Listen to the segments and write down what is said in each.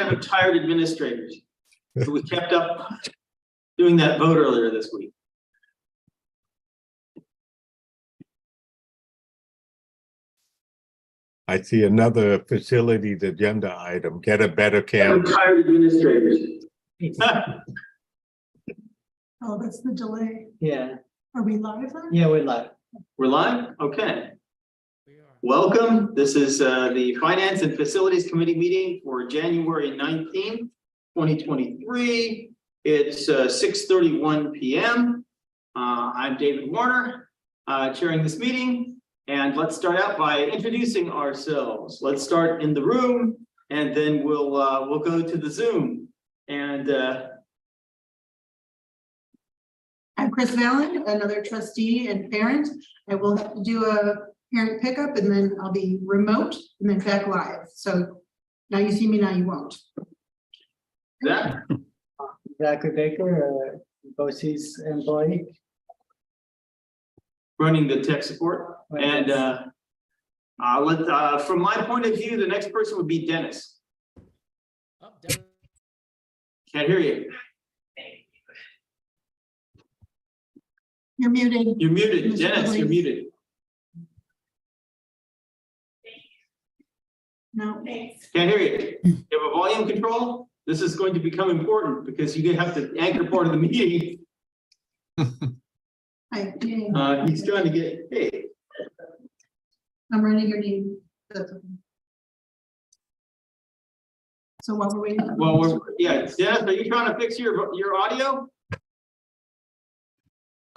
sign of tired administrators. So we kept up doing that vote earlier this week. I see another facilities agenda item. Get a better camera. Tired administrators. Oh, that's the delay. Yeah, Are we live then? yeah, we're live. We're live? Okay. Welcome. This is the Finance and Facilities Committee meeting for January 19th, 2023. It's 6:31 p.m. I'm David Warner, chairing this meeting. And let's start out by introducing ourselves. Let's start in the room, and then we'll go to the Zoom. And I'm Chris Valen, another trustee and parent. I will have to do a parent pickup and then I'll be remote and then back live. So now you see me, now you won't. Zach, Zachary Baker, BOCES employee. running the tech support. And from my point of view, the next person would be Dennis. Can't hear you. You're muted. You're muted, Mr. Dennis, you're Police. muted. No. Can't hear you. You have a volume control? This is going to become important because you have to anchor part of the meeting. I, He's trying to get, hey, I'm running your name. That's okay. So while we're waiting. well, yeah, Dennis, are you trying to fix your audio?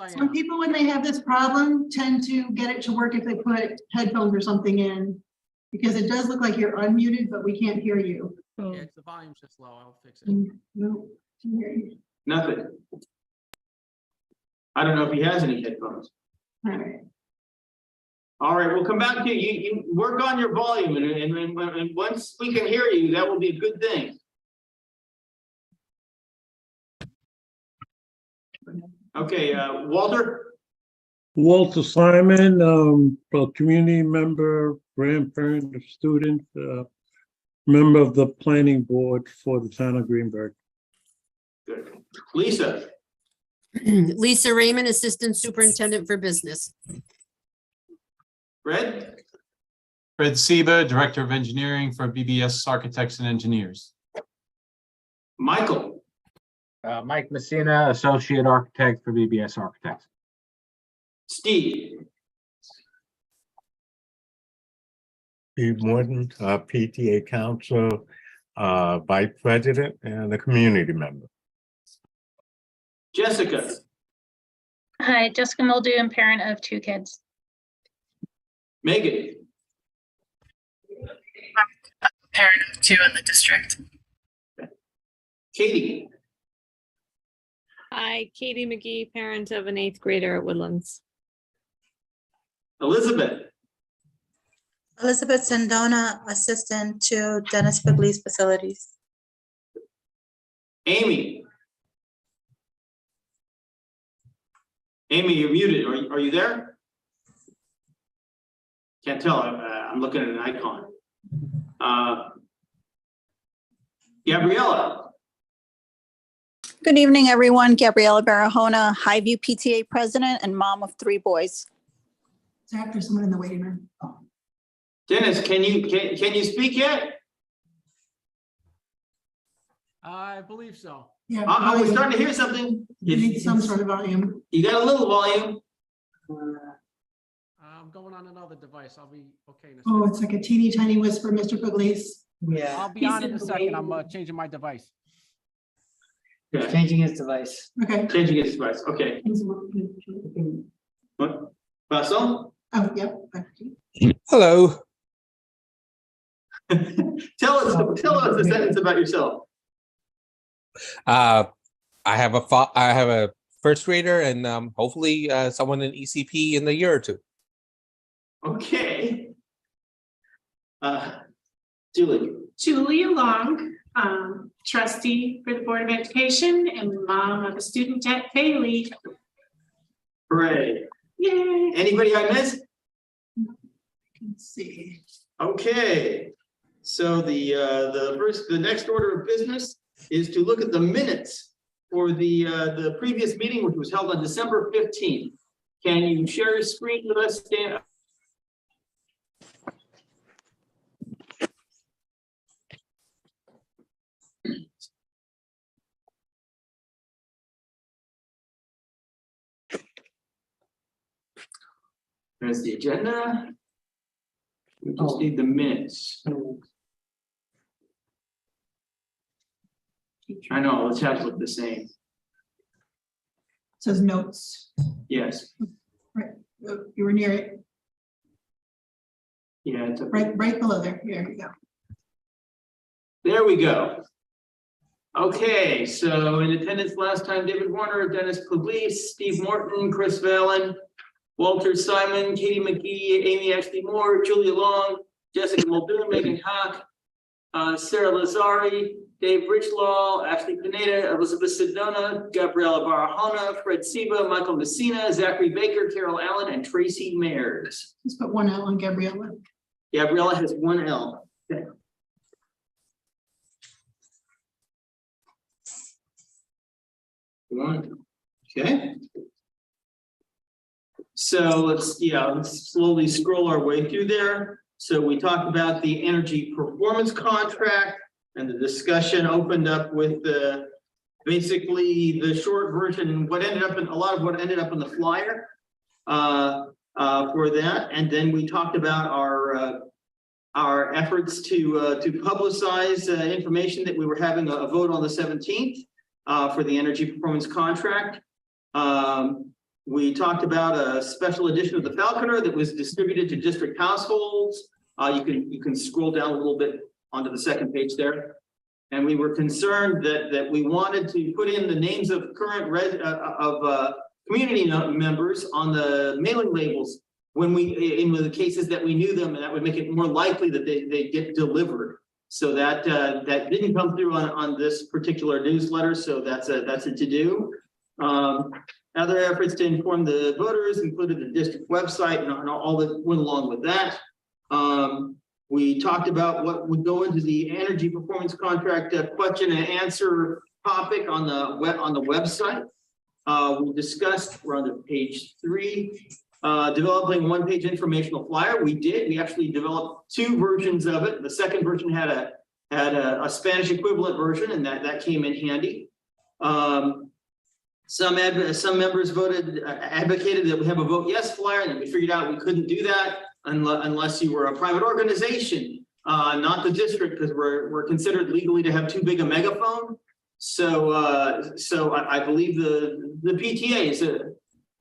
Some people, when they have this problem, tend to get it to work if they put headphones or something in. Because it does look like you're unmuted, but we can't hear you. Yeah, it's the volume's just low. I'll fix it. No, can't hear you. Nothing. I don't know if he has any headphones. All right. All right, we'll come back to you. You work on your volume and once we can hear you, that will be a good thing. Okay, Walter? Walter Simon, a community member, grandparent of student, member of the planning board for the town of Greenburgh. Good. Lisa? Lisa Raymond, Assistant Superintendent for Business. Fred? Fred Seba, Director of Engineering for BBS Architects and Engineers. Michael? Mike Messina, Associate Architect for BBS Architects. Steve? Steve Morton, PTA council, vice president, and a community member. Jessica? Hi, Jessica Muldoon, and parent of 2 kids. Megan? Parent of 2 in the district. Katie? Hi, Katie McGee, parent of an 8th grader at Woodlands. Elizabeth? Elizabeth Sandona, assistant to Dennis Pugliese Facilities. Amy? Amy, you're muted. Are you there? Can't tell. I'm looking at an icon. Gabriella? Good evening, everyone. Gabriella Barahona, Highview PTA president and mom of 3 boys. Zach, there's someone in the waiting room. Dennis, can you speak yet? I believe so. Yeah. I was starting to hear something. You need some sort of volume. You got a little volume. I'm going on another device. I'll be okay in a Oh, second. it's like a teeny tiny whisper, Mr. Pugliese. Yeah, I'll be on in a second. I'm changing my device. Okay. changing his device. Okay. Changing his device. Okay. What? Russell? Oh, yep. Back to you. Hello. Tell us a sentence about yourself. I have a first grader and hopefully someone in ECP in a year or 2. Okay. Julie. Julia Long, trustee for the Board of Education and mom of a student at Bailey. Hooray. Yay. Anybody I missed? Let's see. Okay. So the next order of business is to look at the minutes for the previous meeting, which was held on December 15th. Can you share your screen with us, Dan? There's the agenda. We just need the minutes. I know, let's have to look the same. Says notes. Yes, Right, you were near it, yeah, it's right below there. Here we go. there we go. Okay, so in attendance last time, David Warner, Dennis Pugliese, Steve Morton, Chris Valen, Walter Simon, Katie McGee, Amy Ashley Moore, Julia Long, Jessica Muldoon, Megan Hack, Sarah Lazari, Dave Richlaw, Ashley Pineda, Elizabeth Sedona, Gabriella Barahona, Fred Seba, Michael Messina, Zachary Baker, Carol Allen, and Tracy Mayers. Let's put one L on Gabriella. Gabriella has one L. Okay. One. Okay. So let's slowly scroll our way through there. So we talked about the energy performance contract, and the discussion opened up with basically the short version, what ended up in a lot of what ended up in the flyer for that. And then we talked about our efforts to publicize information that we were having a vote on the 17th for the energy performance contract. We talked about a special edition of the Falconer that was distributed to district households. You can scroll down a little bit onto the second page there. And we were concerned that we wanted to put in the names of current community members on the mailing labels when in the cases that we knew them, and that would make it more likely that they get delivered. So that didn't come through on this particular newsletter. So that's a to-do. Other efforts to inform the voters included the district website and all that went along with that. We talked about what would go into the energy performance contract question and answer topic on the website. We discussed, we're on page 3, developing one-page informational flyer. We actually developed 2 versions of it. The second version had a Spanish equivalent version, and that came in handy. Some members advocated that we have a vote yes flyer, and then we figured out we couldn't do that unless you were a private organization, not the district, because we're considered legally to have too big a megaphone. So I believe the PTAs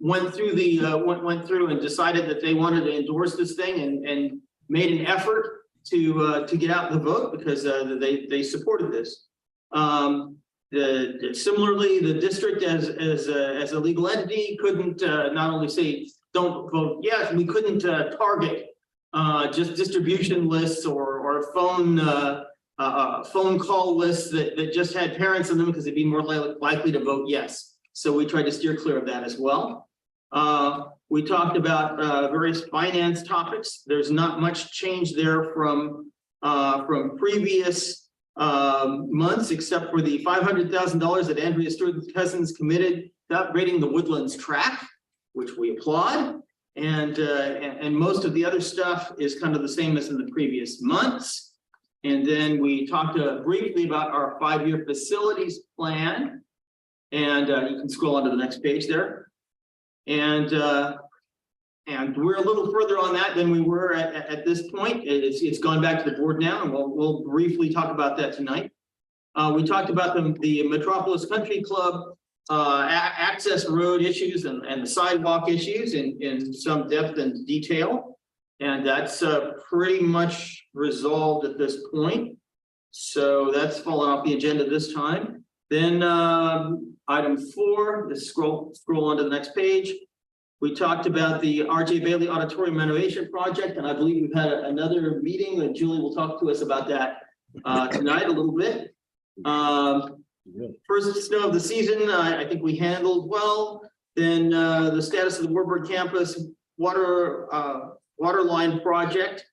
went through and decided that they wanted to endorse this thing and made an effort to get out the vote because they supported this. Similarly, the district as a legal entity couldn't not only say don't vote yes, we couldn't target just distribution lists or phone call lists that just had parents in them because they'd be more likely to vote yes. So we tried to steer clear of that as well. We talked about various finance topics. There's not much change there from previous months, except for the $500,000 that Andrea Stewart Cousins committed to upgrading the Woodlands track, which we applaud, and most of the other stuff is kind of the same as in the previous months. And then we talked briefly about our 5-year facilities plan, and you can scroll on to the next page there. And we're a little further on that than we were at this point. It's gone back to the board now, and we'll briefly talk about that tonight. We talked about the Metropolis Country Club access road issues and the sidewalk issues in some depth and detail, and that's pretty much resolved at this point. So that's fallen off the agenda this time. Then item 4, let's scroll on to the next page. We talked about the RJ Bailey Auditorium renovation project, and I believe we've had another meeting, and Julie will talk to us about that tonight a little bit. First snow of the season, I think we handled well. Then the status of the Warburg campus water line project.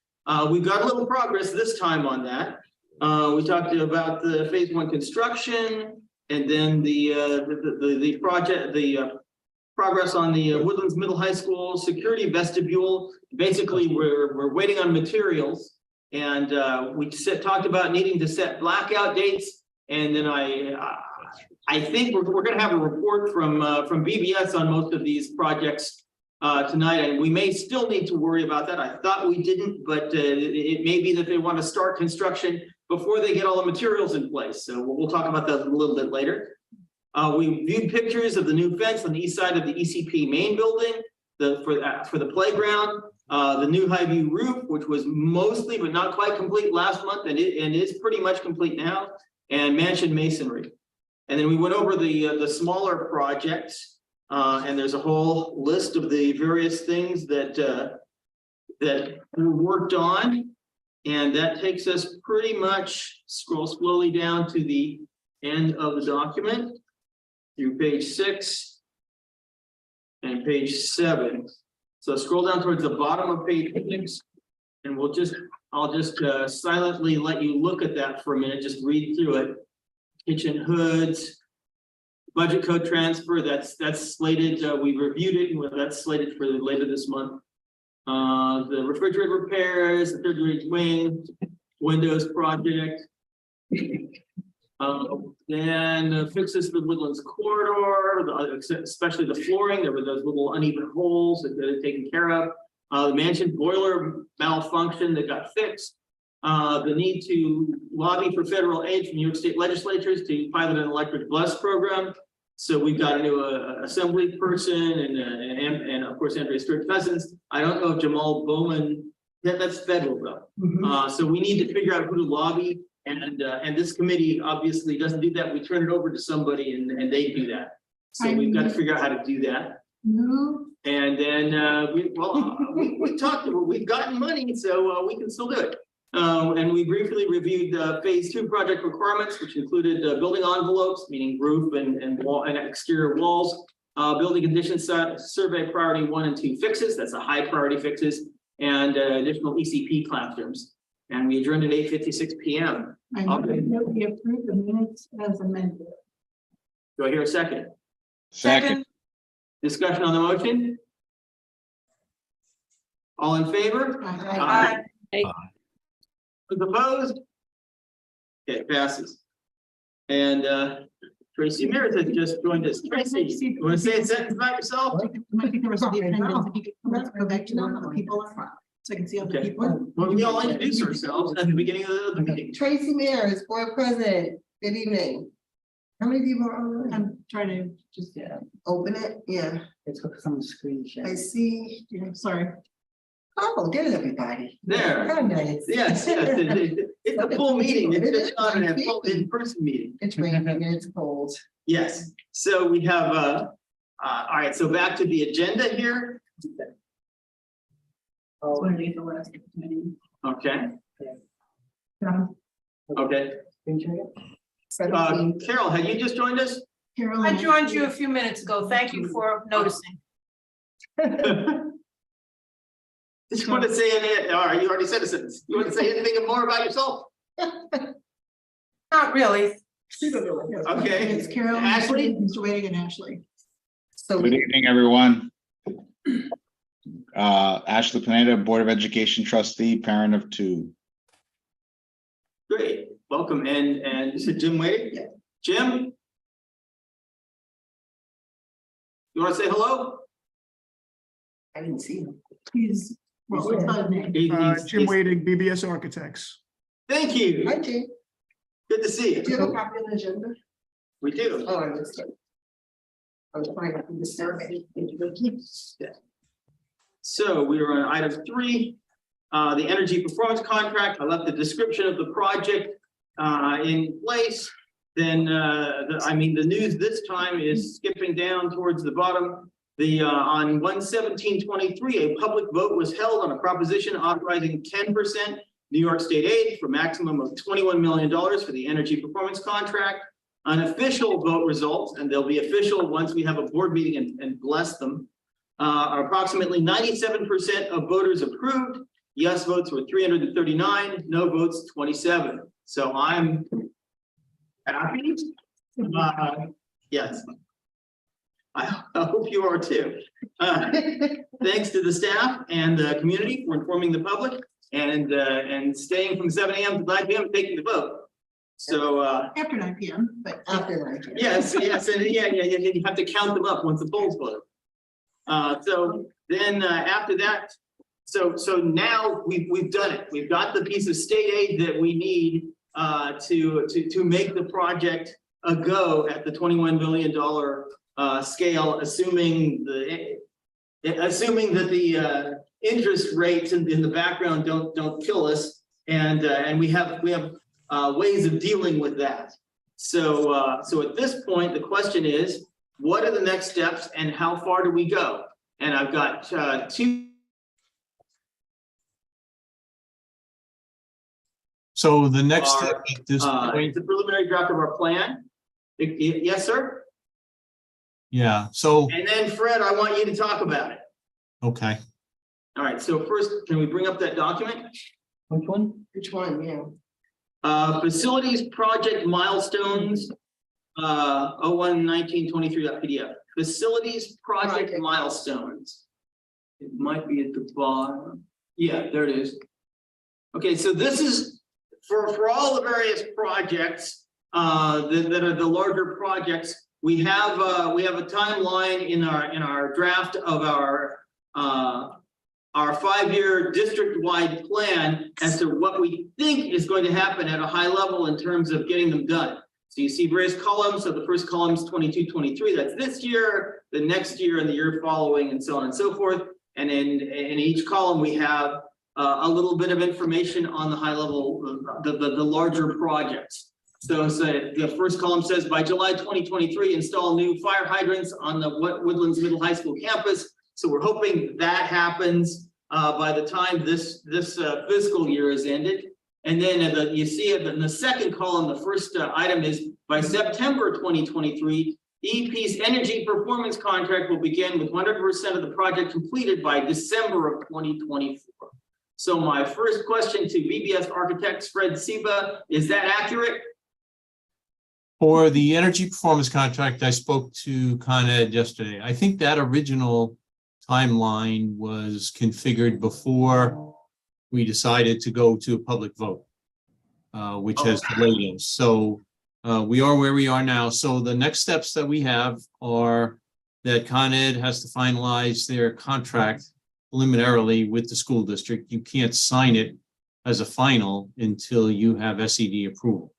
We got a little progress this time on that. We talked about the phase 1 construction and then the project, progress on the Woodlands Middle High School security vestibule. Basically, we're waiting on materials, and we talked about needing to set blackout dates. And then I think we're going to have a report from BBS on most of these projects tonight, and we may still need to worry about that. I thought we didn't, but it may be that they want to start construction before they get all the materials in place. So we'll talk about that a little bit later. We viewed pictures of the new fence on the east side of the ECP main building, for the playground, the new Highview roof, which was mostly but not quite complete last month, and is pretty much complete now, and mansion masonry. And then we went over the smaller projects, and there's a whole list of the various things that were worked on, and that takes us pretty much, scroll slowly down to the end of the document through page 6 and page 7. So scroll down towards the bottom of page 6, and I'll just silently let you look at that for a minute. Just read through it. Kitchen hoods, budget code transfer. That's slated. We reviewed it, and that's slated for later this month. The refrigerator repairs, the third grade wing, windows project. Then fixes the Woodlands corridor, especially the flooring. There were those little uneven holes that are taken care of. The mansion boiler malfunction that got fixed. The need to lobby for federal aid from New York State legislatures to pilot an electric bus program. So we've got a new assembly person and of course Andrea Stewart-Cousins. I don't know if Jamal Bowman, that's federal though. So we need to figure out who to lobby. And this committee obviously doesn't do that. We turn it over to somebody and they do that. So we've got to figure out how to do that. And then we talked, we've gotten money, so we can still do it. And we briefly reviewed phase 2 project requirements, which included building envelopes, meaning roof and wall and exterior walls, building conditions survey priority 1 and 2 fixes. That's a high priority fixes, and additional ECP classrooms. And we adjourned at 8:56 p.m. I know we approved the minutes as amended. Do I hear a second? Second. Discussion on the motion? All in favor? Aye. Those opposed? Okay, it passes. And Tracy Mears has just joined us. Tracy, you want to say a sentence about yourself? I think there was the attendance. If you could, let's go back to the people up front, so I can see all the Okay. people. Well, we all introduce ourselves at the beginning of the meeting. Tracy Mears, board president. Good evening. How many people are on? I'm trying to just, Open it. Yeah, Let's look at some screen share. I see. sorry. Oh, there's everybody. There. How nice. Yes, it's a full meeting. It's just not a full in-person meeting. It's raining and it's cold. Yes, so we have, all right, so back to the agenda here. Oh, The last meeting. Okay, okay. screen share? Carol, had you just joined us? Carol, I joined you a few minutes ago. Thank you for noticing. Just want to say anything, all right, you already said a sentence. You want to say anything more about yourself? Not really. Okay. It's Carol, Ashley? Mr. Waiting, and Ashley. So Good evening, everyone. Ashley Pineda, Board of Education trustee, parent of 2. Great, welcome, and you said Jim Wade? Yeah. Jim? You want to say hello? I didn't see him. He's, well, it's not his name. Jim Wading, BBS Architects. Thank you. Hi, Jay. Good to see Do you you. have a copy of the agenda? We do. Oh, I missed it. I was trying to do the survey. So we are on item 3, the energy performance contract. I left the description of the project in place. Then, the news this time is skipping down towards the bottom. On 1/17/23, a public vote was held on a proposition authorizing 10% New York State aid for a maximum of $21 million for the energy performance contract. Unofficial vote results, and they'll be official once we have a board meeting and bless them, are approximately 97% of voters approved Yes votes were 339, no votes 27. So I'm happy. Yes. I hope you are too. Thanks to the staff and the community for informing the public and staying from 7 a.m. to 9 p.m. taking the vote. So After 9 p.m., but After 9 p.m. yes, and you have to count them up once the polls close. So then after that, so now we've done it. We've got the piece of state aid that we need to make the project a go at the $21 billion scale, assuming that the interest rates in the background don't kill us, and we have ways of dealing with that. So at this point, the question is, what are the next steps and how far do we go? And I've got two. So the next step at this point, the preliminary draft of our plan. Yes, sir. yeah, so, And then Fred, I want you to talk about it. okay. All right, so first, can we bring up that document? Which one? Which one, yeah. Facilities project milestones, 01/19/23.pdf. Facilities project milestones. It might be at the bottom. Yeah, there it is. Okay, so this is for all the various projects that are the larger projects. We have a timeline in our draft of our 5-year district-wide plan as to what we think is going to happen at a high level in terms of getting them done. So you see various columns. So the first column is 22-23. That's this year, the next year, and the year following, and so on and so forth. And in each column, we have a little bit of information on the high level, the larger projects. So the first column says by July 2023, install new fire hydrants on the Woodlands Middle High School campus. So we're hoping that happens by the time this fiscal year is ended. And then you see it in the second column, the first item is by September 2023, EP's energy performance contract will begin with 100% of the project completed by December of 2024. So my first question to BBS Architects, Fred Seba, is that accurate? For the energy performance contract, I spoke to Con Ed yesterday. I think that original timeline was configured before we decided to go to a public vote, which has delayed us. So we are where we are now. So the next steps that we have are that Con Ed has to finalize their contract preliminarily with the school district. You can't sign it as a final until you have SED approval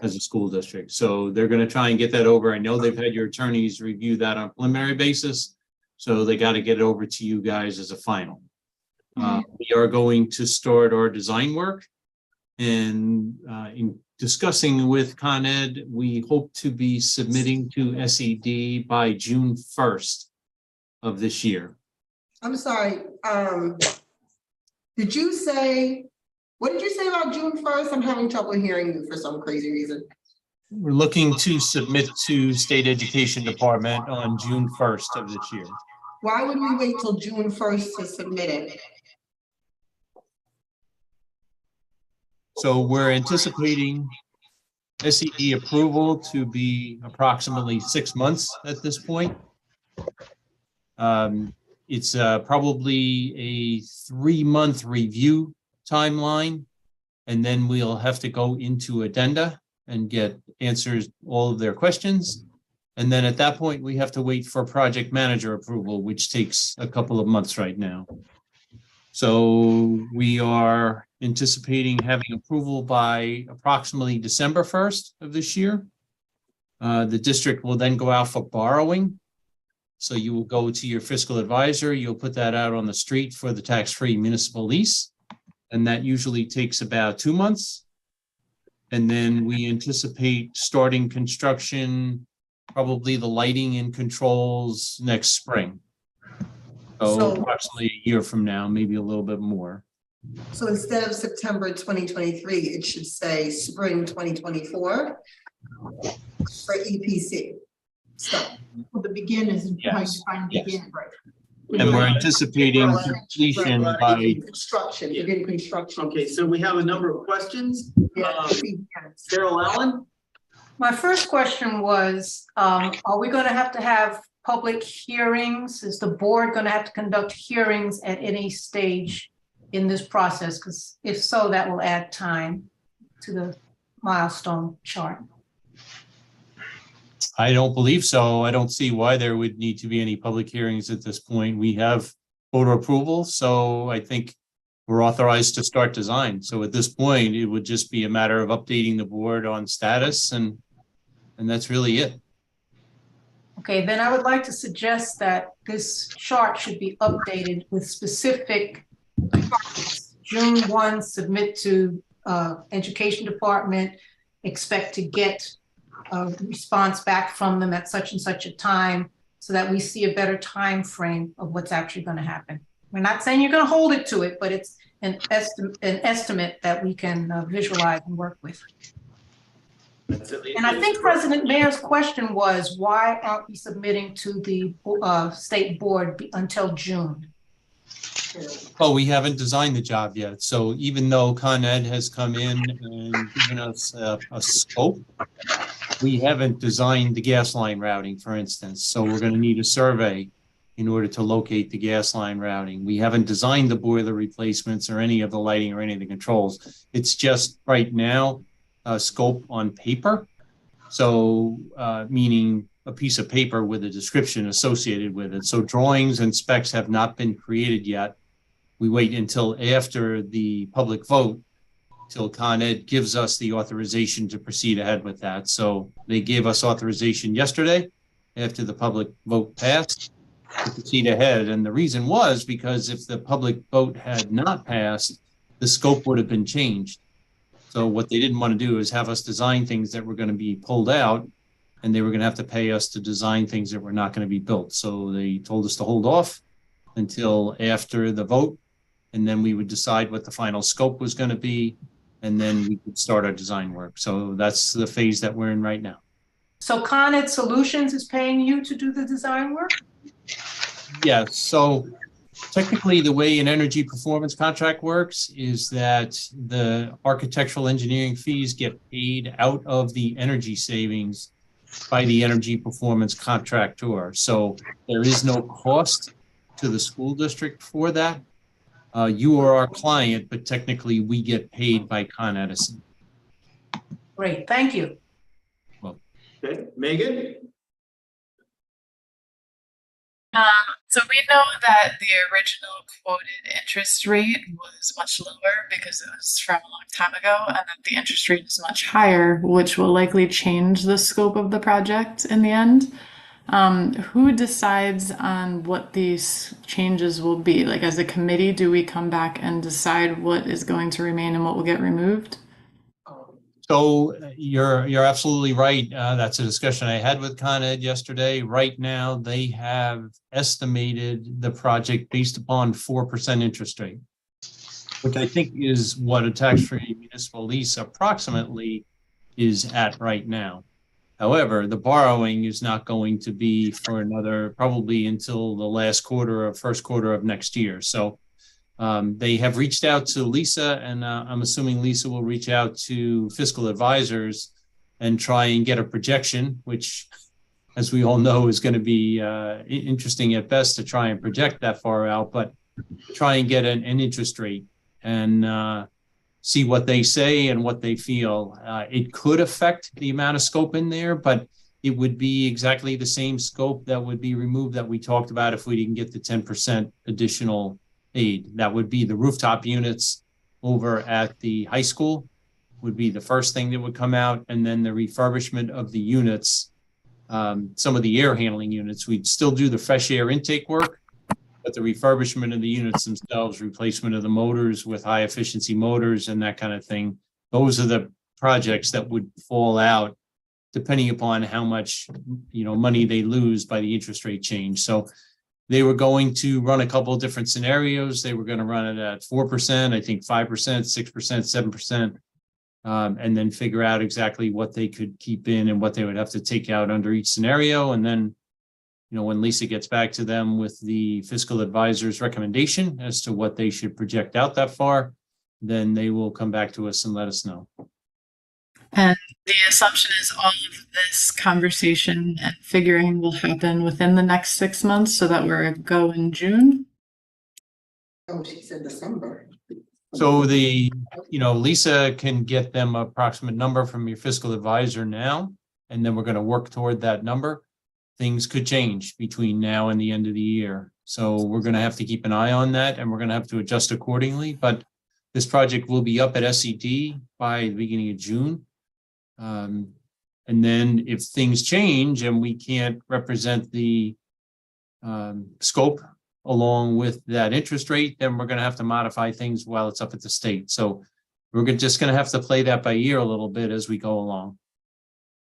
as a school district. So they're going to try and get that over. I know they've had your attorneys review that on a preliminary basis. So they got to get it over to you guys as a final. We are going to start our design work, and in discussing with Con Ed, we hope to be submitting to SED by June 1st of this year. I'm sorry, did you say, what did you say about June 1st? I'm having trouble hearing you for some crazy reason. We're looking to submit to State Education Department on June 1st of this year. Why would we wait till June 1st to submit it? So we're anticipating SED approval to be approximately 6 months at this point. It's probably a 3-month review timeline, and then we'll have to go into addenda and get answers all of their questions. And then at that point, we have to wait for project manager approval, which takes a couple of months right now. So we are anticipating having approval by approximately December 1st of this year. The district will then go out for borrowing. So you will go to your fiscal advisor, you'll put that out on the street for the tax-free municipal lease. And that usually takes about 2 months. And then we anticipate starting construction, probably the lighting and controls next spring. So approximately a year from now, maybe a little bit more. So instead of September 2023, it should say spring 2024 for EPC. So Well, the begin is how you Yes. find Yes. begin, right? And we're anticipating completion by, Construction, begin construction. Okay, so we have a number of questions. Carol Allen? My first question was, are we gonna have to have public hearings? Is the board gonna have to conduct hearings at any stage in this process? Because if so, that will add time to the milestone chart. I don't believe so. I don't see why there would need to be any public hearings at this point. We have photo approval, so I think we're authorized to start design. So at this point, it would just be a matter of updating the board on status, and that's really it. Okay, then I would like to suggest that this chart should be updated with specific targets. June 1, submit to Education Department, expect to get a response back from them at such and such a time, so that we see a better time frame of what's actually going to happen. We're not saying you're going to hold it to it, but it's an estimate that we can visualize and work with. And I think President Mayor's question was, why aren't we submitting to the state board until June? Oh, we haven't designed the job yet. So even though Con Ed has come in and given us a scope, we haven't designed the gas line routing, for instance. So we're going to need a survey in order to locate the gas line routing. We haven't designed the boiler replacements or any of the lighting or any of the controls. It's just right now a scope on paper. So meaning a piece of paper with a description associated with it. So drawings and specs have not been created yet. We wait until after the public vote till Con Ed gives us the authorization to proceed ahead with that. So they gave us authorization yesterday after the public vote passed to proceed ahead. And the reason was because if the public vote had not passed, the scope would have been changed. So what they didn't want to do is have us design things that were going to be pulled out, and they were going to have to pay us to design things that were not going to be built. So they told us to hold off until after the vote, and then we would decide what the final scope was going to be, and then we could start our design work. So that's the phase that we're in right now. So Con Ed Solutions is paying you to do the design work? Yeah, so technically the way an energy performance contract works is that the architectural engineering fees get paid out of the energy savings by the energy performance contractor. So there is no cost to the school district for that. You are our client, but technically we get paid by Con Edison. Great, thank you. Well, okay, Megan? So we know that the original quoted interest rate was much lower because it was from a long time ago, and then the interest rate is much higher, which will likely change the scope of the project in the end. Who decides on what these changes will be? Like, as a committee, do we come back and decide what is going to remain and what will get removed? So you're absolutely right. That's a discussion I had with Con Ed yesterday. Right now, they have estimated the project based upon 4% interest rate, which I think is what a tax-free municipal lease approximately is at right now. However, the borrowing is not going to be for another, probably until the last quarter or first quarter of next year. So they have reached out to Lisa, and I'm assuming Lisa will reach out to fiscal advisors and try and get a projection, which, as we all know, is going to be interesting at best to try and project that far out, but try and get an interest rate and see what they say and what they feel. It could affect the amount of scope in there, but it would be exactly the same scope that would be removed that we talked about if we didn't get the 10% additional aid. That would be the rooftop units over at the high school would be the first thing that would come out, and then the refurbishment of the units, some of the air handling units. We'd still do the fresh air intake work, but the refurbishment of the units themselves, replacement of the motors with high efficiency motors and that kind of thing, those are the projects that would fall out depending upon how much money they lose by the interest rate change. So they were going to run a couple of different scenarios. They were going to run it at 4%, I think 5%, 6%, 7%, and then figure out exactly what they could keep in and what they would have to take out under each scenario. And then when Lisa gets back to them with the fiscal advisor's recommendation as to what they should project out that far, then they will come back to us and let us know. And the assumption is all of this conversation and figuring will happen within the next 6 months so that we're a go in June. Oh, she said December. So Lisa can get them approximate number from your fiscal advisor now, and then we're going to work toward that number. Things could change between now and the end of the year. So we're going to have to keep an eye on that, and we're going to have to adjust accordingly. But this project will be up at SED by the beginning of June. And then if things change and we can't represent the scope along with that interest rate, then we're going to have to modify things while it's up at the state. So we're just going to have to play that by ear a little bit as we go along.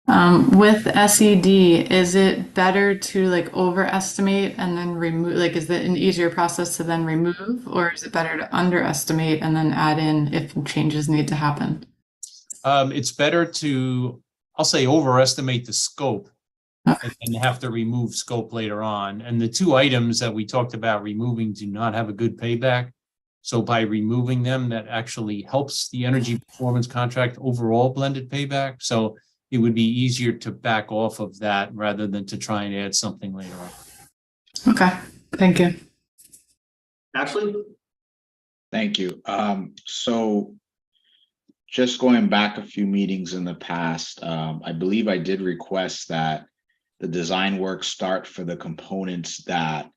With SED, is it better to overestimate and then remove? Is it an easier process to then remove, or is it better to underestimate and then add in if changes need to happen? It's better to, I'll say, overestimate the scope and have to remove scope later on. And the two items that we talked about removing do not have a good payback. So by removing them, that actually helps the energy performance contract overall blended payback. So it would be easier to back off of that rather than to try and add something later on. Okay, thank you. Ashley? Thank you. So just going back a few meetings in the past, I believe I did request that the design work start for the components that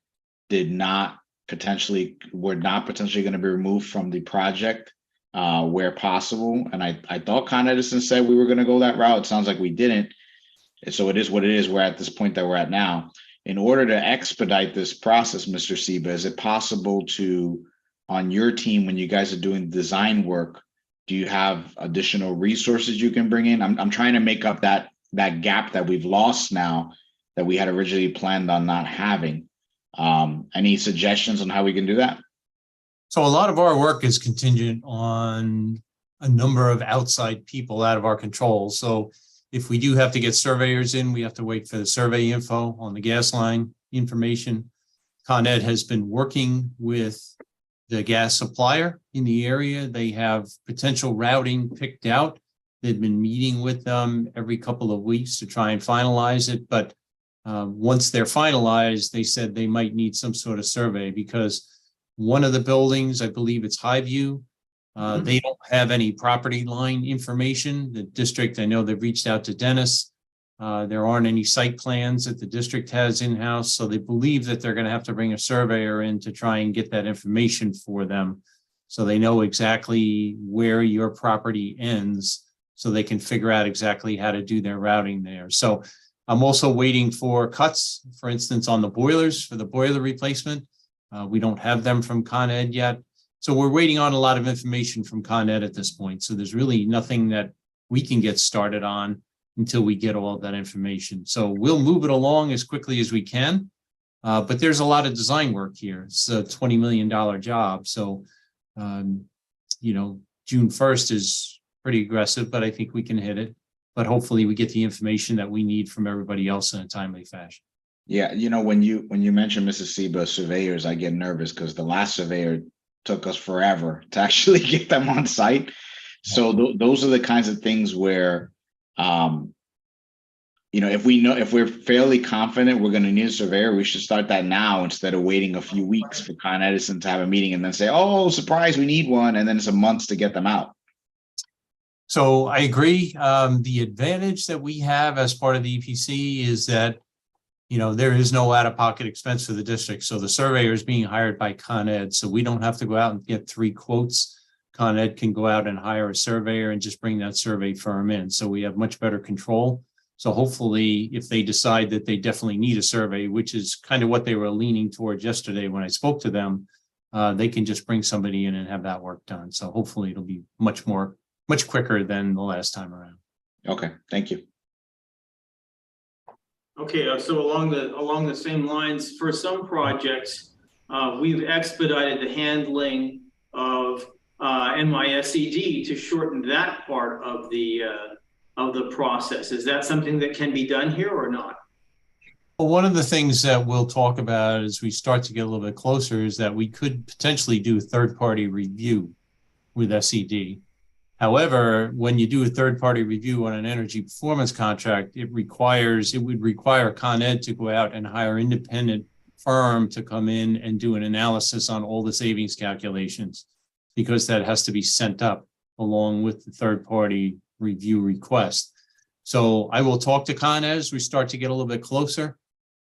were not potentially going to be removed from the project where possible. And I thought Con Edison said we were going to go that route. It sounds like we didn't. And so it is what it is. We're at this point that we're at now. In order to expedite this process, Mr. Seba, is it possible to, on your team, when you guys are doing design work, do you have additional resources you can bring in? I'm trying to make up that gap that we've lost now that we had originally planned on not having. Any suggestions on how we can do that? So a lot of our work is contingent on a number of outside people out of our control. So if we do have to get surveyors in, we have to wait for the survey info on the gas line information. Con Ed has been working with the gas supplier in the area. They have potential routing picked out. They've been meeting with them every couple of weeks to try and finalize it. But once they're finalized, they said they might need some sort of survey because one of the buildings, I believe it's Highview, they don't have any property line information. The district, I know they've reached out to Dennis. There aren't any site plans that the district has in-house, so they believe that they're going to have to bring a surveyor in to try and get that information for them so they know exactly where your property ends so they can figure out exactly how to do their routing there. So I'm also waiting for cuts, for instance, on the boilers for the boiler replacement. We don't have them from Con Ed yet. So we're waiting on a lot of information from Con Ed at this point. So there's really nothing that we can get started on until we get all of that information. So we'll move it along as quickly as we can. But there's a lot of design work here. It's a $20 million job. So, June 1st is pretty aggressive, but I think we can hit it. But hopefully we get the information that we need from everybody else in a timely fashion. Yeah, when you mention Mrs. Seba surveyors, I get nervous because the last surveyor took us forever to actually get them on site. So those are the kinds of things where, if we're fairly confident we're going to need a surveyor, we should start that now instead of waiting a few weeks for Con Edison to have a meeting and then say, oh, surprise, we need one. And then it's a month to get them out. So I agree. The advantage that we have as part of the EPC is that, there is no out-of-pocket expense for the district. So the surveyor is being hired by Con Ed. So we don't have to go out and get 3 quotes. Con Ed can go out and hire a surveyor and just bring that survey firm in. So we have much better control. So hopefully if they decide that they definitely need a survey, which is kind of what they were leaning towards yesterday when I spoke to them, they can just bring somebody in and have that work done. So hopefully it'll be much quicker than the last time around. Okay, thank you. Okay, so along the same lines, for some projects, we've expedited the handling of MISED to shorten that part of the process. Is that something that can be done here or not? Well, one of the things that we'll talk about as we start to get a little bit closer is that we could potentially do third-party review with SED. However, when you do a third-party review on an energy performance contract, it would require Con Ed to go out and hire an independent firm to come in and do an analysis on all the savings calculations, because that has to be sent up along with the third-party review request. So I will talk to Con Ed as we start to get a little bit closer.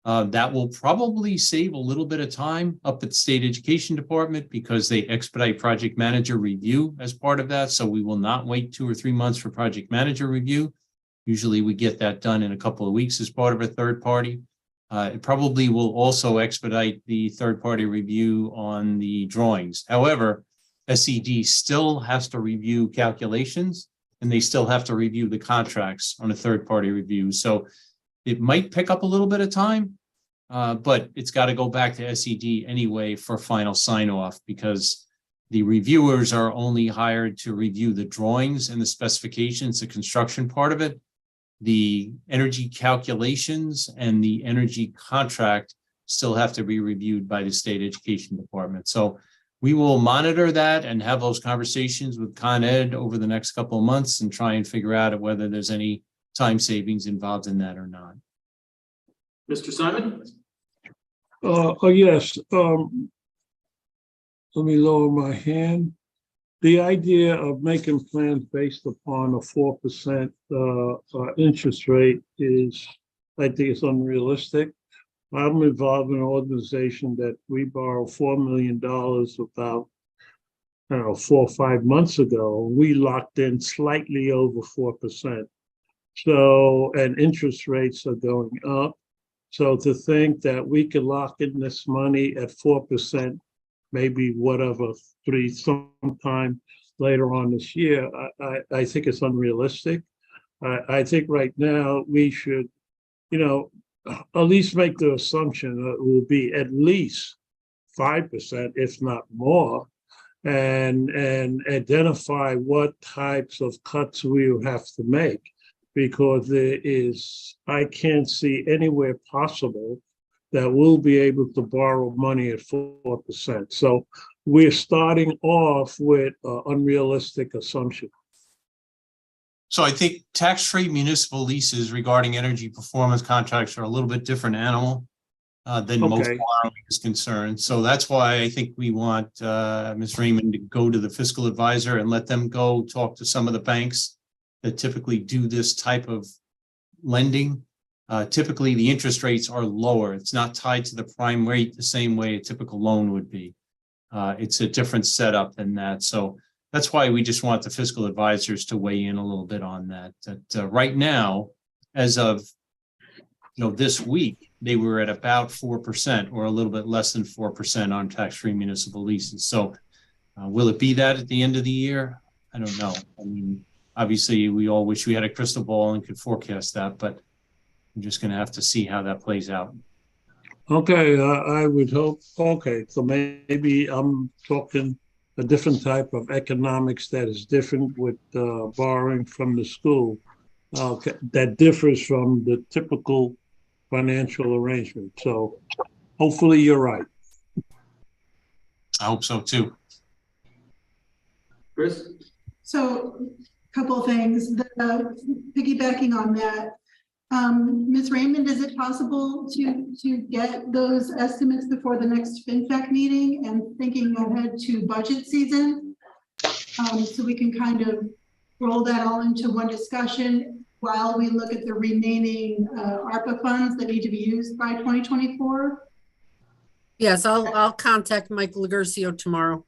That will probably save a little bit of time up at the State Education Department because they expedite project manager review as part of that. So we will not wait 2 or 3 months for project manager review. Usually we get that done in a couple of weeks as part of a third party. It probably will also expedite the third party review on the drawings. However, SED still has to review calculations and they still have to review the contracts on a third party review. So it might pick up a little bit of time, but it's got to go back to SED anyway for final sign off because the reviewers are only hired to review the drawings and the specifications, the construction part of it. The energy calculations and the energy contract still have to be reviewed by the State Education Department. So we will monitor that and have those conversations with Con Ed over the next couple of months and try and figure out whether there's any time savings involved in that or not. Mr. Simon? Yes. Let me lower my hand. The idea of making plans based upon a 4% interest rate is, I think it's unrealistic. I'm involved in an organization that we borrowed $4 million about, I don't know, 4 or 5 months ago. We locked in slightly over 4%. So, and interest rates are going up. So to think that we could lock in this money at 4%, maybe whatever, sometime later on this year, I think it's unrealistic. I think right now we should, at least make the assumption that it will be at least 5%, if not more, and identify what types of cuts we will have to make. Because I can't see anywhere possible that we'll be able to borrow money at 4%. So we're starting off with an unrealistic assumption. So I think tax-free municipal leases regarding energy performance contracts are a little bit different animal than most borrowing is concerned. So that's why I think we want Ms. Raymond to go to the fiscal advisor and let them go talk to some of the banks that typically do this type of lending. Typically, the interest rates are lower. It's not tied to the prime rate the same way a typical loan would be. It's a different setup than that. So that's why we just want the fiscal advisors to weigh in a little bit on that. That right now, as of this week, they were at about 4% or a little bit less than 4% on tax-free municipal leases. So will it be that at the end of the year? I don't know. I mean, obviously, we all wish we had a crystal ball and could forecast that, but I'm just going to have to see how that plays out. Okay, I would hope. Okay, so maybe I'm talking a different type of economics that is different with borrowing from the school that differs from the typical financial arrangement. So hopefully you're right. I hope so too. Chris? So couple of things, piggybacking on that. Ms. Raymond, is it possible to get those estimates before the next FinTech meeting and thinking ahead to budget season? So we can kind of roll that all into one discussion while we look at the remaining ARPA funds that need to be used by 2024? Yes, I'll contact Mike Legurcio tomorrow.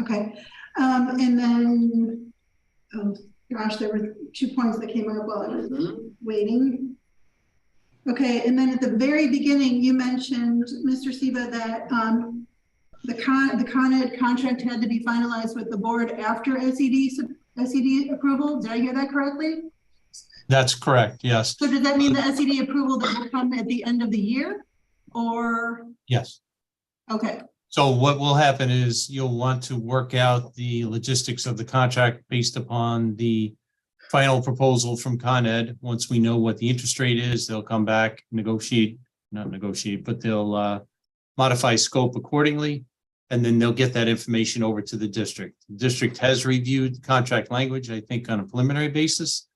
Okay, and then, oh gosh, there were 2 points that came up while I was waiting. Okay, and then at the very beginning, you mentioned, Mr. Siva, that the Con Ed contract had to be finalized with the board after SED approval. Did I hear that correctly? That's correct, yes. So does that mean the SED approval that will come at the end of the year, or? Yes. Okay. So what will happen is you'll want to work out the logistics of the contract based upon the final proposal from Con Ed. Once we know what the interest rate is, they'll come back, negotiate not negotiate, but they'll modify scope accordingly. And then they'll get that information over to the district. The district has reviewed contract language, I think, on a preliminary basis.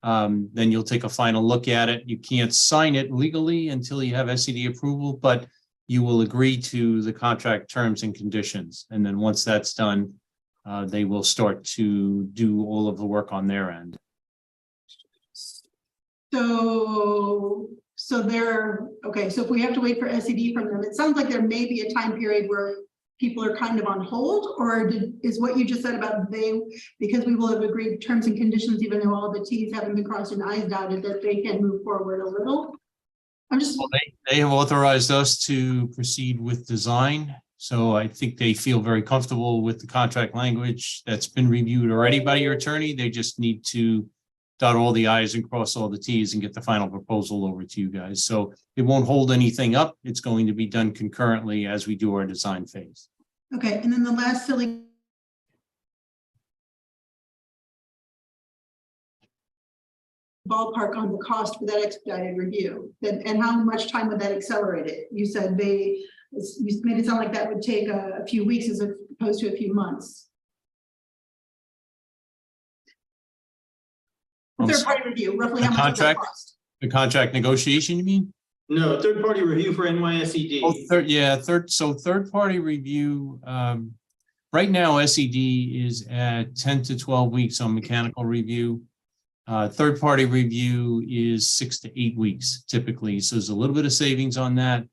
Then you'll take a final look at it. You can't sign it legally until you have SED approval, but you will agree to the contract terms and conditions. And then once that's done, they will start to do all of the work on their end. So okay, so if we have to wait for SED from them, it sounds like there may be a time period where people are kind of on hold, or is what you just said about because we will have agreed terms and conditions, even though all the T's haven't been crossed and I's dotted, that they can move forward a little? Well, they have authorized us to proceed with design. So I think they feel very comfortable with the contract language that's been reviewed already by your attorney. They just need to dot all the I's and cross all the T's and get the final proposal over to you guys. So it won't hold anything up. It's going to be done concurrently as we do our design phase. Okay, and then the last silly ballpark on the cost for that expedited review, and how much time would that accelerate it? You said you made it sound like that would take a few weeks as opposed to a few months. Third-party review, roughly how much does that cost? The contract negotiation, you mean? No, third-party review for NYSED. Oh, third-party review. Right now, SED is at 10 to 12 weeks on mechanical review. Third-party review is 6 to 8 weeks typically. So there's a little bit of savings on that.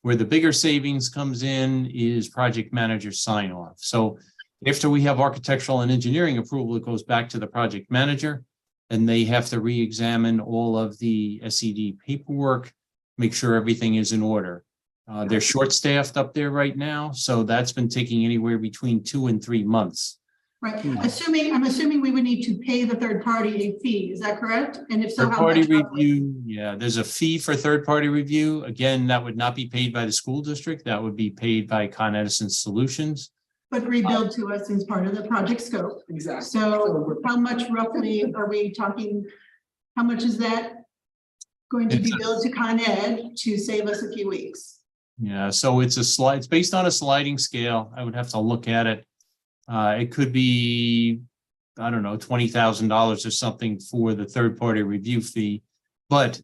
Where the bigger savings comes in is project manager sign off. So after we have architectural and engineering approval, it goes back to the project manager and they have to re-examine all of the SED paperwork, make sure everything is in order. They're short-staffed up there right now, so that's been taking anywhere between 2 and 3 months. Right. I'm assuming we would need to pay the third party a fee. Is that correct? And if so, how Third-party much? review, yeah, there's a fee for third-party review. Again, that would not be paid by the school district. That would be paid by Con Edison Solutions. But rebuild to us as part of the project scope. Exactly. So how much roughly are we talking? How much is that going to be billed to Con Ed to save us a few weeks? Yeah, so it's based on a sliding scale. I would have to look at it. It could be, I don't know, $20,000 or something for the third-party review fee, but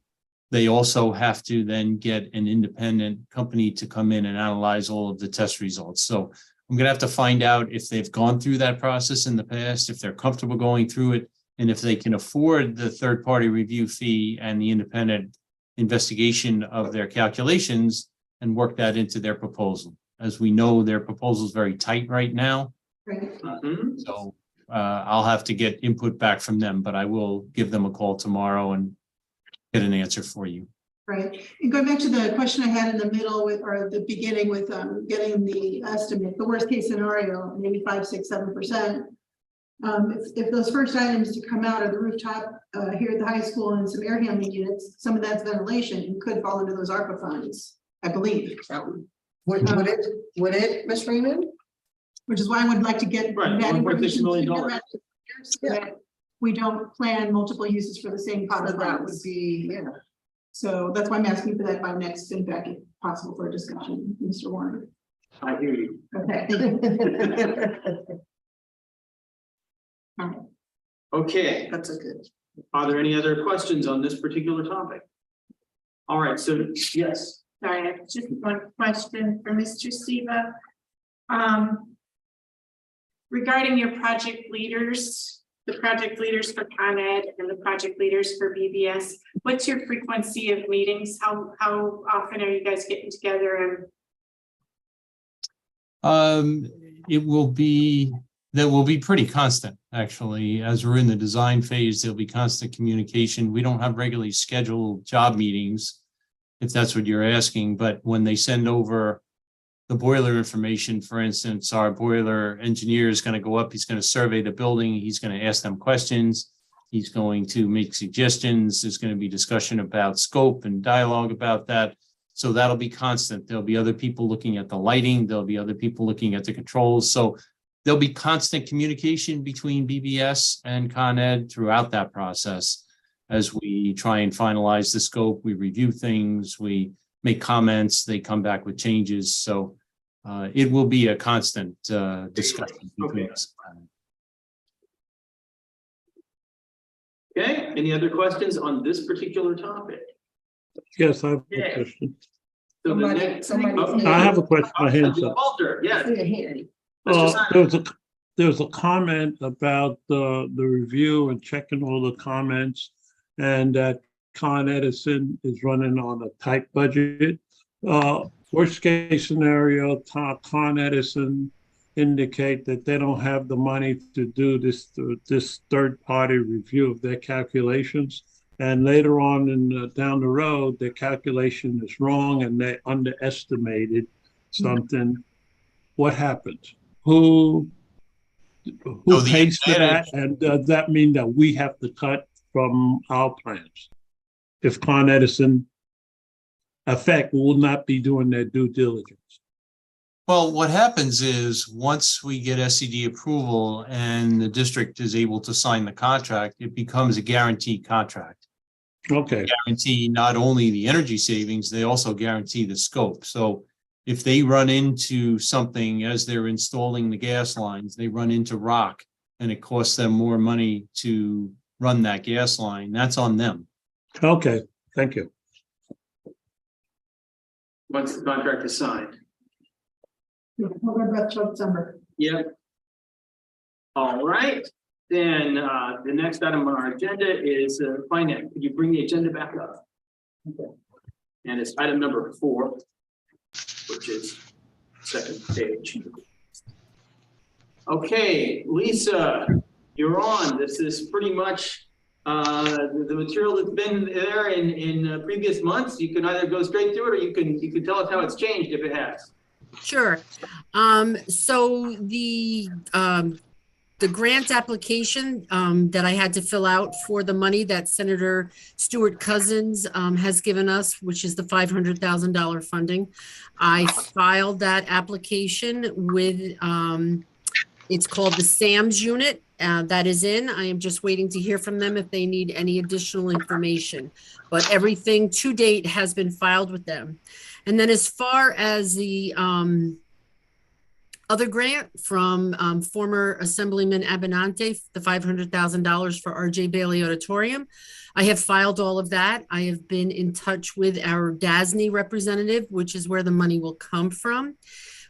they also have to then get an independent company to come in and analyze all of the test results. So I'm going to have to find out if they've gone through that process in the past, if they're comfortable going through it, and if they can afford the third-party review fee and the independent investigation of their calculations and work that into their proposal. As we know, their proposal is very tight right now. Right. So I'll have to get input back from them, but I will give them a call tomorrow and get an answer for you. Right. And going back to the question I had in the middle or the beginning with getting the estimate, the worst case scenario, maybe 5, 6, 7%. If those first items to come out of the rooftop here at the high school and some air handling units, some of that's ventilation and could fall into those ARPA funds, I believe. Would it, Ms. Raymond? Which is why I would like to get Right, that $1.6 information million. together so that we don't plan multiple uses for the same pot So of that would funds. be, yeah. So that's why I'm asking for that by next feedback, if possible, for a discussion, Mr. Warren. I hear you. Okay. All right. Okay, That's a good. are there any other questions on this particular topic? All right, so yes. Sorry, I have just one question for Mr. Siva. Regarding your project leaders, the project leaders for Con Ed and the project leaders for BBS, what's your frequency of meetings? How often are you guys getting together? That will be pretty constant, actually. As we're in the design phase, there'll be constant communication. We don't have regularly scheduled job meetings, if that's what you're asking, but when they send over the boiler information, for instance, our boiler engineer is going to go up, he's going to survey the building, he's going to ask them questions, he's going to make suggestions, there's going to be discussion about scope and dialogue about that. So that'll be constant. There'll be other people looking at the lighting, there'll be other people looking at the controls. So there'll be constant communication between BBS and Con Ed throughout that process as we try and finalize the scope, we review things, we make comments, they come back with changes. So it will be a constant discussion between us. Okay, any other questions on this particular topic? Yes, I have a Okay. question. So the next. I have a question. My hand's up. Walter, yes. Mr. There Simon. was a comment about the review and checking all the comments, and that Con Edison is running on a tight budget. Worst case scenario, Con Edison indicate that they don't have the money to do this third-party review of their calculations. And later on down the road, their calculation is wrong and they underestimated something. What happens? Who pays for that? And does that mean that we have to cut from our plans? If Con Edison will not be doing their due diligence. Well, what happens is once we get SCD approval and the district is able to sign the contract, it becomes a guaranteed contract. Okay. Guarantee not only the energy savings, they also guarantee the scope. So if they run into something as they're installing the gas lines, they run into rock and it costs them more money to run that gas line, that's on them. Okay, thank you. Once the contract is signed. Hold our breath till December. Yep. All right, then the next item on our agenda is finance. Could you bring the agenda back up? Okay. And it's item number 4, which is second page. Okay, Lisa, you're on. This is pretty much the material that's been there in previous months. You can either go straight through it or you can tell us how it's changed if it has. Sure. So the grant application that I had to fill out for the money that Senator Stuart Cousins has given us, which is the $500,000 funding. I filed that application with, it's called the SAMS unit. That is in. I am just waiting to hear from them if they need any additional information. But everything to date has been filed with them. And then as far as the other grant from former Assemblyman Abenante, the $500,000 for RJ Bailey Auditorium, I have filed all of that. I have been in touch with our DASNY representative, which is where the money will come from.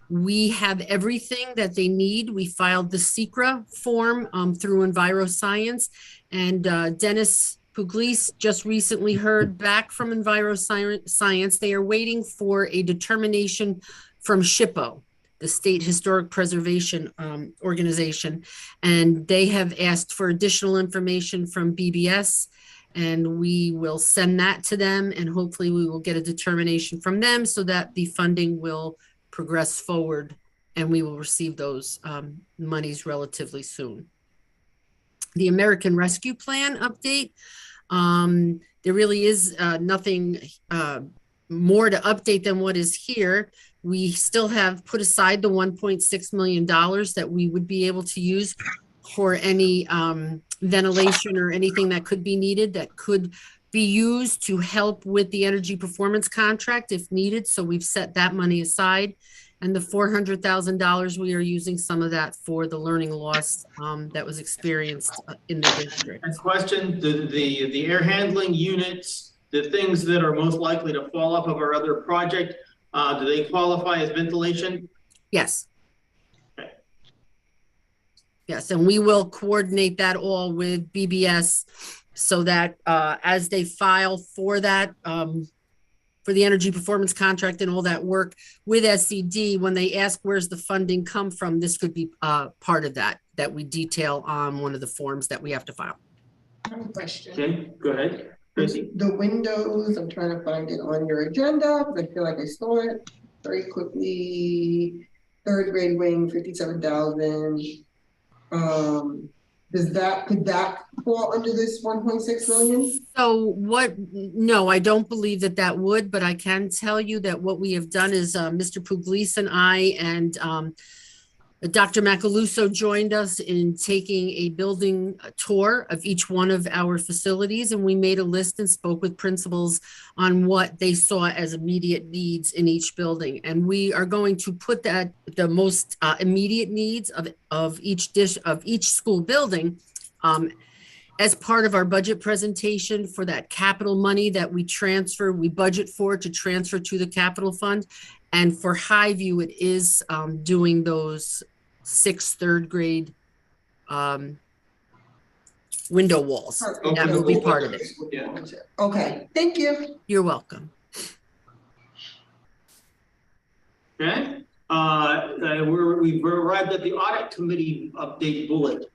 We have everything that they need. We filed the SECRA form through EnviroScience, and Dennis Pugliese just recently heard back from EnviroScience. They are waiting for a determination from SHPO, the State Historic Preservation Organization, and they have asked for additional information from BBS, and we will send that to them, and hopefully we will get a determination from them so that the funding will progress forward and we will receive those monies relatively soon. The American Rescue Plan update. There really is nothing more to update than what is here. We still have put aside the $1.6 million that we would be able to use for any ventilation or anything that could be needed that could be used to help with the energy performance contract if needed. So we've set that money aside. And the $400,000, we are using some of that for the learning loss that was experienced in the district. Next question, the air handling units, the things that are most likely to fall off of our other project, do they qualify as ventilation? Yes. Okay. Yes, and we will coordinate that all with BBS so that as they file for that, for the energy performance contract and all that work with SCD, when they ask where's the funding come from, this could be part of that we detail on one of the forms that we have to file. I have a question. Okay, go ahead. Tracy. The windows, I'm trying to find it on your agenda, but I feel like I saw it very quickly. Third grade wing, 57,000. Could that fall under this 1.6 million? So no, I don't believe that would, but I can tell you that what we have done is Mr. Pugliese and I and Dr. Macaluso joined us in taking a building tour of each one of our facilities, and we made a list and spoke with principals on what they saw as immediate needs in each building. And we are going to put that, the most immediate needs of each school building as part of our budget presentation for that capital money that we budget for to transfer to the capital fund. And for Highview, it is doing those 6th, 3rd grade window walls. That will be part of it. Yeah. Okay, thank you. You're welcome. Okay, we've arrived at the audit committee update bullet.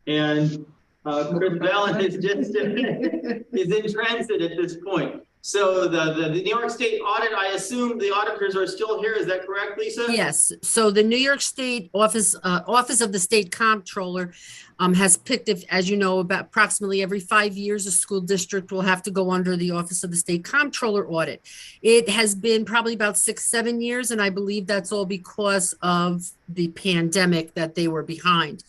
And Chris Ballin is just is in transit at this point. So the New York State audit, I assume the auditors are still here. Is that correct, Lisa? Yes. So the New York State Office of the State Comptroller has picked, as you know, about approximately every 5 years, a school district will have to go under the Office of the State Comptroller audit. It has been probably about 6-7 years, and I believe that's all because of the pandemic that they were behind.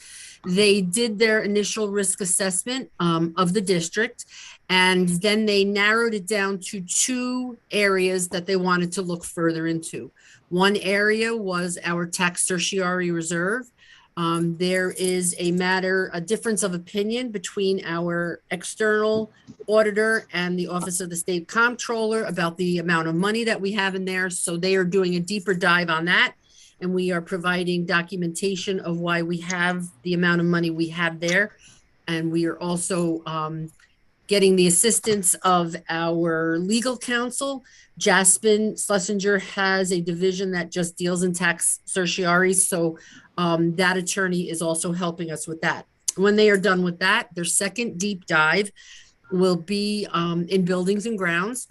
They did their initial risk assessment of the district, and then they narrowed it down to 2 areas that they wanted to look further into. One area was our tax certiorari reserve. There is a difference of opinion between our external auditor and the Office of the State Comptroller about the amount of money that we have in there. So they are doing a deeper dive on that. And we are providing documentation of why we have the amount of money we have there. And we are also getting the assistance of our legal counsel. Jaspin Schlesinger has a division that just deals in tax certiorari. So that attorney is also helping us with that. When they are done with that, their second deep dive will be in buildings and grounds.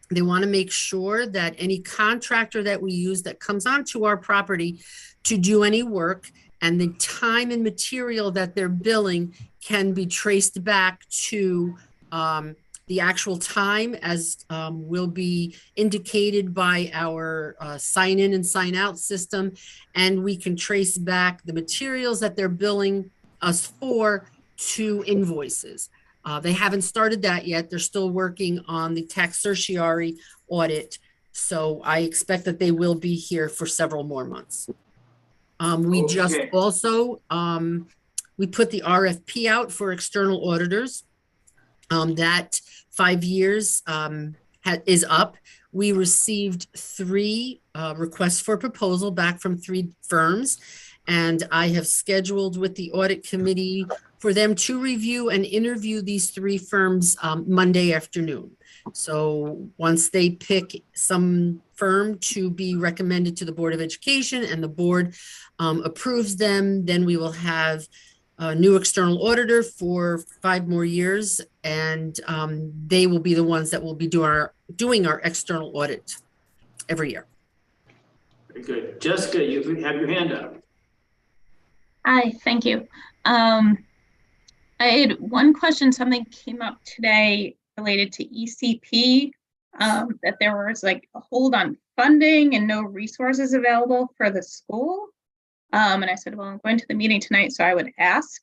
They want to make sure that any contractor that we use that comes onto our property to do any work and the time and material that they're billing can be traced back to the actual time, as will be indicated by our sign in and sign out system. And we can trace back the materials that they're billing us for to invoices. They haven't started that yet. They're still working on the tax certiorari audit. So I expect that they will be here for several more months. We just also, we put the RFP out for external auditors. That 5 years is up. We received 3 requests for proposal back from 3 firms. And I have scheduled with the audit committee for them to review and interview these 3 firms Monday afternoon. So once they pick some firm to be recommended to the Board of Education and the board approves them, then we will have a new external auditor for 5 more years. And they will be the ones that will be doing our external audit every year. Very good. Jessica, you have your hand up. Hi, thank you. I had one question. Something came up today related to ECP, that there was like a hold on funding and no resources available for the school. And I said, well, I'm going to the meeting tonight, so I would ask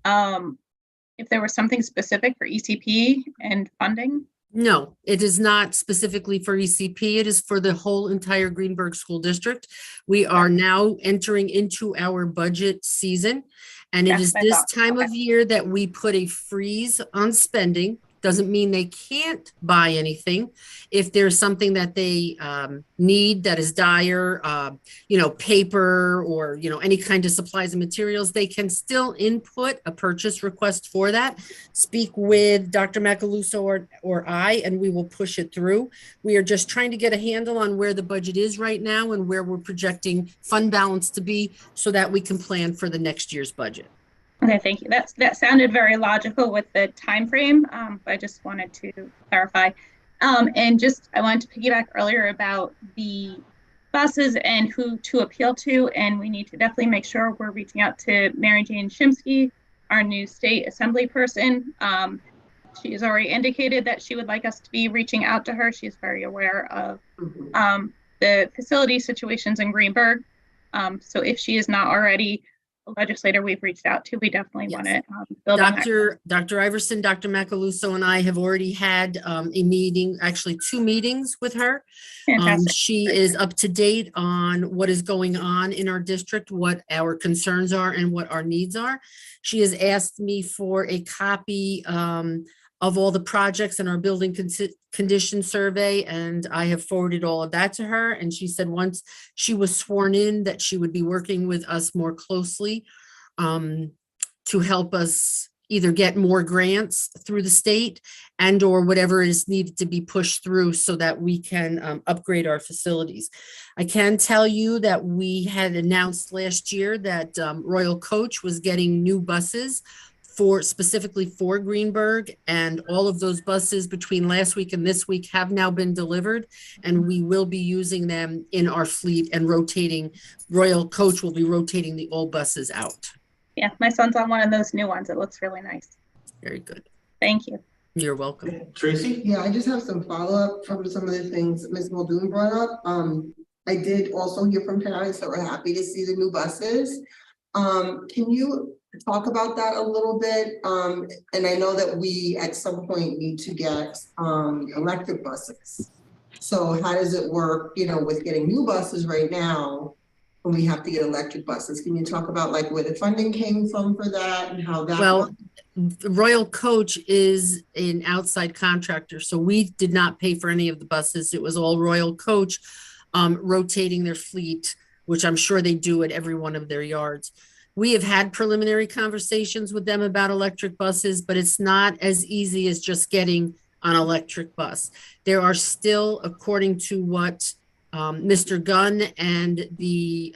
if there was something specific for ECP and funding. No, it is not specifically for ECP. It is for the whole entire Greenburgh School District. We are now entering into our budget season. And it is this time of year that we put a freeze on spending. Doesn't mean they can't buy anything. If there's something that they need that is dire, paper or, any kind of supplies and materials, they can still input a purchase request for that. Speak with Dr. Macaluso or I, and we will push it through. We are just trying to get a handle on where the budget is right now and where we're projecting fund balance to be so that we can plan for the next year's budget. Okay, thank you. That sounded very logical with the time frame. I just wanted to clarify. And I wanted to piggyback earlier about the buses and who to appeal to. And we need to definitely make sure we're reaching out to Mary Jane Shimsky, our new state assembly person. She has already indicated that she would like us to be reaching out to her. She's very aware of the facility situations in Greenburgh. So if she is not already a legislator we've reached out to, we definitely want to build on that. Dr. Iverson, Dr. Macaluso, and I have already had a meeting, actually 2 meetings with her. Fantastic. She is up to date on what is going on in our district, what our concerns are and what our needs are. She has asked me for a copy of all the projects in our building condition survey, and I have forwarded all of that to her. And she said once she was sworn in that she would be working with us more closely to help us either get more grants through the state and or whatever is needed to be pushed through so that we can upgrade our facilities. I can tell you that we had announced last year that Royal Coach was getting new buses specifically for Greenburgh, and all of those buses between last week and this week have now been delivered, and we will be using them in our fleet and rotating. Royal Coach will be rotating the old buses out. Yeah, my son's on one of those new ones. It looks really nice. Very good. Thank you. You're welcome. Tracy? Yeah, I just have some follow-up from some of the things Ms. Muldoon brought up. I did also hear from parents that were happy to see the new buses. Can you talk about that a little bit? And I know that we at some point need to get electric buses. So how does it work, with getting new buses right now when we have to get electric buses? Can you talk about like where the funding came from for that and how that Well, Royal Coach is an outside contractor, so we did not pay for any of the buses. It was all Royal Coach rotating their fleet, which I'm sure they do at every one of their yards. We have had preliminary conversations with them about electric buses, but it's not as easy as just getting an electric bus. There are still, according to what Mr. Gunn and the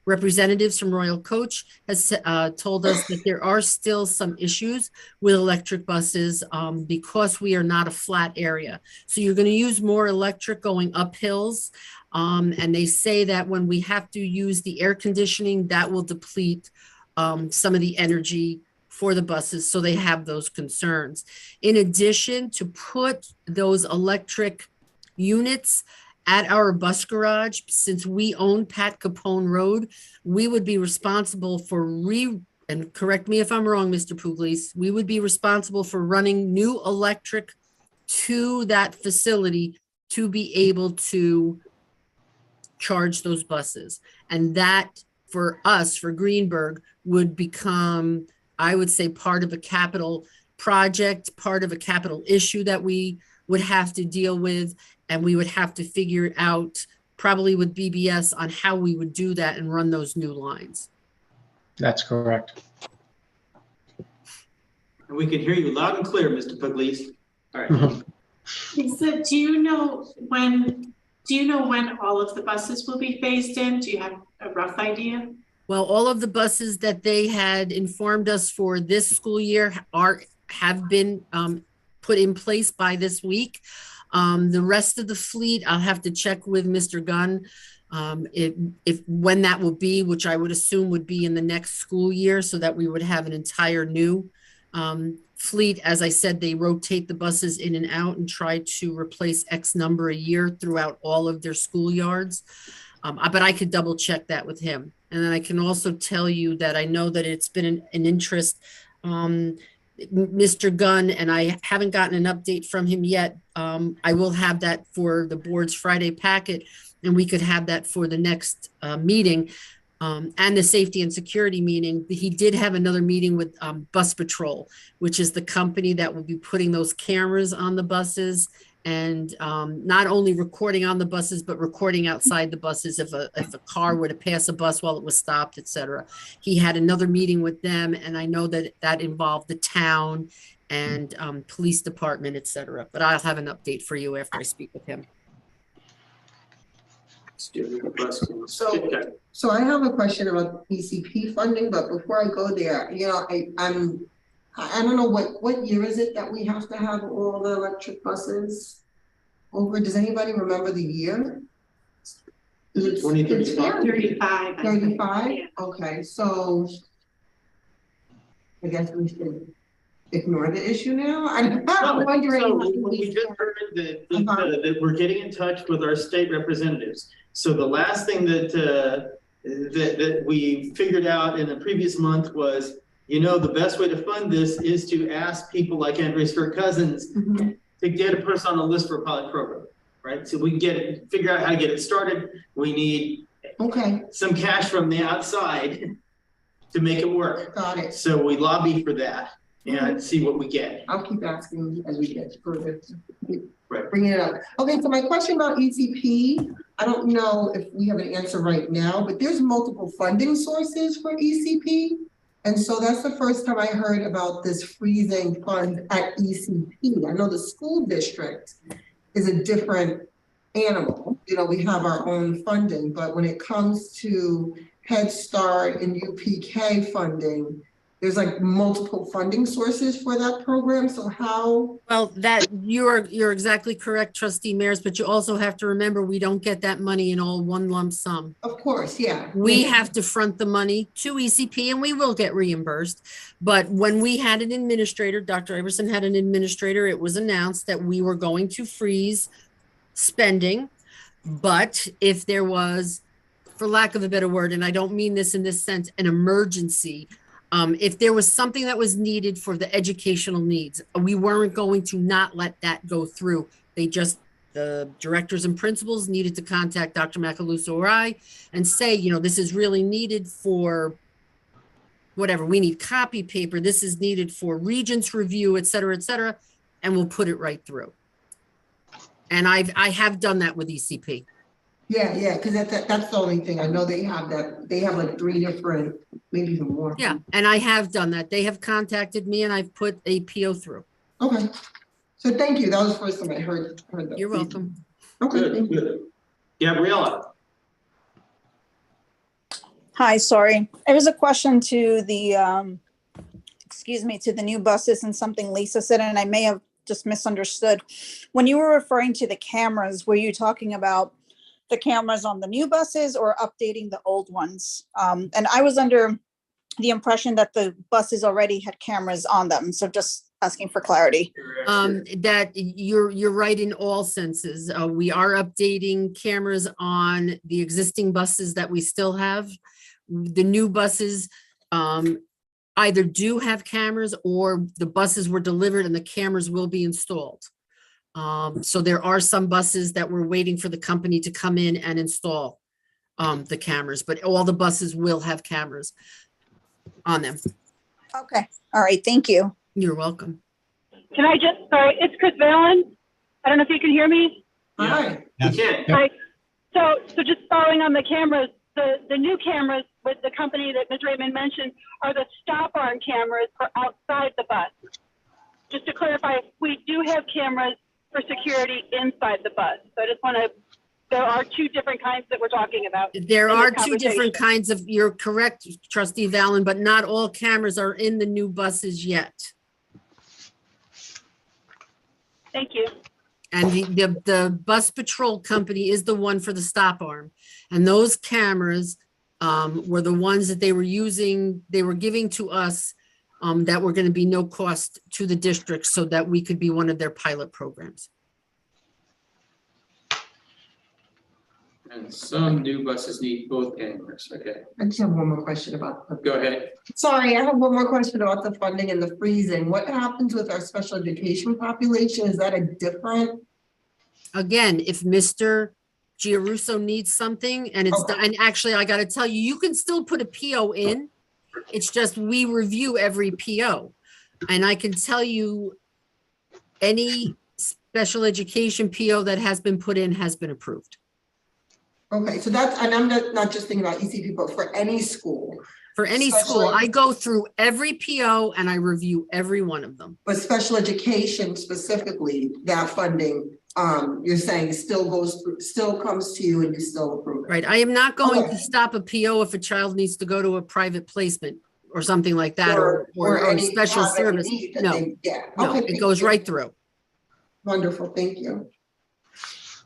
representatives from Royal Coach has told us, that there are still some issues with electric buses because we are not a flat area. So you're going to use more electric going up hills. And they say that when we have to use the air conditioning, that will deplete some of the energy for the buses. So they have those concerns. In addition, to put those electric units at our bus garage, since we own Pat Capone Road, we would be responsible for and correct me if I'm wrong, Mr. Pugliese, we would be responsible for running new electric to that facility to be able to charge those buses. And that for us, for Greenburgh, would become, I would say, part of a capital project, part of a capital issue that we would have to deal with. And we would have to figure out, probably with BBS, on how we would do that and run those new lines. That's correct. And we can hear you loud and clear, Mr. Pugliese. All right. So do you know when all of the buses will be phased in? Do you have a rough idea? Well, all of the buses that they had informed us for this school year have been put in place by this week. The rest of the fleet, I'll have to check with Mr. Gunn if when that will be, which I would assume would be in the next school year, so that we would have an entire new fleet. As I said, they rotate the buses in and out and try to replace X number a year throughout all of their schoolyards. But I could double check that with him. And then I can also tell you that I know that it's been an interest. Mr. Gunn, and I haven't gotten an update from him yet. I will have that for the board's Friday packet, and we could have that for the next meeting and the safety and security meeting. He did have another meeting with Bus Patrol, which is the company that will be putting those cameras on the buses and not only recording on the buses, but recording outside the buses if a car were to pass a bus while it was stopped, etc. He had another meeting with them, and I know that that involved the town and police department, etc. But I'll have an update for you after I speak with him. So I have a question about ECP funding, but before I go there, I don't know what year is it that we have to have all the electric buses over? Does anybody remember the year? Is it 2035? 35. 35? Yeah. Okay, so I guess we should ignore the issue now. I'm wondering. So we just heard that we're getting in touch with our state representatives. So the last thing that that we figured out in the previous month was, you know, the best way to fund this is to ask people like Andrea Stewart Cousins to get a person on the list for a pilot program, right? So we can get it, figure out how to get it started. We need some cash from the outside to make it work. Got it. So we lobby for that and see what we get. I'll keep asking as we get further. Right. Bringing it up. Okay, so my question about ECP, I don't know if we have an answer right now, but there's multiple funding sources for ECP. And so that's the first time I heard about this freezing fund at ECP. I know the school district is a different animal. You know, we have our own funding, but when it comes to Head Start and UPK funding, there's like multiple funding sources for that program. So how? Well, that you're exactly correct, Trustee Mears, but you also have to remember we don't get that money in all one lump sum. Of course, yeah. We have to front the money to ECP and we will get reimbursed. But when we had an administrator, Dr. Iverson had an administrator, it was announced that we were going to freeze spending. But if there was, for lack of a better word, and I don't mean this in this sense, an emergency, if there was something that was needed for the educational needs, we weren't going to not let that go through. The directors and principals needed to contact Dr. Macaluso or I and say, you know, this is really needed for whatever. We need copy paper. This is needed for regents review, et cetera, and we'll put it right through. And I have done that with ECP. Yeah, because that's the only thing. I know they have that. They have like 3 different, maybe even more. Yeah, and I have done that. They have contacted me and I've put a PO through. Okay. So thank you. That was the first time I heard that. You're welcome. Okay, Good, thank you. good. Gabriella. Hi, sorry. There was a question to the, to the new buses and something Lisa said, and I may have just misunderstood. When you were referring to the cameras, were you talking about the cameras on the new buses or updating the old ones? And I was under the impression that the buses already had cameras on them. So just asking for clarity. That you're right in all senses. We are updating cameras on the existing buses that we still have. The new buses either do have cameras or the buses were delivered and the cameras will be installed. So there are some buses that we're waiting for the company to come in and install the cameras, but all the buses will have cameras on them. Okay, all right, thank you. You're welcome. Can I sorry, it's Chris Valen. I don't know if you can hear me. Hi. You can. Hi. So just following on the cameras, the new cameras with the company that Ms. Raymond mentioned are the stop arm cameras for outside the bus. Just to clarify, we do have cameras for security inside the bus. So I just want to, there are 2 different kinds that we're talking about. There are 2 different kinds of, you're correct, Trustee Valen, but not all cameras are in the new buses yet. Thank you. And the bus patrol company is the one for the stop arm. And those cameras were the ones that they were using, they were giving to us that were going to be no cost to the district so that we could be one of their pilot programs. And some new buses need both cameras. Okay. I just have one more question about. Go ahead. Sorry, I have one more question about the funding and the freezing. What happens with our special education population? Is that a different? Again, if Mr. Giarusso needs something and it's done, and actually I got to tell you, you can still put a PO in. It's just we review every PO. And I can tell you any special education PO that has been put in has been approved. Okay, so that's, and I'm not just thinking about ECP, but for any school. For any school, I go through every PO and I review every one of them. But special education specifically, that funding, you're saying still comes to you and you still approve it. Right. I am not going to stop a PO if a child needs to go to a private placement or something like that, or any special service. No, no, it goes right through. Wonderful, thank you.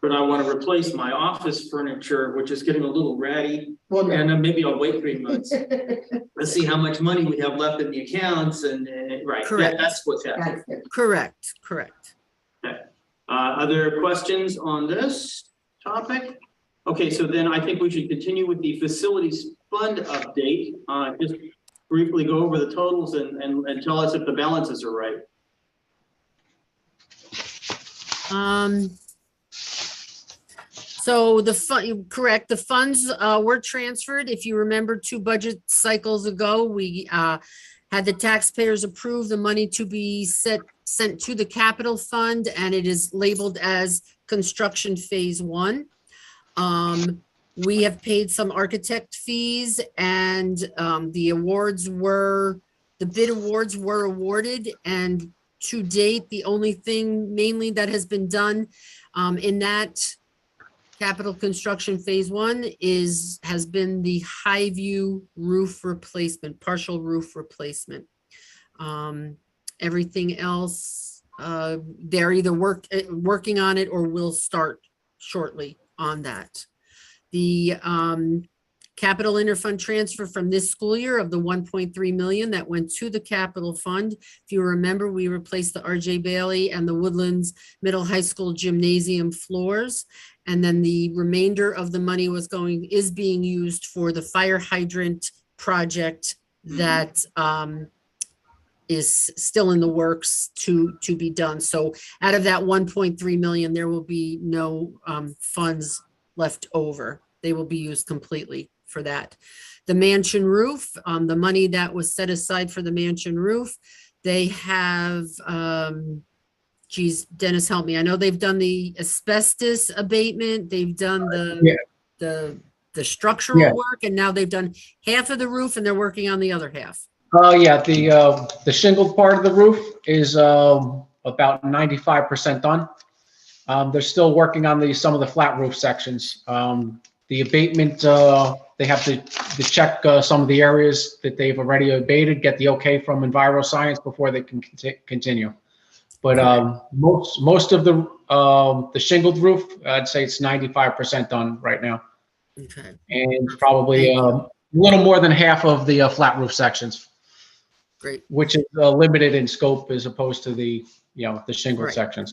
But I want to replace my office furniture, which is getting a little ratty. Well, and then maybe I'll wait 3 months. Let's see how much money we have left in the accounts and right. Correct. That's what's happening. Correct. Okay. Other questions on this topic? Okay, so then I think we should continue with the facilities fund update. Just briefly go over the totals and tell us if the balances are right. So correct, the funds were transferred. If you remember 2 budget cycles ago, we had the taxpayers approve the money to be sent to the capital fund, and it is labeled as construction phase 1. We have paid some architect fees, and the bid awards were awarded, and to date, the only thing mainly that has been done in that capital construction phase 1 has been the Highview roof replacement, partial roof replacement. Everything else, they're either working on it or will start shortly on that. The capital interfund transfer from this school year of the 1.3 million that went to the capital fund. If you remember, we replaced the RJ Bailey and the Woodlands Middle High School gymnasium floors. And then the remainder of the money is being used for the fire hydrant project that is still in the works to be done. So out of that 1.3 million, there will be no funds left over. They will be used completely for that. The mansion roof, the money that was set aside for the mansion roof, they have, geez, Dennis, help me. I know they've done the asbestos abatement. They've done the structural work, and now they've done half of the roof and they're working on the other half. Oh, yeah, the shingled part of the roof is about 95% done. They're still working on some of the flat roof sections. The abatement, they have to check some of the areas that they've already abated, get the okay from EnviroScience before they can continue. But most of the shingled roof, I'd say it's 95% done right now. Okay. And probably a little more than half of the flat roof sections. Great. Which is limited in scope as opposed to the shingled Right. sections.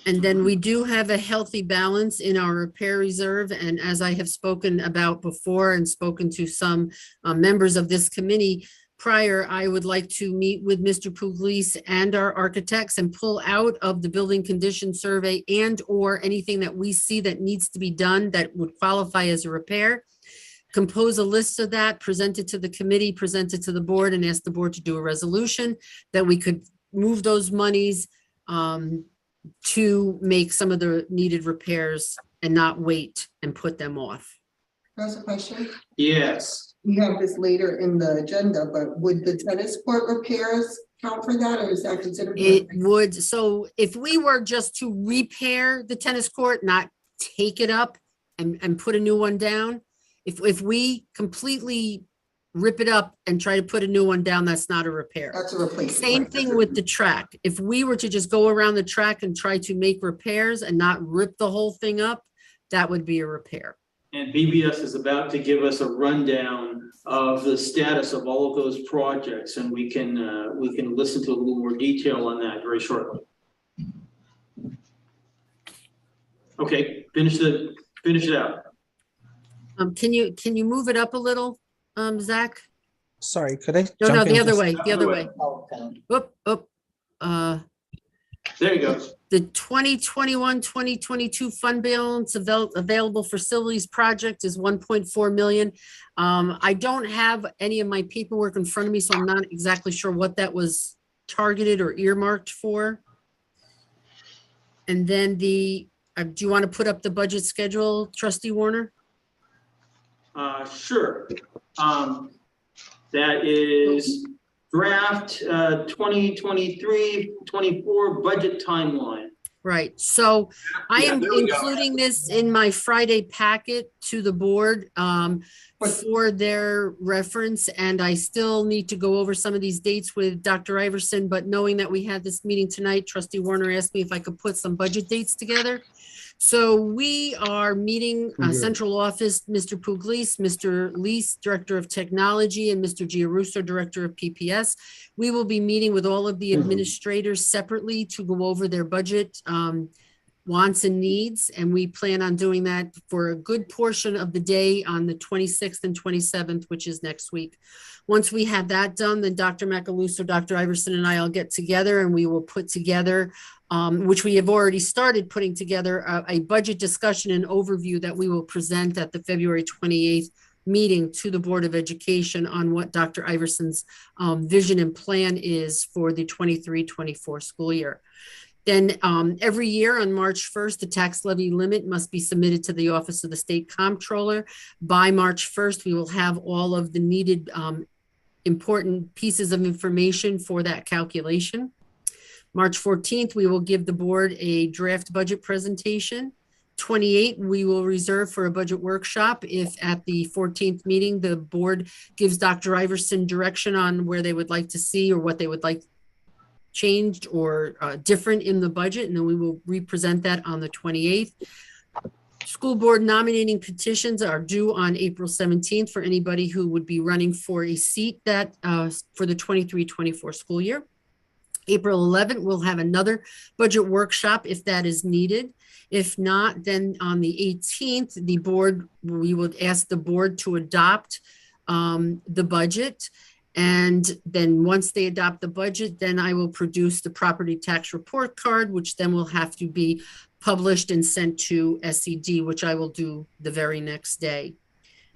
And then we do have a healthy balance in our repair reserve. And as I have spoken about before and spoken to some members of this committee prior, I would like to meet with Mr. Pugliese and our architects and pull out of the building condition survey and or anything that we see that needs to be done that would qualify as a repair. Compose a list of that, present it to the committee, present it to the board, and ask the board to do a resolution that we could move those monies to make some of the needed repairs and not wait and put them off. That's a question. Yes. We have this later in the agenda, but would the tennis court repairs count for that, or is that considered? It would. So if we were just to repair the tennis court, not take it up and put a new one down, if we completely rip it up and try to put a new one down, that's not a repair. That's a replacement. Same thing with the track. If we were to just go around the track and try to make repairs and not rip the whole thing up, that would be a repair. And BBS is about to give us a rundown of the status of all of those projects, and we can listen to a little more detail on that very shortly. Okay, finish it out. Can you move it up a little, Zach? Sorry, could I? No, jump the in other just- way, the other way. Oop. There you go. The 2021-2022 fund balance available for facilities project is 1.4 million. I don't have any of my paperwork in front of me, so I'm not exactly sure what that was targeted or earmarked for. And then do you want to put up the budget schedule, Trustee Warner? Sure. That is draft 2023-24 budget timeline. Right. So I am there we go. including this in my Friday packet to the board for their reference. And I still need to go over some of these dates with Dr. Iverson, but knowing that we had this meeting tonight, Trustee Warner asked me if I could put some budget dates together. So we are meeting central office, Mr. Pugliese, Mr. Lease, Director of Technology, and Mr. Giarusso, Director of PPS. We will be meeting with all of the administrators separately to go over their budget wants and needs, and we plan on doing that for a good portion of the day on the 26th and 27th, which is next week. Once we have that done, then Dr. Macaluso, Dr. Iverson, and I will get together and we will put together, which we have already started putting together, a budget discussion and overview that we will present at the February 28th meeting to the Board of Education on what Dr. Iverson's vision and plan is for the 23-24 school year. Then every year on March 1st, the tax levy limit must be submitted to the Office of the State Comptroller. By March 1st, we will have all of the needed important pieces of information for that calculation. March 14th, we will give the board a draft budget presentation. 28th, we will reserve for a budget workshop if at the 14th meeting, the board gives Dr. Iverson direction on where they would like to see or what they would like changed or different in the budget, and then we will represent that on the 28th. School board nominating petitions are due on April 17th for anybody who would be running for a seat that for the 23-24 school year. April 11th, we'll have another budget workshop if that is needed. If not, then on the 18th, we would ask the board to adopt the budget. And then once they adopt the budget, then I will produce the property tax report card, which then will have to be published and sent to SED, which I will do the very next day.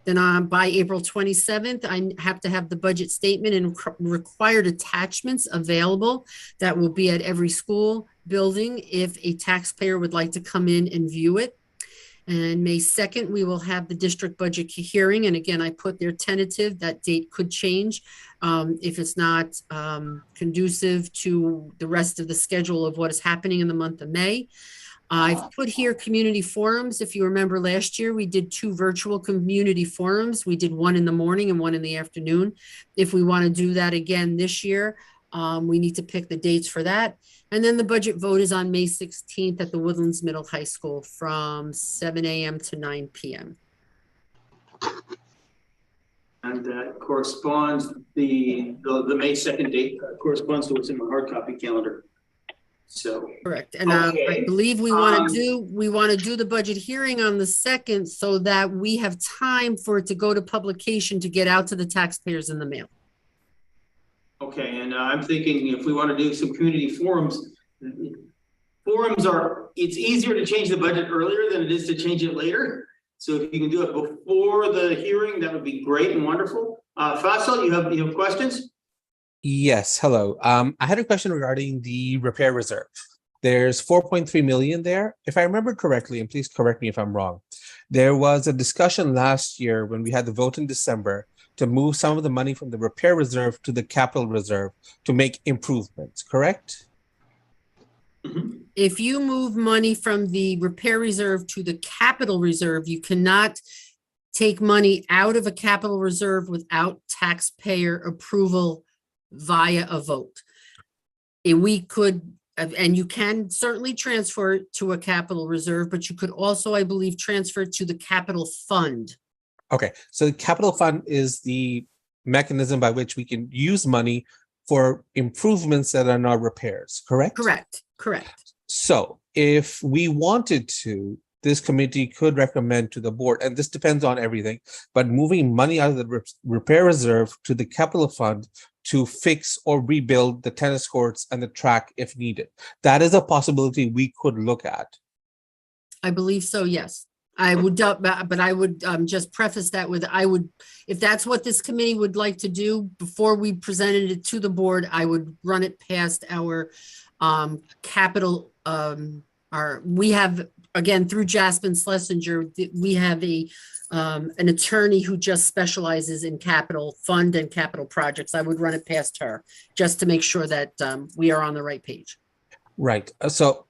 Then by April 27th, I have to have the budget statement and required attachments available that will be at every school building if a taxpayer would like to come in and view it. And May 2nd, we will have the district budget hearing. And again, I put there tentative, that date could change if it's not conducive to the rest of the schedule of what is happening in the month of May. I've put here community forums. If you remember last year, we did 2 virtual community forums. We did one in the morning and one in the afternoon. If we want to do that again this year, we need to pick the dates for that. And then the budget vote is on May 16th at the Woodlands Middle High School from 7 a.m. to 9 p.m. And that corresponds, the May 2nd date corresponds to what's in my hard copy calendar. So correct. And okay. I believe we want to do the budget hearing on the 2nd so that we have time for it to go to publication to get out to the taxpayers in the mail. Okay, and I'm thinking if we want to do some community forums it's easier to change the budget earlier than it is to change it later. So if you can do it before the hearing, that would be great and wonderful. Faisal, you have questions? Yes, hello. I had a question regarding the repair reserve. There's 4.3 million there. If I remember correctly, and please correct me if I'm wrong, there was a discussion last year when we had the vote in December to move some of the money from the repair reserve to the capital reserve to make improvements, correct? If you move money from the repair reserve to the capital reserve, you cannot take money out of a capital reserve without taxpayer approval via a vote. And we could, and you can certainly transfer it to a capital reserve, but you could also, I believe, transfer it to the capital fund. Okay, so the capital fund is the mechanism by which we can use money for improvements that are not repairs, correct? Correct. So if we wanted to, this committee could recommend to the board, and this depends on everything, but moving money out of the repair reserve to the capital fund to fix or rebuild the tennis courts and the track if needed. That is a possibility we could look at. I believe so, yes. I would, but I would just preface that with, if that's what this committee would like to do, before we presented it to the board, I would run it past our capital, we have, again, through Jasmine Schlesinger, we have an attorney who just specializes in capital fund and capital projects. I would run it past her just to make sure that we are on the right page. Right. So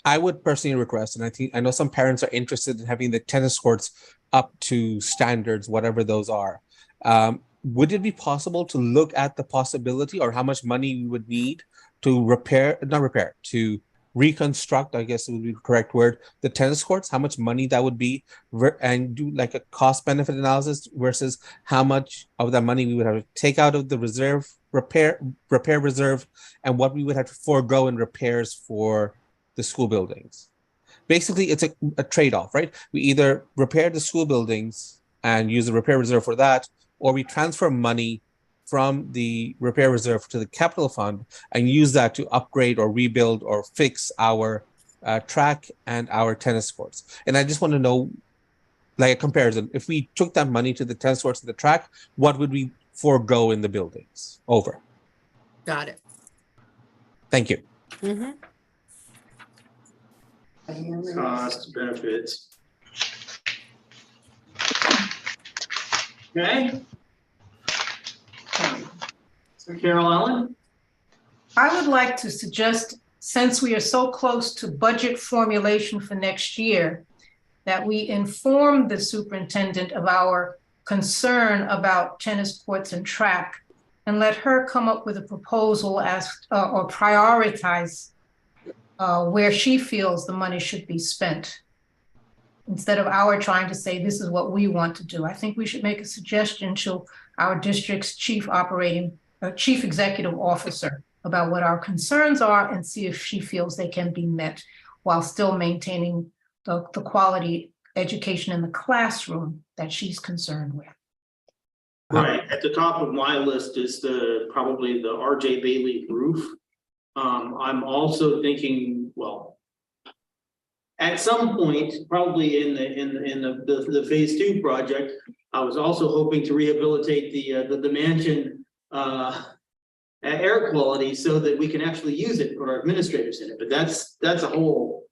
I would personally request, and I know some parents are interested in having the tennis courts up to standards, whatever those are. Would it be possible to look at the possibility or how much money we would need to to reconstruct, I guess it would be the correct word, the tennis courts, how much money that would be, and do like a cost benefit analysis versus how much of that money we would have to take out of the repair reserve, and what we would have to forego in repairs for the school buildings. Basically, it's a trade-off, right? We either repair the school buildings and use the repair reserve for that, or we transfer money from the repair reserve to the capital fund and use that to upgrade or rebuild or fix our track and our tennis courts. And I just want to know, like a comparison, if we took that money to the tennis courts and the track, what would we forego in the buildings? Over. Got it. Thank you. Mm-hmm. Cost, benefits. Okay. So Carol Ellen? I would like to suggest, since we are so close to budget formulation for next year, that we inform the superintendent of our concern about tennis courts and track, and let her come up with a proposal as or prioritize where she feels the money should be spent, instead of our trying to say this is what we want to do. I think we should make a suggestion to our district's chief executive officer about what our concerns are, and see if she feels they can be met while still maintaining the quality education in the classroom that she's concerned with. Right, at the top of my list is probably the RJ Bailey roof. I'm also thinking, well, at some point, probably in the phase 2 project, I was also hoping to rehabilitate the mansion air quality so that we can actually use it, put our administrators in it. But that's a whole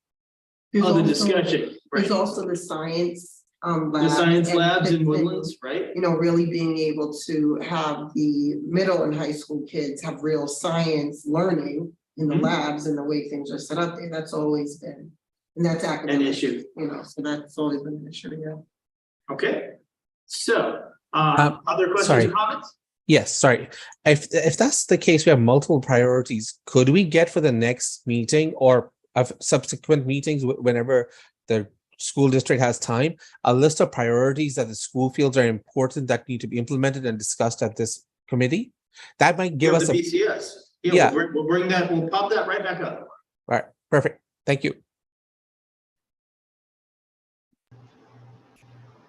other discussion. There's also the science The science labs in Woodlands, right? You know, really being able to have the middle and high school kids have real science learning in the labs and the way things are set up there. That's always been, and that's academic, an issue. You know, so that's always been an issue, yeah. Okay, so other questions sorry. or comments? Yes, sorry. If that's the case, we have multiple priorities. Could we get for the next meeting or of subsequent meetings, whenever the school district has time, a list of priorities that the school feels are important that need to be implemented and discussed at this committee? That might give us the a BCS. Yeah. We'll bring that. We'll pop that right back up. All right. Perfect. Thank you.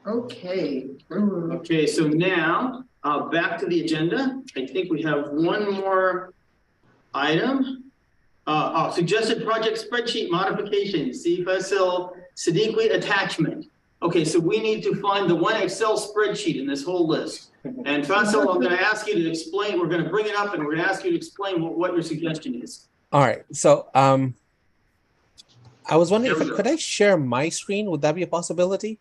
Okay. Okay, so now back to the agenda. I think we have one more item. Suggested project spreadsheet modification, CFSL Sadiqui attachment. Okay, so we need to find the one Excel spreadsheet in this whole list. And Faisal, I'm going to ask you to explain. We're going to bring it up and we're going to ask you to explain what your suggestion is. All right. So I was wondering could I share my screen? Would that be a possibility?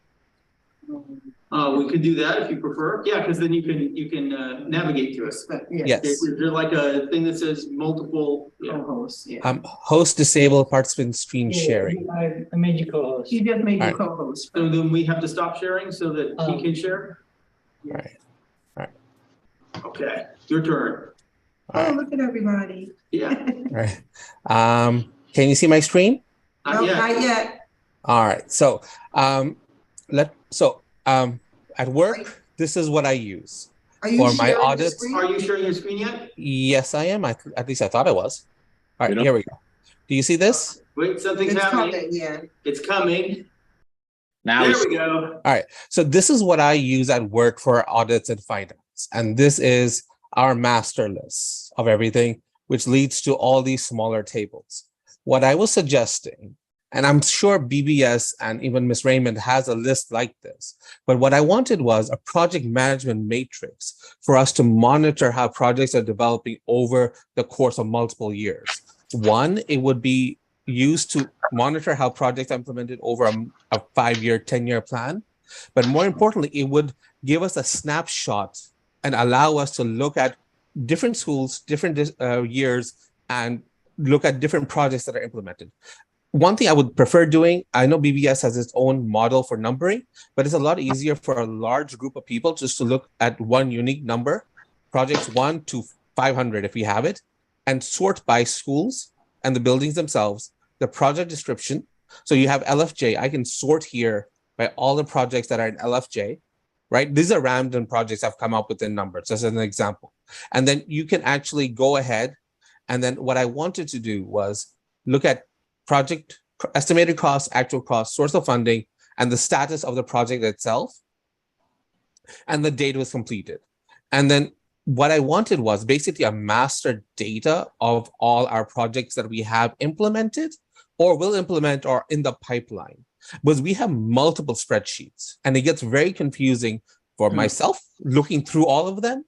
We could do that if you prefer. Yeah, because then you can navigate to us. Yes. Is there like a thing that says multiple hosts? Yeah. Host disable participant screen sharing. I made you co-host. You just made All your right. co-host. So then we have to stop sharing so that he can share? All right. Okay, your turn. Oh, look at everybody. Yeah. All right. Can you see my screen? No, not yet. All right. So at work, this is what I use Are you for my sharing your audits. screen? Are you sharing your screen yet? Yes, I am. At least I thought I was. All right, here we go. Do you see this? Wait, something's It's happening. coming, yeah. It's coming. Now There we we go. All right. So this is what I use at work for audits and finance. And this is our master list of everything, which leads to all these smaller tables. What I was suggesting, and I'm sure BBS and even Ms. Raymond has a list like this, but what I wanted was a project management matrix for us to monitor how projects are developing over the course of multiple years. One, it would be used to monitor how projects are implemented over a 5-year, 10-year plan. But more importantly, it would give us a snapshot and allow us to look at different schools, different years, and look at different projects that are implemented. One thing I would prefer doing, I know BBS has its own model for numbering, but it's a lot easier for a large group of people just to look at one unique number, projects 1 to 500 if we have it, and sort by schools and the buildings themselves, the project description. So you have LFJ, I can sort here by all the projects that are in LFJ, right? These are random projects I've come up with in numbers, as an example. And then you can actually go ahead. And then what I wanted to do was look at project estimated cost, actual cost, source of funding, and the status of the project itself, and the date was completed. And then what I wanted was basically a master data of all our projects that we have implemented or will implement or in the pipeline. Because we have multiple spreadsheets and it gets very confusing for myself looking through all of them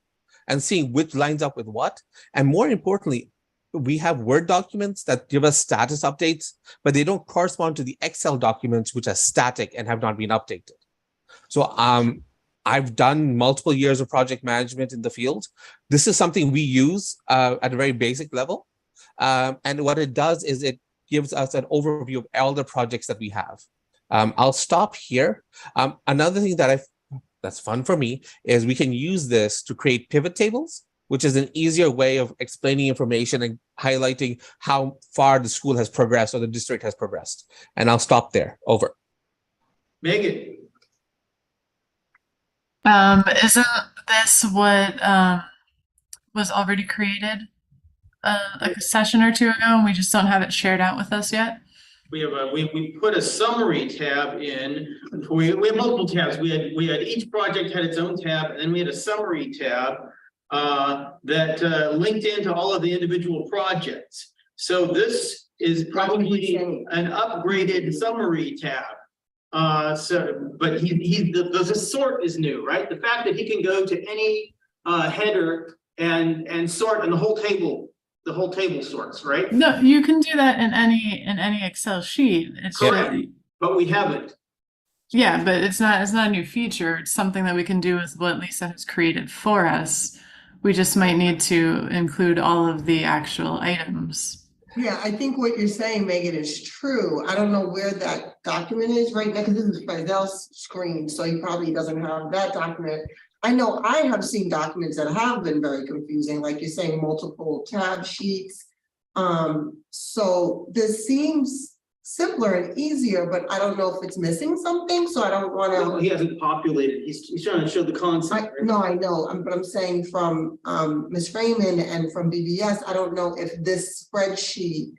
and seeing which lines up with what. And more importantly, we have Word documents that give us status updates, but they don't correspond to the Excel documents, which are static and have not been updated. So I've done multiple years of project management in the field. This is something we use at a very basic level. And what it does is it gives us an overview of all the projects that we have. I'll stop here. Another thing that that's fun for me is we can use this to create pivot tables, which is an easier way of explaining information and highlighting how far the school has progressed or the district has progressed. And I'll stop there. Over. Megan. Isn't this what was already created like a session or two ago, and we just don't have it shared out with us yet? We have we put a summary tab in. We have multiple tabs. We had each project had its own tab, and then we had a summary tab that linked into all of the individual projects. So this is probably an upgraded summary tab. But the sort is new, right? The fact that he can go to any header and sort, and the whole table sorts, right? No, you can do that in any Excel sheet. It's Correct. just, But we haven't. yeah, but it's not a new feature. It's something that we can do with what Lisa has created for us. We just might need to include all of the actual items. Yeah, I think what you're saying, Megan, is true. I don't know where that document is right now, because this is Faizel's screen, so he probably doesn't have that document. I know I have seen documents that have been very confusing, like you're saying, multiple tab sheets. So this seems simpler and easier, but I don't know if it's missing something, so I don't want to. Well, he hasn't populated. He's trying to show the concept. No, I know, but I'm saying from Ms. Raymond and from BBS, I don't know if this spreadsheet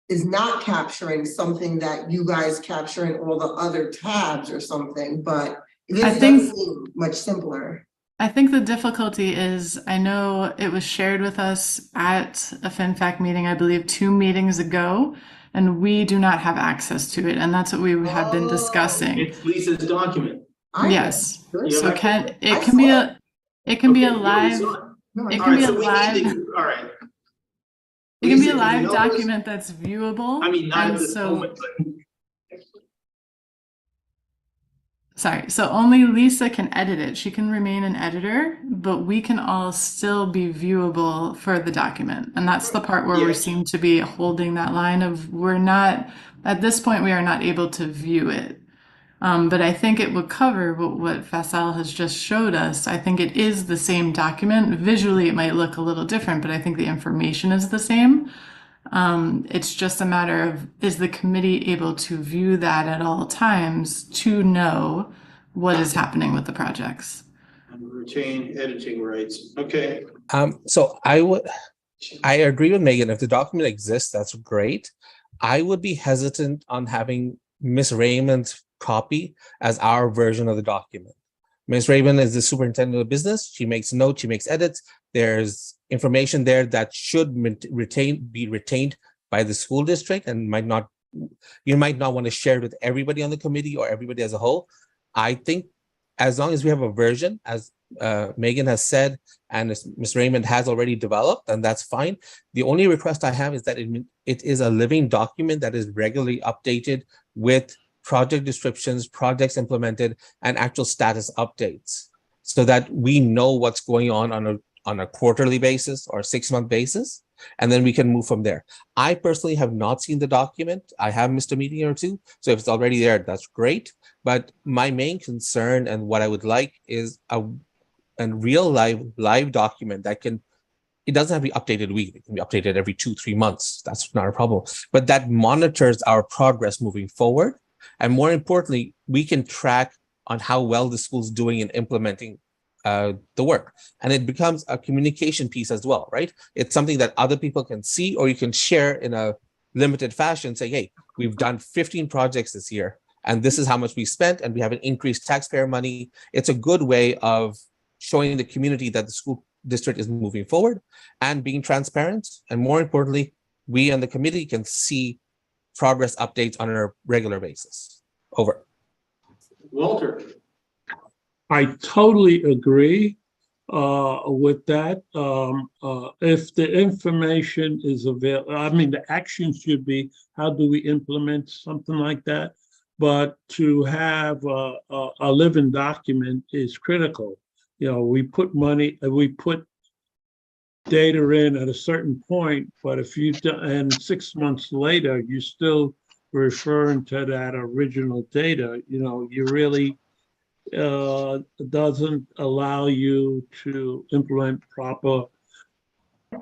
is not capturing something that you guys capture in all the other tabs or something, but this does seem much simpler. I think the difficulty is, I know it was shared with us at a FinFac meeting, I believe 2 meetings ago, and we do not have access to it, and that's what we have been discussing. It's Lisa's document. Yes. So it can be a live. It can be a live. All right. It can be a live document that's viewable. I mean, not at this moment, but. Sorry, so only Lisa can edit it. She can remain an editor, but we can all still be viewable for the document. And that's the part where we seem to be holding that line of we're not, at this point, we are not able to view it. But I think it would cover what Faisal has just showed us. I think it is the same document. Visually, it might look a little different, but I think the information is the same. It's just a matter of, is the committee able to view that at all times to know what is happening with the projects? And retain editing rights. Okay. So I agree with Megan. If the document exists, that's great. I would be hesitant on having Ms. Raymond's copy as our version of the document. Ms. Raymond is the superintendent of business. She makes notes, she makes edits. There's information there that should be retained by the school district and you might not want to share it with everybody on the committee or everybody as a whole. I think as long as we have a version, as Megan has said, and Ms. Raymond has already developed, and that's fine. The only request I have is that it is a living document that is regularly updated with project descriptions, projects implemented, and actual status updates, so that we know what's going on a quarterly basis or 6-month basis, and then we can move from there. I personally have not seen the document. I have missed a meeting or two, so if it's already there, that's great. But my main concern and what I would like is a real live document that it doesn't have to be updated weekly. It can be updated every 2-3 months. That's not a problem. But that monitors our progress moving forward. And more importantly, we can track on how well the school's doing in implementing the work. And it becomes a communication piece as well, right? It's something that other people can see, or you can share in a limited fashion, say, hey, we've done 15 projects this year, and this is how much we spent, and we have an increased taxpayer money. It's a good way of showing the community that the school district is moving forward and being transparent. And more importantly, we and the committee can see progress updates on a regular basis. Over. Walter. I totally agree with that. If the information is available, I mean, the action should be, how do we implement something like that? But to have a living document is critical. You know, we put money, we put data in at a certain point, but if you, and 6 months later, you're still referring to that original data, you know, you really doesn't allow you to implement proper,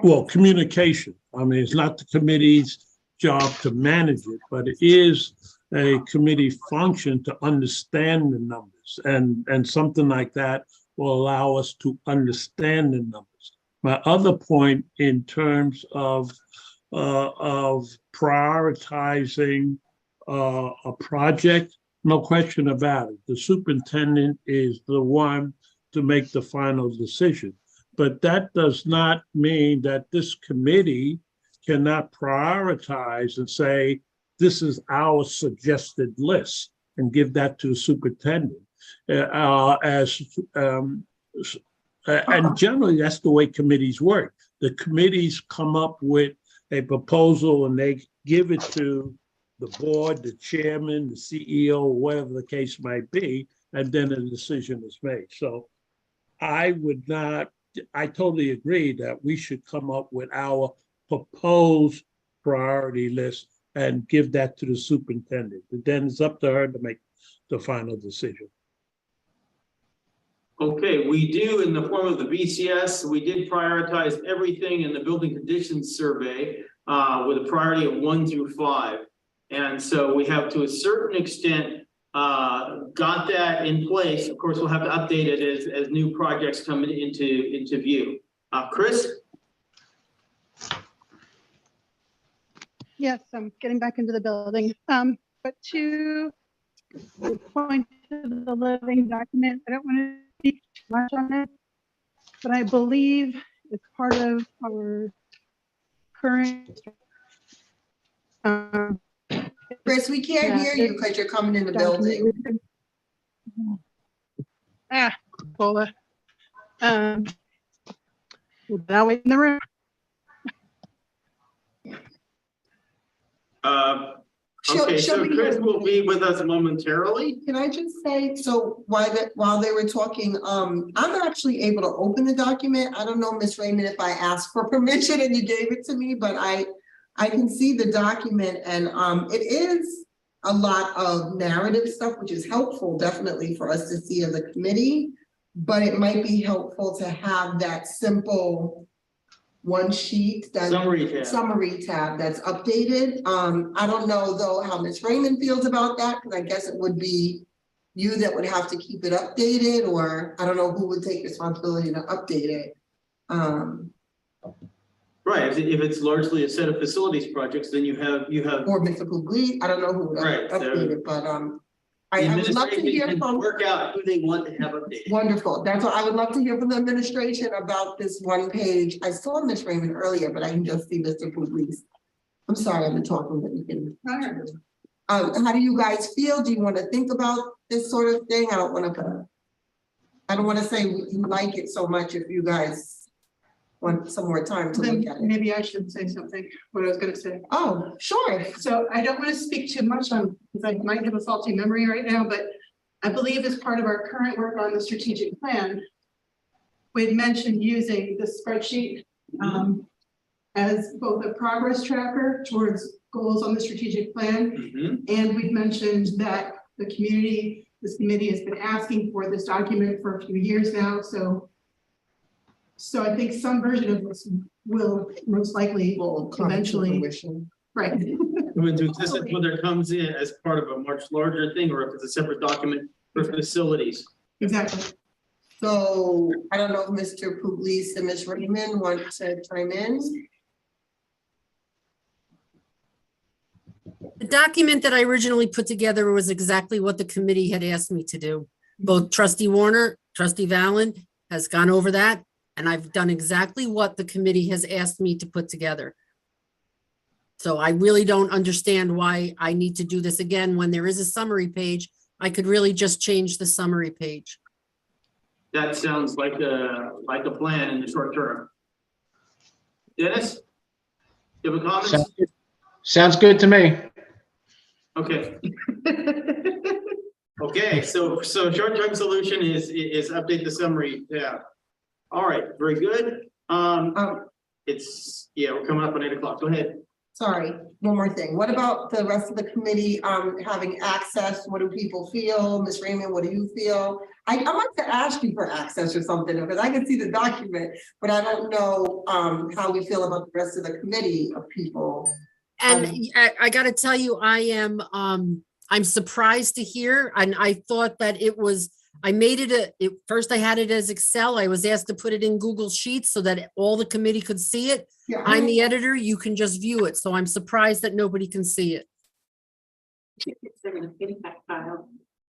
well, communication. I mean, it's not the committee's job to manage it, but it is a committee function to understand the numbers, and something like that will allow us to understand the numbers. My other point in terms of prioritizing a project, no question about it. The superintendent is the one to make the final decision. But that does not mean that this committee cannot prioritize and say, this is our suggested list, and give that to the superintendent. And generally, that's the way committees work. The committees come up with a proposal and they give it to the board, the chairman, the CEO, whatever the case might be, and then a decision is made. So I totally agree that we should come up with our proposed priority list and give that to the superintendent. And then it's up to her to make the final decision. Okay, we do in the form of the BCS, we did prioritize everything in the building conditions survey with a priority of 1 through 5. And so we have, to a certain extent, got that in place. Of course, we'll have to update it as new projects come into view. Chris? Yes, I'm getting back into the building. But to point to the living document, I don't want to speak too much on it, but I believe it's part of our current. Chris, we can't hear you because you're coming in the building. Paula. Now wait in the room. Okay, so Chris will be with us momentarily. Can I just say, so while they were talking, I'm actually able to open the document. I don't know, Ms. Raymond, if I asked for permission and you gave it to me, but I can see the document, and it is a lot of narrative stuff, which is helpful definitely for us to see as a committee, but it might be helpful to have that simple one sheet, that summary tab that's updated. I don't know though how Ms. Raymond feels about that, because I guess it would be you that would have to keep it updated, or I don't know who would take responsibility to update it. Right, if it's largely a set of facilities projects, then you have. Or Mr. Puglisi, I don't know who would update it, but I would love to hear from. Work out who they want to have updated. Wonderful, that's what I would love to hear from the administration about this one page. I saw Ms. Raymond earlier, but I can just see Mr. Puglisi. I'm sorry, I've been talking, but you can. How do you guys feel? Do you want to think about this sort of thing? I don't want to say you like it so much if you guys want some more time to look at it. Maybe I should say something, what I was going to say. Oh, sure. So I don't want to speak too much on, because I might have a faulty memory right now, but I believe as part of our current work on the strategic plan, we'd mentioned using the spreadsheet as both a progress tracker towards goals on the strategic plan. And we've mentioned that the community, this committee has been asking for this document for a few years now. So I think some version of this will most likely eventually. Right. Whether it comes in as part of a much larger thing, or if it's a separate document for facilities. Exactly. So I don't know if Mr. Puglisi and Ms. Raymond want to chime in. The document that I originally put together was exactly what the committee had asked me to do. Both trustee Warner, trustee Valen has gone over that, and I've done exactly what the committee has asked me to put together. So I really don't understand why I need to do this again when there is a summary page. I could really just change the summary page. That sounds like a plan in the short term. Dennis? You have a comment? Sounds good to me. Okay. Okay, so short-term solution is update the summary. Yeah. All right, very good. It's, yeah, we're coming up on 8 o'clock. Go ahead. Sorry, one more thing. What about the rest of the committee having access? What do people feel? Ms. Raymond, what do you feel? I like to ask you for access or something because I can see the document, but I don't know how we feel about the rest of the committee of people. And I gotta tell you, I'm surprised to hear, and I thought that it was, I made it, first I had it as Excel. I was asked to put it in Google Sheets so that all the committee could see it. Yeah, I'm the editor, you can just view it. So I'm surprised that nobody can see it.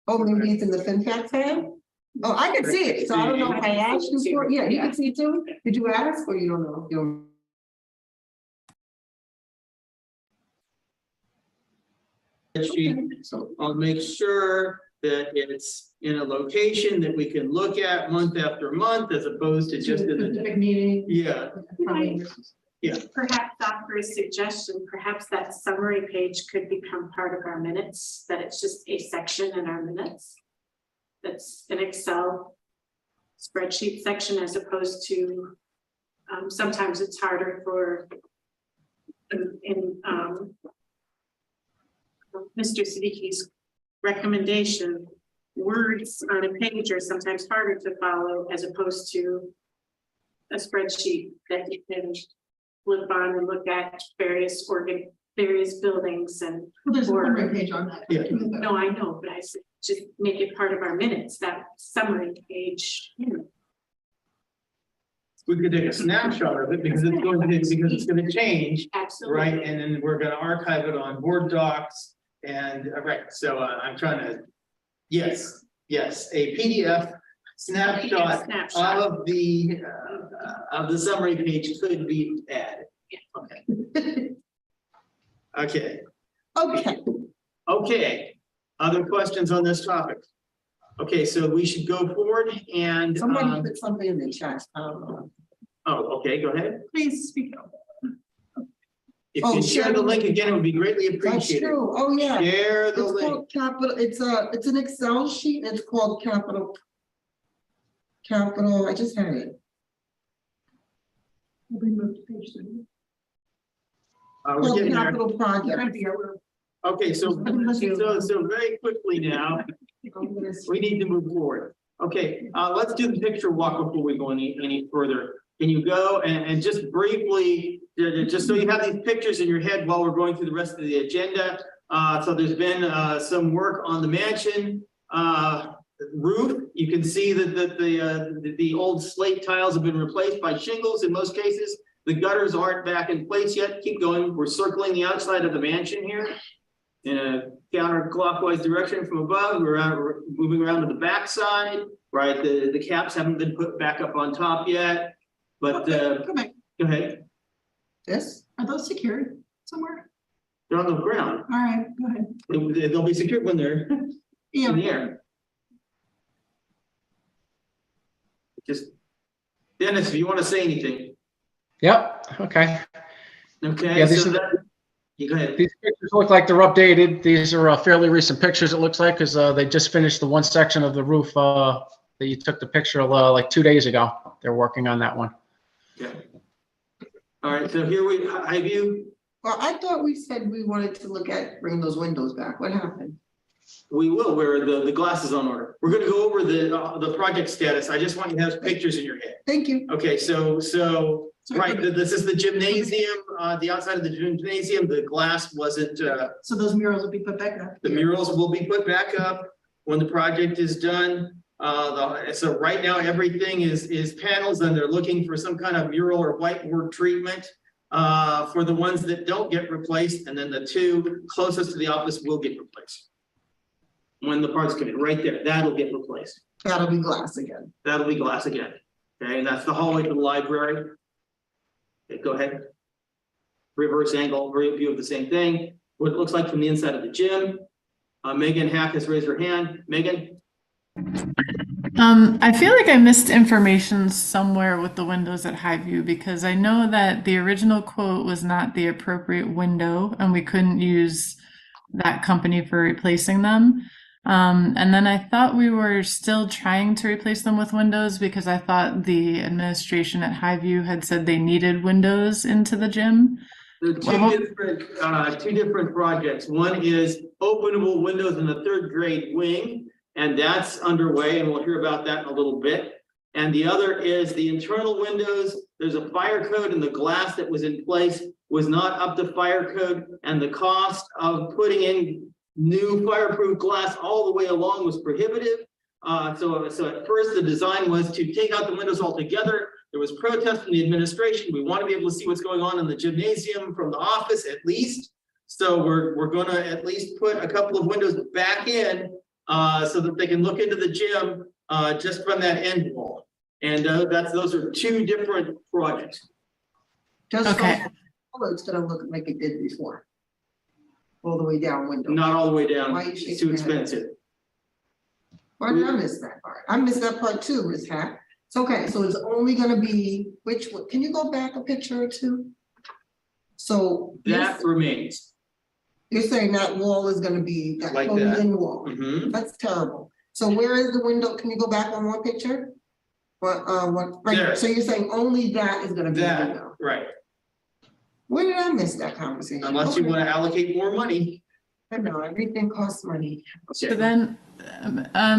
Oh, maybe it's in the FinFact file? Oh, I can see it. So I don't know if I asked you for it. Yeah, you can see it too. Did you ask or you don't know? You don't. So I'll make sure that it's in a location that we can look at month after month as opposed to just in the Big meeting. yeah. Yeah. Perhaps offer a suggestion, perhaps that summary page could become part of our minutes, that it's just a section in our minutes. That's an Excel spreadsheet section as opposed to, sometimes it's harder for in Mr. Siddiqui's recommendation, words on a page are sometimes harder to follow as opposed to a spreadsheet that you can flip on and look at various buildings and. Well, there's a summary page on that. Yeah. No, I know, but I said just make it part of our minutes, that summary page. We could take a snapshot of it because it's going to change. Absolutely. Right, and then we're going to archive it on Word docs and right. So I'm trying to, yes, a PDF snapshot of the summary page could be added. Okay. Okay. Other questions on this topic? Okay, so we should go forward and Somebody put something in the chat. I don't know. Oh, okay, go ahead. Please speak up. If you share the link again, it would be greatly appreciated. That's true. Oh, yeah. Share the It's link. called Capital, it's an Excel sheet and it's called Capital, I just had it. We moved to page 3. We're Called getting there. Capital Project. Okay, so very quickly now, we need to move forward. Okay, let's do the picture walk before we go any further. Can you go and just briefly, just so you have these pictures in your head while we're going through the rest of the agenda. So there's been some work on the mansion roof. You can see that the old slate tiles have been replaced by shingles in most cases. The gutters aren't back in place yet. Keep going. We're circling the outside of the mansion here in a counterclockwise direction from above. We're moving around to the back side, right? The caps haven't been put back up on top yet, but go ahead. Yes. Are those secured somewhere? They're on the ground. All right, go ahead. They'll be secured when they're in the air. Just Dennis, if you want to say anything. Yep, okay. Okay. Yeah, so go ahead. These pictures look like they're updated. These are fairly recent pictures, it looks like, because they just finished the one section of the roof that you took the picture of like 2 days ago. They're working on that one. Yeah. All right, so here have you. Well, I thought we said we wanted to look at bringing those windows back. What happened? We will, where the glass is on order. We're going to go over the project status. I just want you to have pictures in your head. Thank you. Okay, so right, this is the gymnasium, the outside of the gymnasium. The glass wasn't. So those murals will be put back up. The murals will be put back up when the project is done. So right now everything is panels, and they're looking for some kind of mural or whiteboard treatment. for the ones that don't get replaced, and then the 2 closest to the office will get replaced. When the parts come in, right there, that'll get replaced. That'll be glass again. That'll be glass again. Okay, and that's the hallway to the library. Okay, go ahead. Reverse angle, view of the same thing. What it looks like from the inside of the gym. Megan Hack has raised her hand. Megan? I feel like I missed information somewhere with the windows at Highview because I know that the original quote was not the appropriate window and we couldn't use that company for replacing them. And then I thought we were still trying to replace them with windows because I thought the administration at Highview had said they needed windows into the gym. There are two different projects. One is openable windows in the 3rd grade wing, and that's underway, and we'll hear about that in a little bit. And the other is the internal windows. There's a fire code, and the glass that was in place was not up to fire code, and the cost of putting in new fireproof glass all the way along was prohibitive. So at first the design was to take out the windows altogether. There was protest from the administration. We want to be able to see what's going on in the gymnasium from the office at least. So we're going to at least put a couple of windows back in so that they can look into the gym just from that end wall. And those are 2 different projects. Just okay. So it's gonna look like it did before. All the way down window. Not all the way down. Why are you It's shaking too your head? expensive. Why did I miss that part? I missed that part too, Ms. Hack. It's okay, so it's only gonna be, which one? Can you go back a picture or 2? So That remains. you're saying that wall is gonna be that Like closed that. in wall? Mhm. That's terrible. So where is the window? Can you go back one more picture? What, right, There. so you're saying only that is gonna be the That, window? right. Where did I miss that conversation? Unless you Okay. want to allocate more money. I know, everything costs money. So then,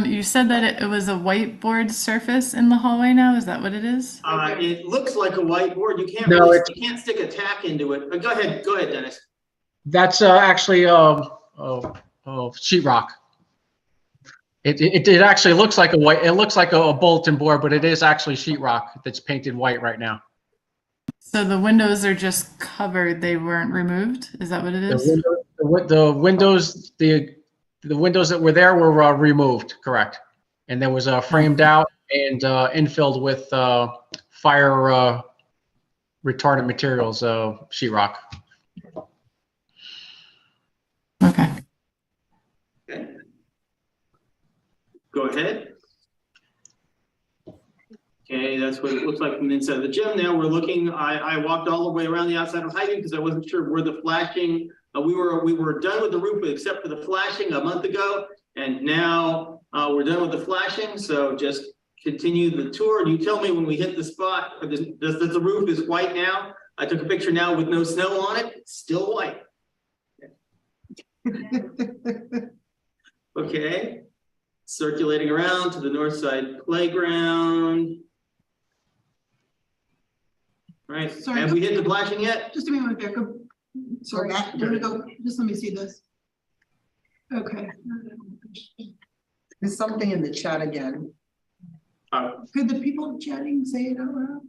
you said that it was a whiteboard surface in the hallway now. Is that what it is? It looks like a whiteboard. You can't No, really, it's- you can't stick a tack into it. But go ahead, Dennis. That's actually sheetrock. It actually looks like it looks like a bulletin board, but it is actually sheetrock that's painted white right now. So the windows are just covered, they weren't removed? Is that what it is? The windows that were there were removed, correct? And there was framed out and infilled with fire retardant materials, sheetrock. Okay. Okay. Go ahead. Okay, that's what it looks like from the inside of the gym. Now we're looking, I walked all the way around the outside of Highview because I wasn't sure where the flashing, we were done with the roof except for the flashing a month ago. And now we're done with the flashing. So just continue the tour. And you tell me when we hit the spot, does the roof is white now? I took a picture now with no snow on it, it's still white. Okay, circulating around to the north side playground. All right, Sorry. have we hit the flashing yet? Just a minute, back up. Sorry, back. there we go. Just let me see this. Okay. There's something in the chat again. Could the people chatting say it out loud?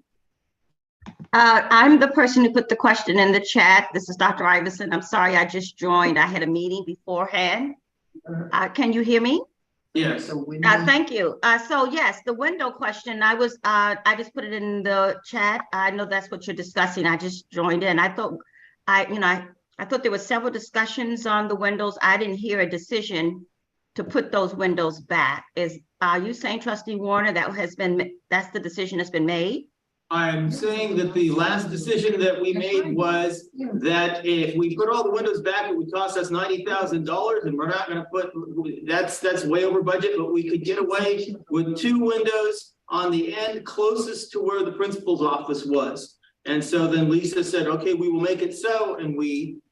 I'm the person who put the question in the chat. This is Dr. Iverson. I'm sorry, I just joined. I had a meeting beforehand. Can you hear me? Yes. Thank you. So yes, the window question, I just put it in the chat. I know that's what you're discussing. I just joined in. I thought there were several discussions on the windows. I didn't hear a decision to put those windows back. Are you saying, Trustee Warner, that's the decision that's been made? I'm saying that the last decision that we made was that if we put all the windows back, it would cost us $90,000, and we're not going to put, that's way over budget, but we could get away with 2 windows on the end closest to where the principal's office was. And so then Lisa said, okay, we will make it so, and we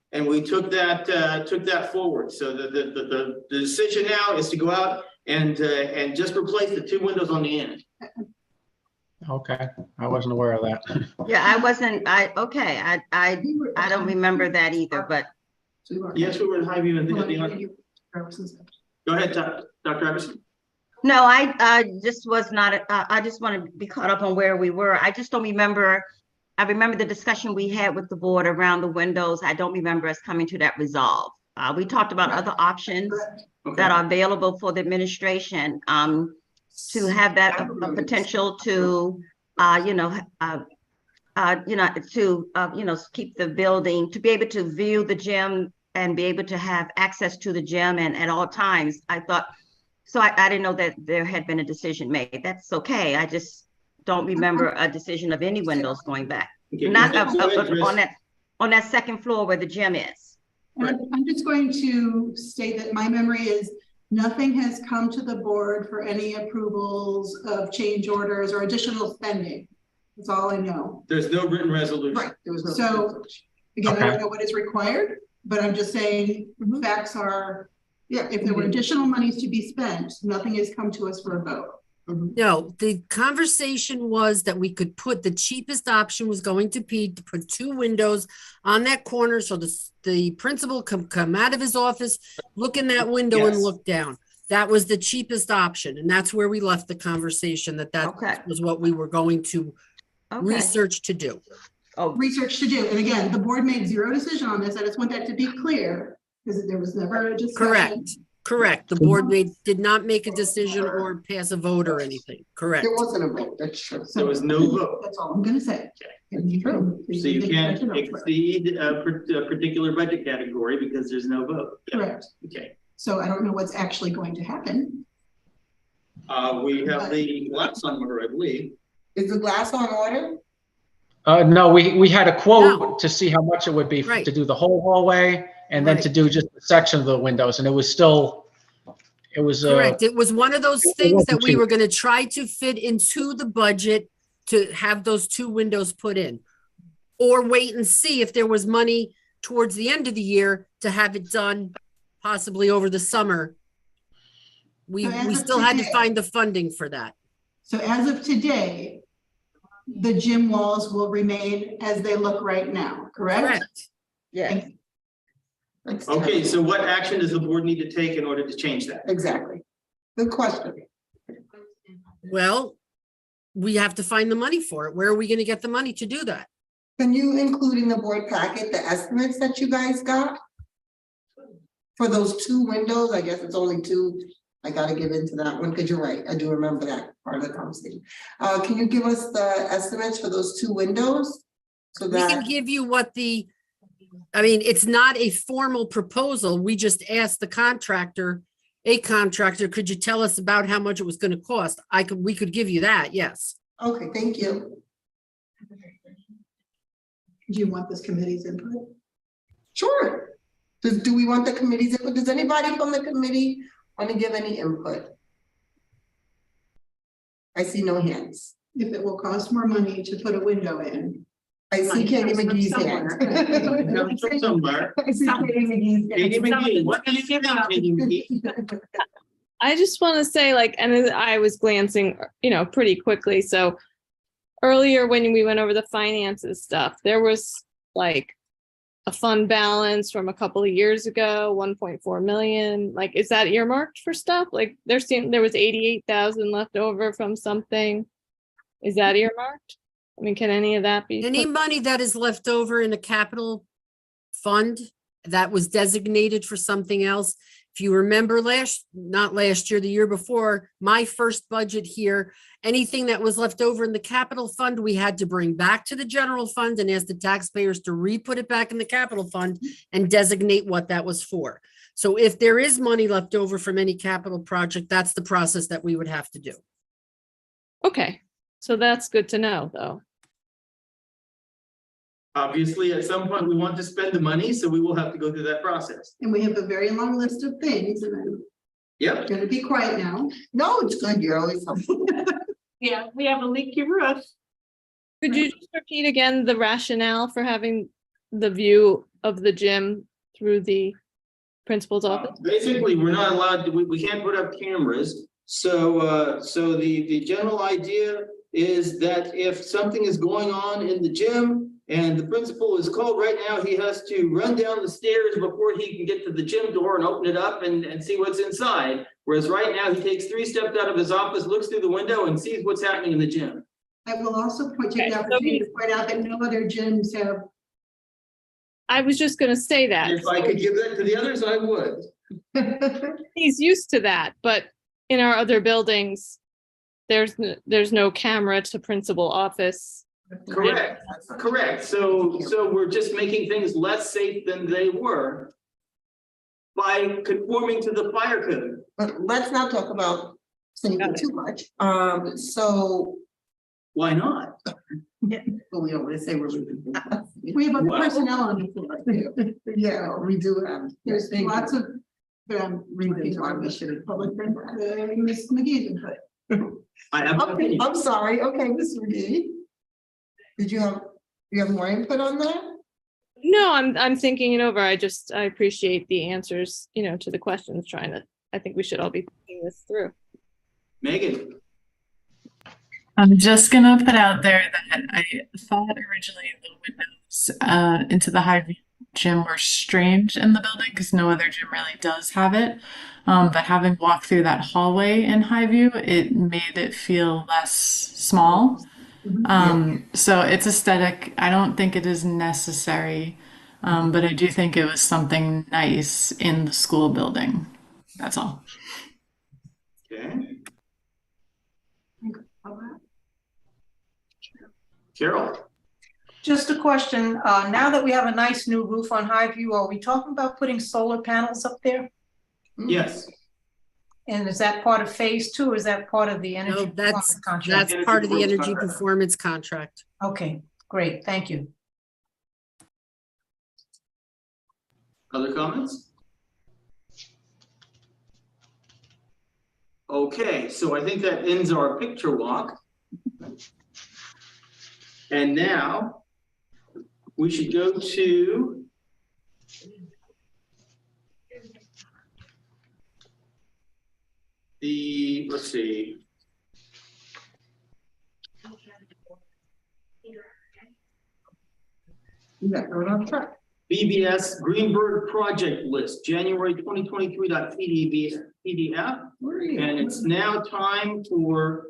took that forward. So the decision now is to go out and just replace the 2 windows on the end. Okay, I wasn't aware of that. Yeah, I don't remember that either, but. Yes, we were in Highview and go ahead, Dr. Iverson. No, I just was not, I just want to be caught up on where we were. I just don't remember. I remember the discussion we had with the board around the windows. I don't remember us coming to that resolve. We talked about other options that are available for the administration, to have that a potential to, keep the building, to be able to view the gym and be able to have access to the gym and at all times. I thought, so I didn't know that there had been a decision made. That's okay. I just don't remember a decision of any windows going back. Okay, Not so on that second floor where the gym is. I'm just going to state that my memory is nothing has come to the board for any approvals of change orders or additional spending. That's all I know. There's no written resolution. Right. There was no. So again, I don't know what is required, but I'm just saying facts are, yeah, if there were additional monies to be spent, nothing has come to us for a vote. No, the conversation was that we could put, the cheapest option was going to be to put 2 windows on that corner so the principal come out of his office, look in that window and look down. That was the cheapest option, and that's where we left the conversation, that was what we were going to research to do. Research to do. And again, the board made zero decision on this. I just want that to be clear because there was never a discussion. Correct. The board did not make a decision or pass a vote or anything. Correct. There wasn't a vote, that's true. There was no vote. That's all I'm gonna say. It's true. So you can't exceed a particular budget category because there's no vote. Correct. Okay. So I don't know what's actually going to happen. We have the glass on order, I believe. Is the glass on order? No, we had a quote to see how much it would be to do the whole hallway and then to do just a section of the windows, and it was still, it was correct. It was one of those things that we were going to try to fit into the budget to have those 2 windows put in, or wait and see if there was money towards the end of the year to have it done, possibly over the summer. We still had to find the funding for that. So as of today, the gym walls will remain as they look right now, correct? Correct. Yeah. Okay, so what action does the board need to take in order to change that? Exactly. Good question. Well, we have to find the money for it. Where are we going to get the money to do that? Can you include in the board packet the estimates that you guys got? For those 2 windows, I guess it's only 2. I gotta give into that one because you're right. I do remember that part of the conversation. Can you give us the estimates for those 2 windows? So that we can give you what I mean, it's not a formal proposal. We just asked the contractor, could you tell us about how much it was going to cost? We could give you that. Yes. Okay, thank you. Do you want this committee's input? Sure. Do we want the committee's input? Does anybody from the committee want to give any input? I see no hands. If it will cost more money to put a window in. I see Katie McGee's hand. Somewhere. I see Katie McGee's hand. Katie McGee, what do you think, Katie McGee? I just want to say, and I was glancing, pretty quickly. So earlier when we went over the finances stuff, there was a fund balance from a couple of years ago, 1.4 million. Is that earmarked for stuff? There was 88,000 left over from something. Is that earmarked? I mean, can any of that be? Any money that is left over in a capital fund that was designated for something else. If you remember not last year, the year before, my first budget here, anything that was left over in the capital fund, we had to bring back to the general fund and ask the taxpayers to re-put it back in the capital fund and designate what that was for. So if there is money left over from any capital project, that's the process that we would have to do. Okay, so that's good to know, though. Obviously, at some point, we want to spend the money, so we will have to go through that process. And we have a very long list of things, and I'm going to be quiet now. No, it's good. You're always helpful. Yeah, we have a leaky roof. Could you just repeat again the rationale for having the view of the gym through the principal's office? Basically, we're not allowed to, we can't put up cameras. So the general idea is that if something is going on in the gym and the principal is called right now, he has to run down the stairs before he can get to the gym door and open it up and see what's inside. Whereas right now he takes 3 steps out of his office, looks through the window and sees what's happening in the gym. I will also take Okay, the so opportunity we- to point out that no other gyms have. I was just gonna say that. If I could give that to the others, I would. He's used to that, but in our other buildings, there's no camera to principal office. Correct, correct. So we're just making things less safe than they were by conforming to the fire code. But let's not talk about safety too much. So. Why not? Well, we don't want to say we're. We have other Wow. personnel on the floor too. Yeah, we do have. There's lots of, Reasons why we should. public, Ms. McGee's input. I have an Okay, opinion. I'm sorry. Okay, Mr. McGee. Did you have more input on that? No, I'm thinking it over. I appreciate the answers, to the questions, I think we should all be thinking this through. Megan, I'm just gonna put out there that I thought originally the windows into the Highview gym were strange in the building because no other gym really does have it. But having walked through that hallway in Highview, it made it feel less small. So it's aesthetic. I don't think it is necessary, but I do think it was something nice in the school building. That's all. okay. Carol, Just a question, now that we have a nice new roof on Highview, are we talking about putting solar panels up there? yes, And is that part of phase 2, or is that part of the energy? No, performance contract? that's part of the performance energy contract. performance contract. Okay, great, thank you. other comments? Okay, so I think that ends our picture walk. And now we should go to let's see. Yeah, we're on track. BBS Greenburgh project list, January 2023.pdf. And it's now time for,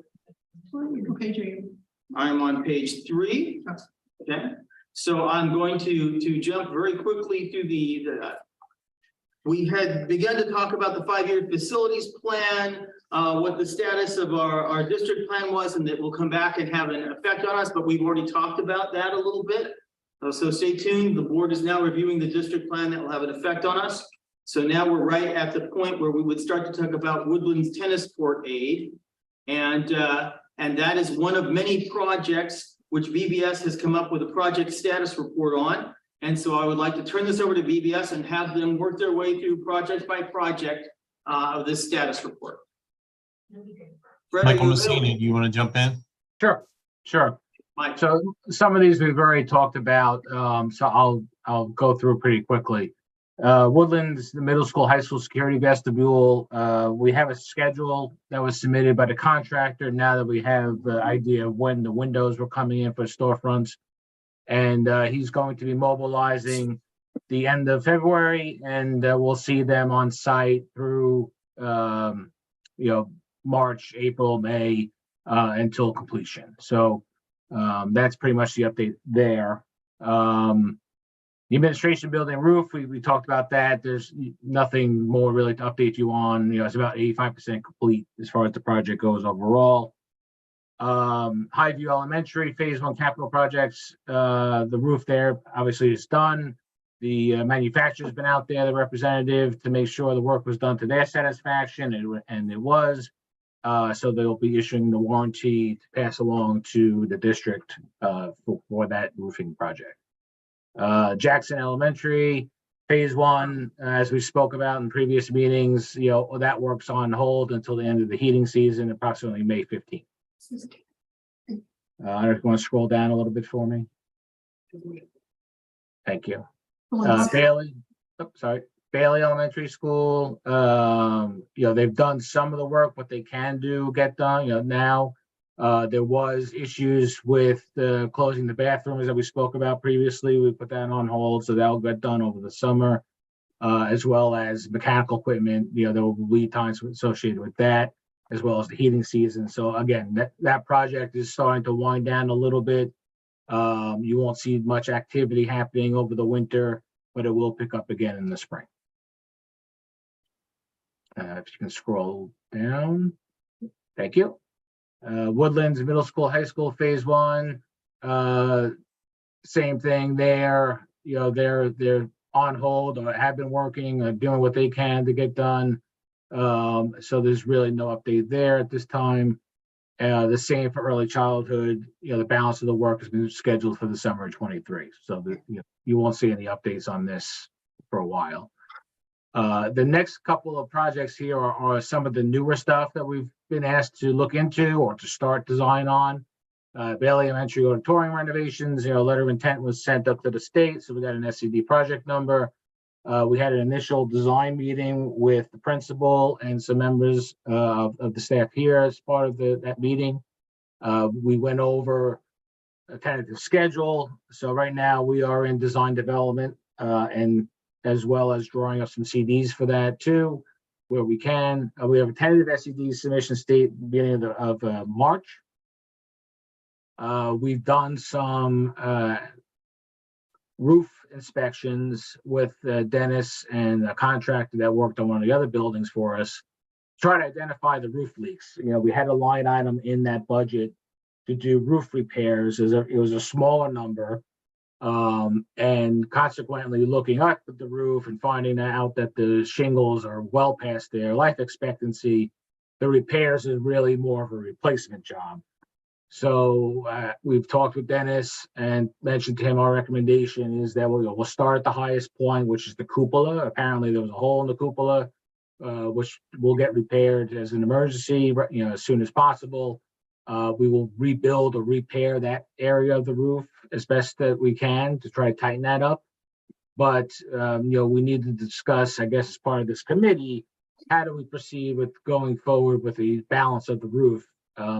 I'm on page 3. Okay, so I'm going to jump very quickly through we had begun to talk about the 5-year facilities plan, what the status of our district plan was, and that will come back and have an effect on us, but we've already talked about that a little bit. So stay tuned. The board is now reviewing the district plan that will have an effect on us. So now we're right at the point where we would start to talk about Woodlands tennis court aid. And that is one of many projects which BBS has come up with a project status report on. And so I would like to turn this over to BBS and have them work their way through project by project of this status report. Fred, are Michael you Messina, available? do you want to jump in? Sure. Mike. So some of these we've already talked about, so I'll go through pretty quickly. Woodlands, the middle school, high school security vestibule, we have a schedule that was submitted by the contractor now that we have the idea of when the windows were coming in for storefronts. And he's going to be mobilizing the end of February, and we'll see them on site through March, April, May, until completion. So that's pretty much the update there. The administration building roof, we talked about that. There's nothing more really to update you on. It's about 85% complete as far as the project goes overall. Highview Elementary Phase 1 capital projects, the roof there obviously is done. The manufacturer's been out there, the representative, to make sure the work was done to their satisfaction, and it was. So they'll be issuing the warranty to pass along to the district for that roofing project. Jackson Elementary Phase 1, as we spoke about in previous meetings, that work's on hold until the end of the heating season, approximately May 15th. I don't know if you want to scroll down a little bit for me. Thank you. Bailey Elementary School, they've done some of the work, what they can get done, now. There was issues with closing the bathrooms that we spoke about previously. We put that on hold, so that'll get done over the summer, as well as mechanical equipment. There will be lead times associated with that. as well as the heating season. So again, that project is starting to wind down a little bit. You won't see much activity happening over the winter, but it will pick up again in the spring. If you can scroll down, thank you. Woodlands Middle School, High School, Phase 1. Same thing there. You know, they're on hold or have been working, doing what they can to get done. So there's really no update there at this time. The same for early childhood. You know, the balance of the work has been scheduled for the summer of 23. So you won't see any updates on this for a while. The next couple of projects here are some of the newer stuff that we've been asked to look into or to start design on. Bailey Elementary auditorium renovations, you know, letter of intent was sent up to the state, so we got an SCD project number. We had an initial design meeting with the principal and some members of the staff here as part of that meeting. We went over a tentative schedule. So right now we are in design development and as well as drawing up some CDs for that too, where we can. We have a tentative SCD submission date beginning of March. We've done some roof inspections with Dennis and a contractor that worked on one of the other buildings for us, try to identify the roof leaks. You know, we had a line item in that budget to do roof repairs. It was a smaller number. And consequently looking up at the roof and finding out that the shingles are well past their life expectancy, the repairs is really more of a replacement job. So we've talked with Dennis and mentioned to him our recommendation is that we'll start at the highest point, which is the cupola. Apparently there was a hole in the cupola, which will get repaired as an emergency, you know, as soon as possible. We will rebuild or repair that area of the roof as best that we can to try to tighten that up. But, you know, we need to discuss, I guess, as part of this committee, how do we proceed with going forward with the balance of the roof?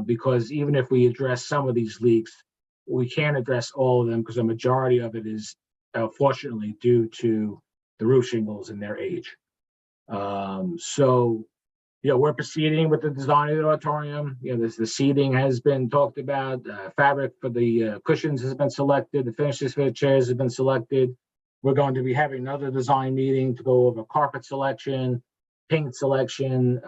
Because even if we address some of these leaks, we can't address all of them because the majority of it is fortunately due to the roof shingles and their age. So, you know, we're proceeding with the design of the auditorium. You know, the seating has been talked about. Fabric for the cushions has been selected. The finishes for the chairs have been selected. We're going to be having another design meeting to go over carpet selection, paint selection,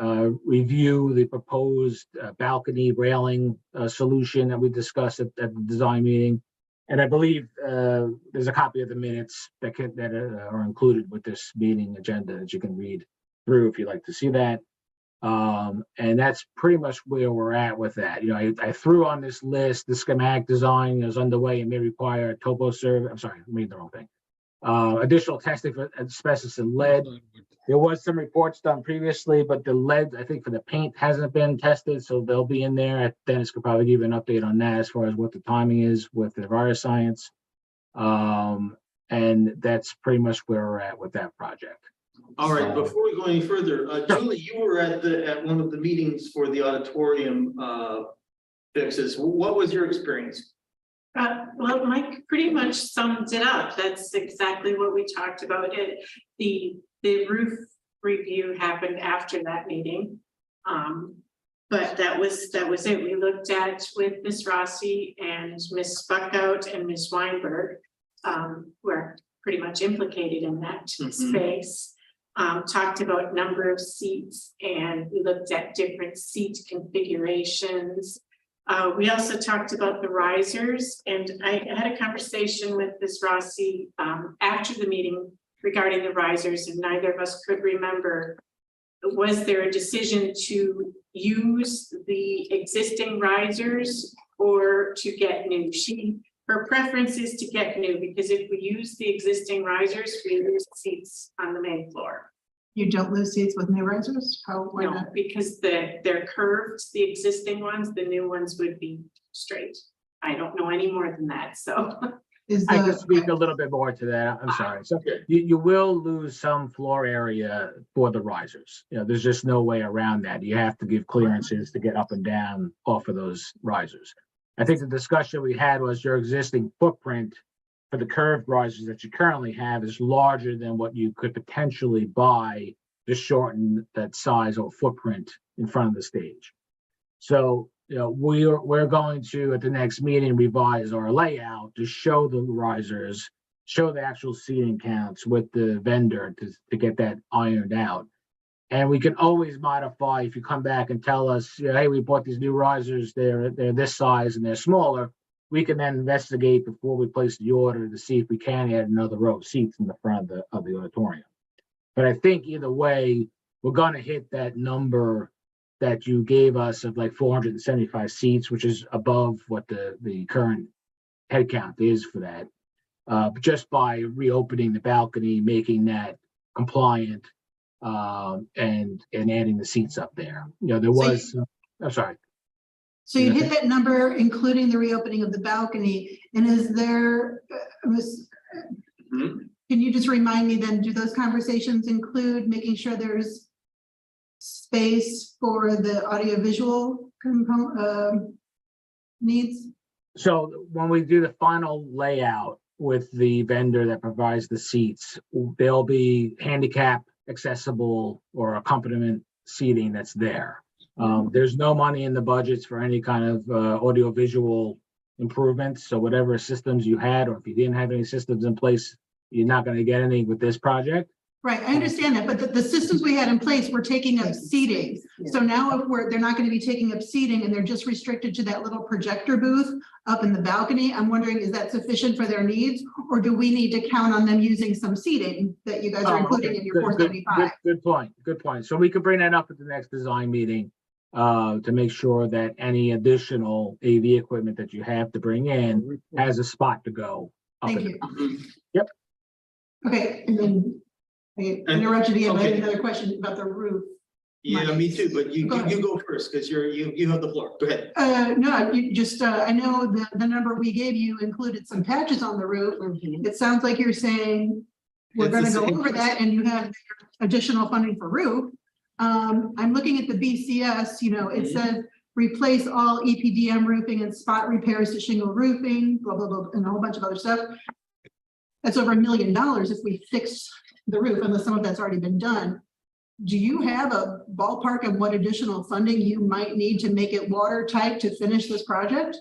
review the proposed balcony railing solution that we discussed at the design meeting. And I believe there's a copy of the minutes that are included with this meeting agenda that you can read through if you'd like to see that. And that's pretty much where we're at with that. You know, I threw on this list, the schematic design is underway and may require a topo survey. I'm sorry, I made the wrong thing. Additional testing for asbestos and lead. There was some reports done previously, but the lead, I think for the paint hasn't been tested, so they'll be in there. Dennis could probably give you an update on that as far as what the timing is with the virus science. And that's pretty much where we're at with that project. All right, before we go any further, Julie, you were at one of the meetings for the auditorium fixes. What was your experience? Well, Mike pretty much summed it up. That's exactly what we talked about. The roof review happened after that meeting. But that was it. We looked at with Ms. Rossi and Ms. Buckout and Ms. Weinberg, who are pretty much implicated in that space. Talked about number of seats, and we looked at different seat configurations. We also talked about the risers, and I had a conversation with Ms. Rossi after the meeting regarding the risers, and neither of us could remember, was there a decision to use the existing risers or to get new? Her preference is to get new, because if we use the existing risers, we lose seats on the main floor. You don't lose seats with new risers? Why No, not? because they're curved, the existing ones, the new ones would be straight. I don't know any more than that, so. I can speak a little bit more to that. I'm sorry. So you will lose some floor area for the risers. You know, there's just no way around that. You have to give clearances to get up and down off of those risers. I think the discussion we had was your existing footprint for the curved risers that you currently have is larger than what you could potentially buy to shorten that size or footprint in front of the stage. So, we're going to, at the next meeting, revise our layout to show the risers, show the actual seating counts with the vendor to get that ironed out. And we can always modify if you come back and tell us, hey, we bought these new risers, they're this size and they're smaller. We can then investigate before we place the order to see if we can add another row of seats in the front of the auditorium. But I think either way, we're going to hit that number that you gave us of like 475 seats, which is above what the current head count is for that. Just by reopening the balcony, making that compliant, and adding the seats up there. There was, I'm sorry. So you hit that number, including the reopening of the balcony, and is there, can you just remind me then, do those conversations include making sure there's space for the audiovisual needs? So when we do the final layout with the vendor that provides the seats, there'll be handicap accessible or accompaniment seating that's there. There's no money in the budgets for any kind of audiovisual improvements. So whatever systems you had, or if you didn't have any systems in place, you're not going to get any with this project. Right, I understand that, but the systems we had in place were taking up seating. So now if they're not going to be taking up seating and they're just restricted to that little projector booth up in the balcony, I'm wondering, is that sufficient for their needs? Or do we need to count on them using some seating that you guys are including in your 475? Good point. So we could bring that up at the next design meeting to make sure that any additional AV equipment that you have to bring in has a spot to go. Thank you. Yep. Okay, and then I interrupted you, but I had another question about the roof. Yeah, me too, but you go first, because you have the floor. Go ahead. No, you just, I know the number we gave you included some patches on the roof. It sounds like you're saying we're It's gonna the go same over that and you have additional funding for roof. I'm looking at the BCS, it says replace all EPDM roofing and spot repairs to shingle roofing, blah, blah, blah, and a whole bunch of other stuff. That's over $1 million if we fix the roof, unless some of that's already been done. Do you have a ballpark of what additional funding you might need to make it watertight to finish this project?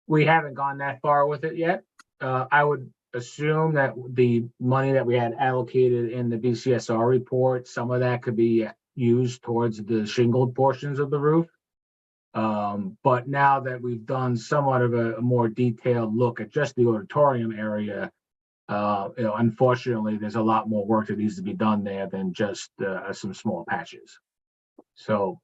We haven't gone that far with it yet. I would assume that the money that we had allocated in the BCSR report, some of that could be used towards the shingled portions of the roof. But now that we've done somewhat of a more detailed look at just the auditorium area, unfortunately, there's a lot more work that needs to be done there than just some small patches. So,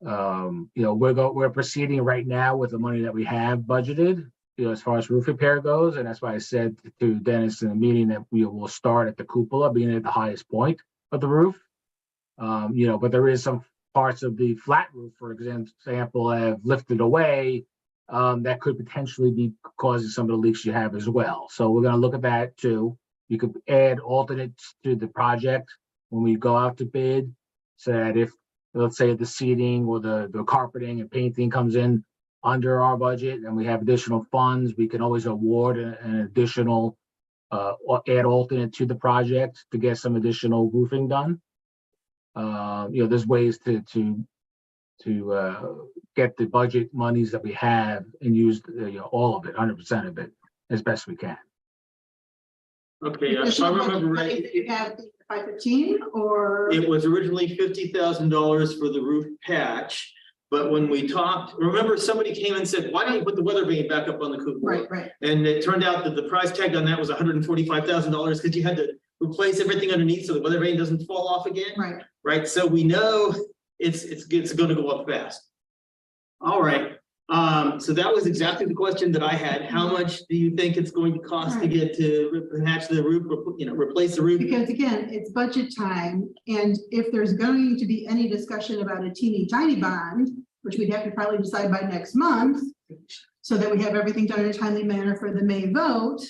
we're proceeding right now with the money that we have budgeted, as far as roof repair goes. And that's why I said to Dennis in the meeting that we will start at the cupola, being at the highest point of the roof. But there is some parts of the flat roof, for example, have lifted away. That could potentially be causing some of the leaks you have as well. So we're going to look at that too. You could add alternates to the project when we go out to bid, so that if, let's say, the seating or the carpeting and painting comes in under our budget and we have additional funds, we can always award an additional add alternate to the project to get some additional roofing done. There's ways to get the budget monies that we have and use all of it, 100% of it, as best we can. Okay, if I remember right, You have 515 or? it was originally $50,000 for the roof patch. But when we talked, remember somebody came and said, why don't you put the weather vane back up on the cupola? Right. And it turned out that the price tag on that was $145,000 because you had to replace everything underneath so the weather vane doesn't fall off again. Right. So we know it's going to go up fast. All right. So that was exactly the question that I had. How much do you think it's going to cost to get to patch the roof, replace the roof? Because again, it's budget time, and if there's going to be any discussion about a teeny tiny bond, which we'd have to probably decide by next month, so that we have everything done in a timely manner for the May vote.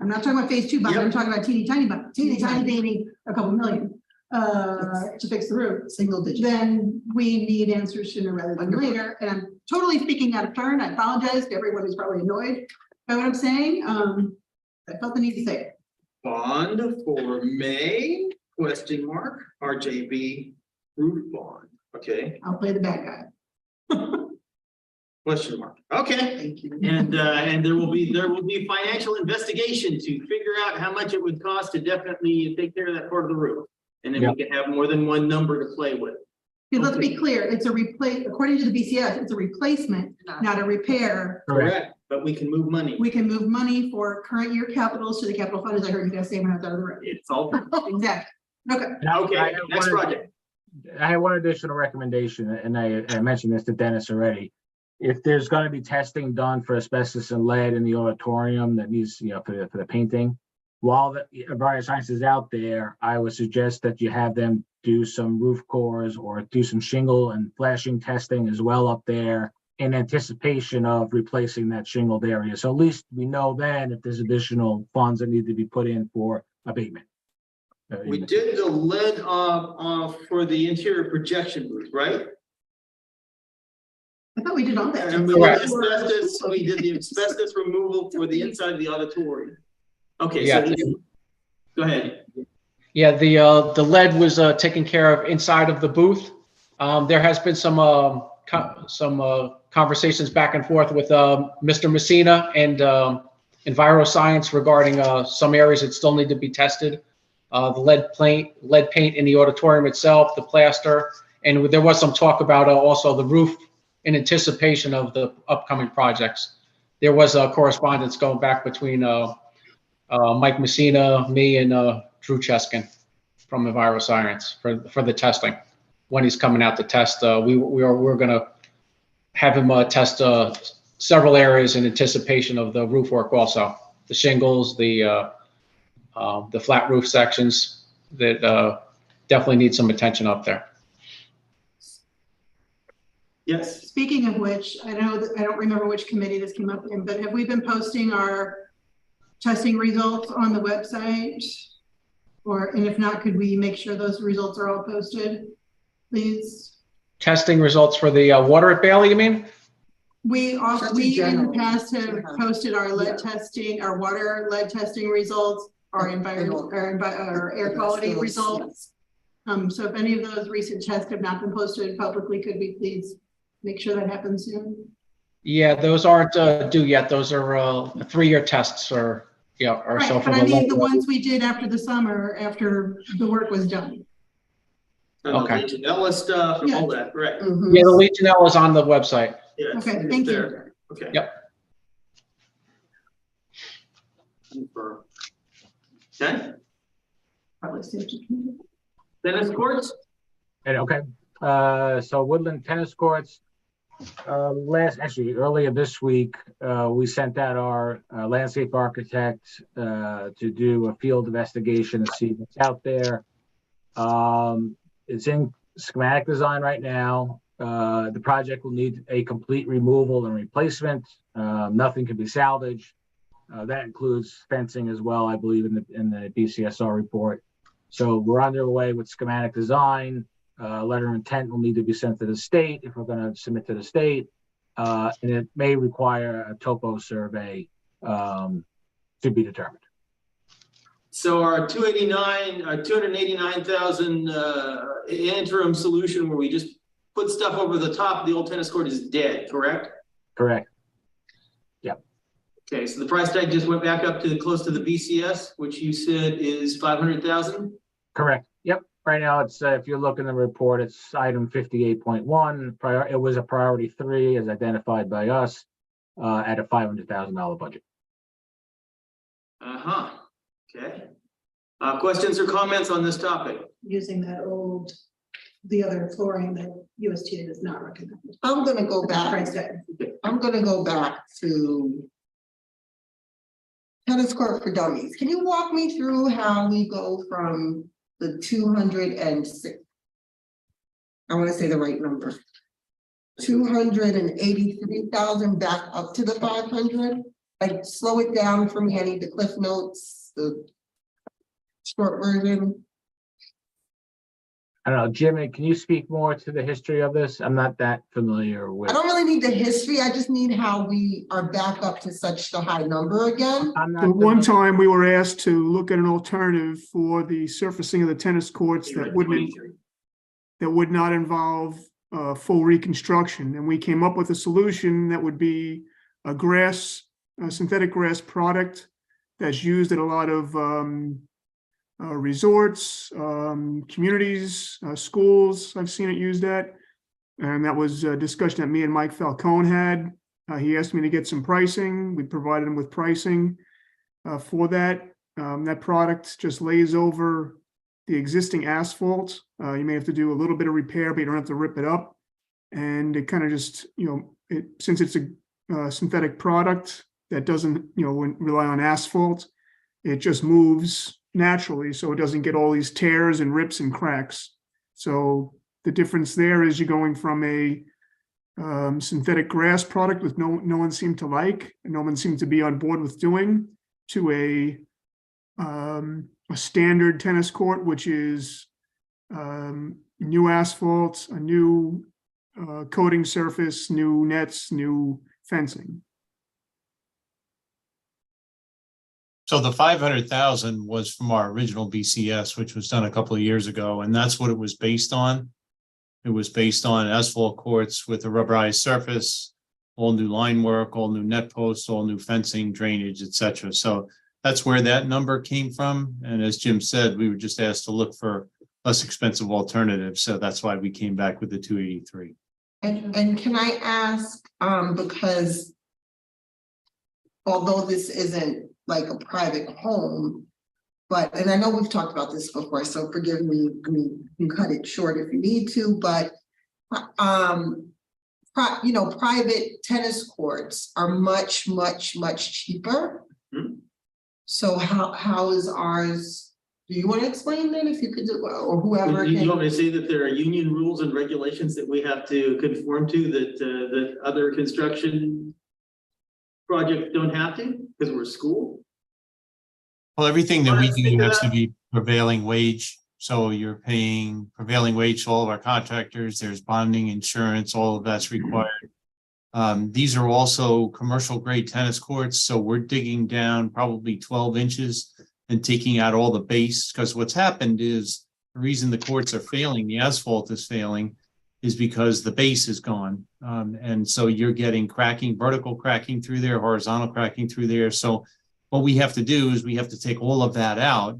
I'm not talking about phase 2 bond, I'm talking about teeny tiny bond, teeny tiny baby, a couple million to fix the roof, single digit. Then we need answers sooner rather than later. And I'm totally speaking out of turn. I apologize to everyone who's probably annoyed by what I'm saying. I felt the need to say it. Bond for May, question mark, RJB roof bond. Okay, I'll play the bad guy. question mark. Okay. Thank you. And there will be financial investigation to figure out how much it would cost to definitely take care of that part of the roof. And then we can have more than one number to play with. Okay, let's be clear, it's a according to the BCS, it's a replacement, not a repair. Correct. But we can move money. We can move money for current year capitals to the capital fund, as I heard you guys say when I was out of the room. It's all. Exactly. Okay. Okay, next project. I have one additional recommendation, and I mentioned this to Dennis already. If there's going to be testing done for asbestos and lead in the auditorium that needs, for the painting, while the Enviro-Science is out there, I would suggest that you have them do some roof cores or do some shingle and flashing testing as well up there in anticipation of replacing that shingled area. So at least we know then if there's additional funds that need to be put in for abatement. We did the lead for the interior projection booth, right? I thought we did all that. And we did the asbestos removal for the inside of the auditorium. Okay, Yeah. so go ahead. Yeah, the lead was taken care of inside of the booth. There has been some conversations back and forth with Mr. Messina and Enviro-Science regarding some areas that still need to be tested. The lead paint in the auditorium itself, the plaster, and there was some talk about also the roof in anticipation of the upcoming projects. There was a correspondence going back between Mike Messina, me, and Drew Cheskin from Enviro-Science for the testing. When he's coming out to test, we're going to have him test several areas in anticipation of the roof work also. The shingles, the flat roof sections that definitely need some attention up there. Yes. Speaking of which, I don't remember which committee this came up in, but have we been posting our testing results on the website? And if not, could we make sure those results are all posted, please? Testing results for the water at Bailey, you mean? We in the past have posted our lead testing, our water lead testing results, our air quality results. So if any of those recent tests have not been posted publicly, could we please make sure that happens soon? Yeah, those aren't due yet. Those are 3-year tests or Right, so. but I mean the ones we did after the summer, after the work was done. Okay. Legionella stuff and all that, correct? Yeah, the Legionella is on the website. Yeah, Okay, thank you. Okay. Yep. Okay. Probably safety committee. Tennis courts? Okay, so Woodland Tennis Courts, earlier this week, we sent out our landscape architect to do a field investigation to see what's out there. It's in schematic design right now. The project will need a complete removal and replacement. Nothing can be salvaged. That includes fencing as well, I believe, in the BCSR report. So we're underway with schematic design. Letter of intent will need to be sent to the state if we're going to submit to the state. And it may require a topo survey to be determined. So our 289,000 interim solution where we just put stuff over the top of the old tennis court is dead, correct? Correct. Yep. Okay, so the price tag just went back up to close to the BCS, which you said is 500,000? Correct. Yep. Right now, it's if you look in the report, it's item 58.1. It was a priority 3 as identified by us at a $500,000 budget. Uh-huh. Okay. Questions or comments on this topic? Using the other flooring that USTA does not recommend. I'm gonna go back. I'm gonna go back to tennis court for dummies. Can you walk me through how we go from the 206? I want to say the right number. 283,000 back up to the 500. Like, slow it down for me. I need the Cliff Notes, the short version. I don't know, Jimmy, can you speak more to the history of this? I'm not that familiar with. I don't really need the history. I just need how we are back up to such a high number again. At one time, we were asked to look at an alternative for the surfacing of the tennis courts that wouldn't that would not involve full reconstruction. And we came up with a solution that would be a synthetic grass product that's used at a lot of resorts, communities, schools. I've seen it used at. And that was a discussion that me and Mike Falcone had. He asked me to get some pricing. We provided him with pricing for that. That product just lays over the existing asphalt. You may have to do a little bit of repair, but you don't have to rip it up. And it kind of just, since it's a synthetic product that doesn't, rely on asphalt, it just moves naturally, so it doesn't get all these tears and rips and cracks. So the difference there is you're going from a synthetic grass product with no one seemed to like, and no one seemed to be on board with doing, to a standard tennis court, which is new asphalt, a new coating surface, new nets, new fencing. So the 500,000 was from our original BCS, which was done a couple of years ago, and that's what it was based on. It was based on asphalt courts with a rubberized surface, all new line work, all new net posts, all new fencing, drainage, etc. So that's where that number came from. And as Jim said, we were just asked to look for less expensive alternatives. So that's why we came back with the 283. And can I ask, because although this isn't like a private home, and I know we've talked about this before, so forgive me, I mean, you can cut it short if you need to, but private tennis courts are much cheaper. Mm-hmm. So how is ours? Do you want to explain that, if you could do, or whoever You can? want me to say that there are union rules and regulations that we have to conform to that other construction projects don't have to, because we're a school? Well, everything that we Wanna speak do to has that? to be prevailing wage. So you're paying prevailing wage to all of our contractors. There's bonding, insurance, all of that's required. These are also commercial grade tennis courts. So we're digging down probably 12 inches and taking out all the base, because what's happened is the reason the courts are failing, the asphalt is failing, is because the base is gone. And so you're getting cracking, vertical cracking through there, horizontal cracking through there. So what we have to do is we have to take all of that out,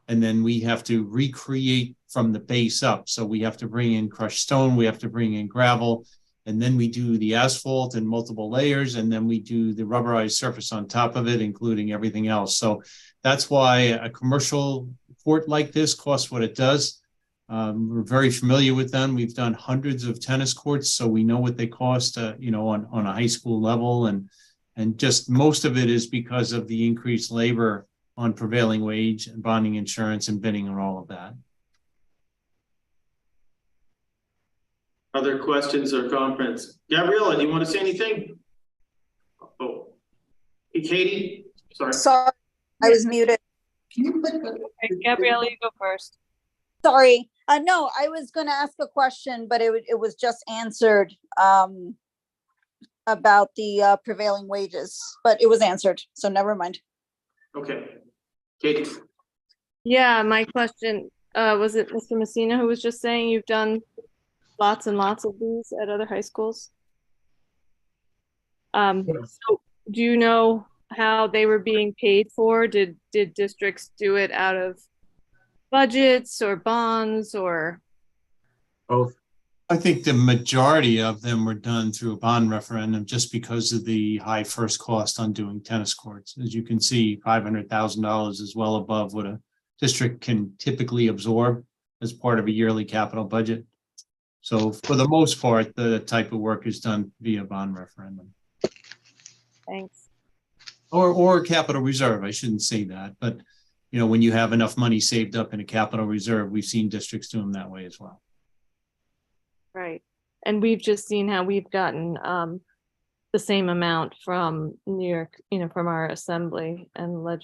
and then we have to recreate from the base up. So we have to bring in crushed stone, we have to bring in gravel, and then we do the asphalt in multiple layers, and then we do the rubberized surface on top of it, including everything else. So that's why a commercial court like this costs what it does. We're very familiar with them. We've done hundreds of tennis courts, so we know what they cost, on a high school level. And just most of it is because of the increased labor on prevailing wage and bonding, insurance, and bidding, and all of that. Other questions or comments? Gabriella, do you want to say anything? Oh, hey, Katie, sorry. Sorry, I was muted. Okay, Gabriella, you go first. Sorry. No, I was going to ask a question, but it was just answered about the prevailing wages, but it was answered, so never mind. Okay, Katie. Yeah, my question, was it Mr. Messina who was just saying you've done lots and lots of these at other high schools? So do you know how they were being paid for? Did districts do it out of budgets or bonds or? Both. I think the majority of them were done through a bond referendum just because of the high first cost on doing tennis courts. As you can see, $500,000 is well above what a district can typically absorb as part of a yearly capital budget. So for the most part, the type of work is done via bond referendum. Thanks. Or capital reserve, I shouldn't say that, but when you have enough money saved up in a capital reserve, we've seen districts do them that way as well. Right. And we've just seen how we've gotten the same amount from New York, from our assembly and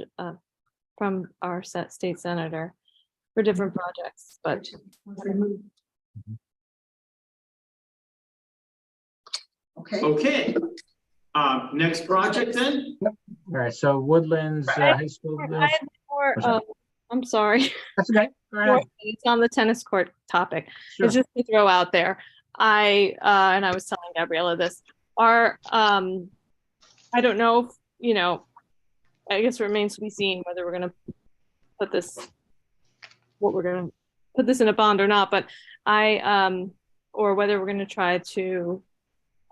from our state senator for different projects, but. Okay. Next project then? All right, so Woodlands High School. I had more I'm sorry. That's okay. Go ahead. It's on the tennis court topic. Sure. It's just to throw out there. And I was telling Gabriella this. I don't know if, you know, I guess it remains to be seen whether we're gonna put this in a bond or not, but or whether we're gonna try to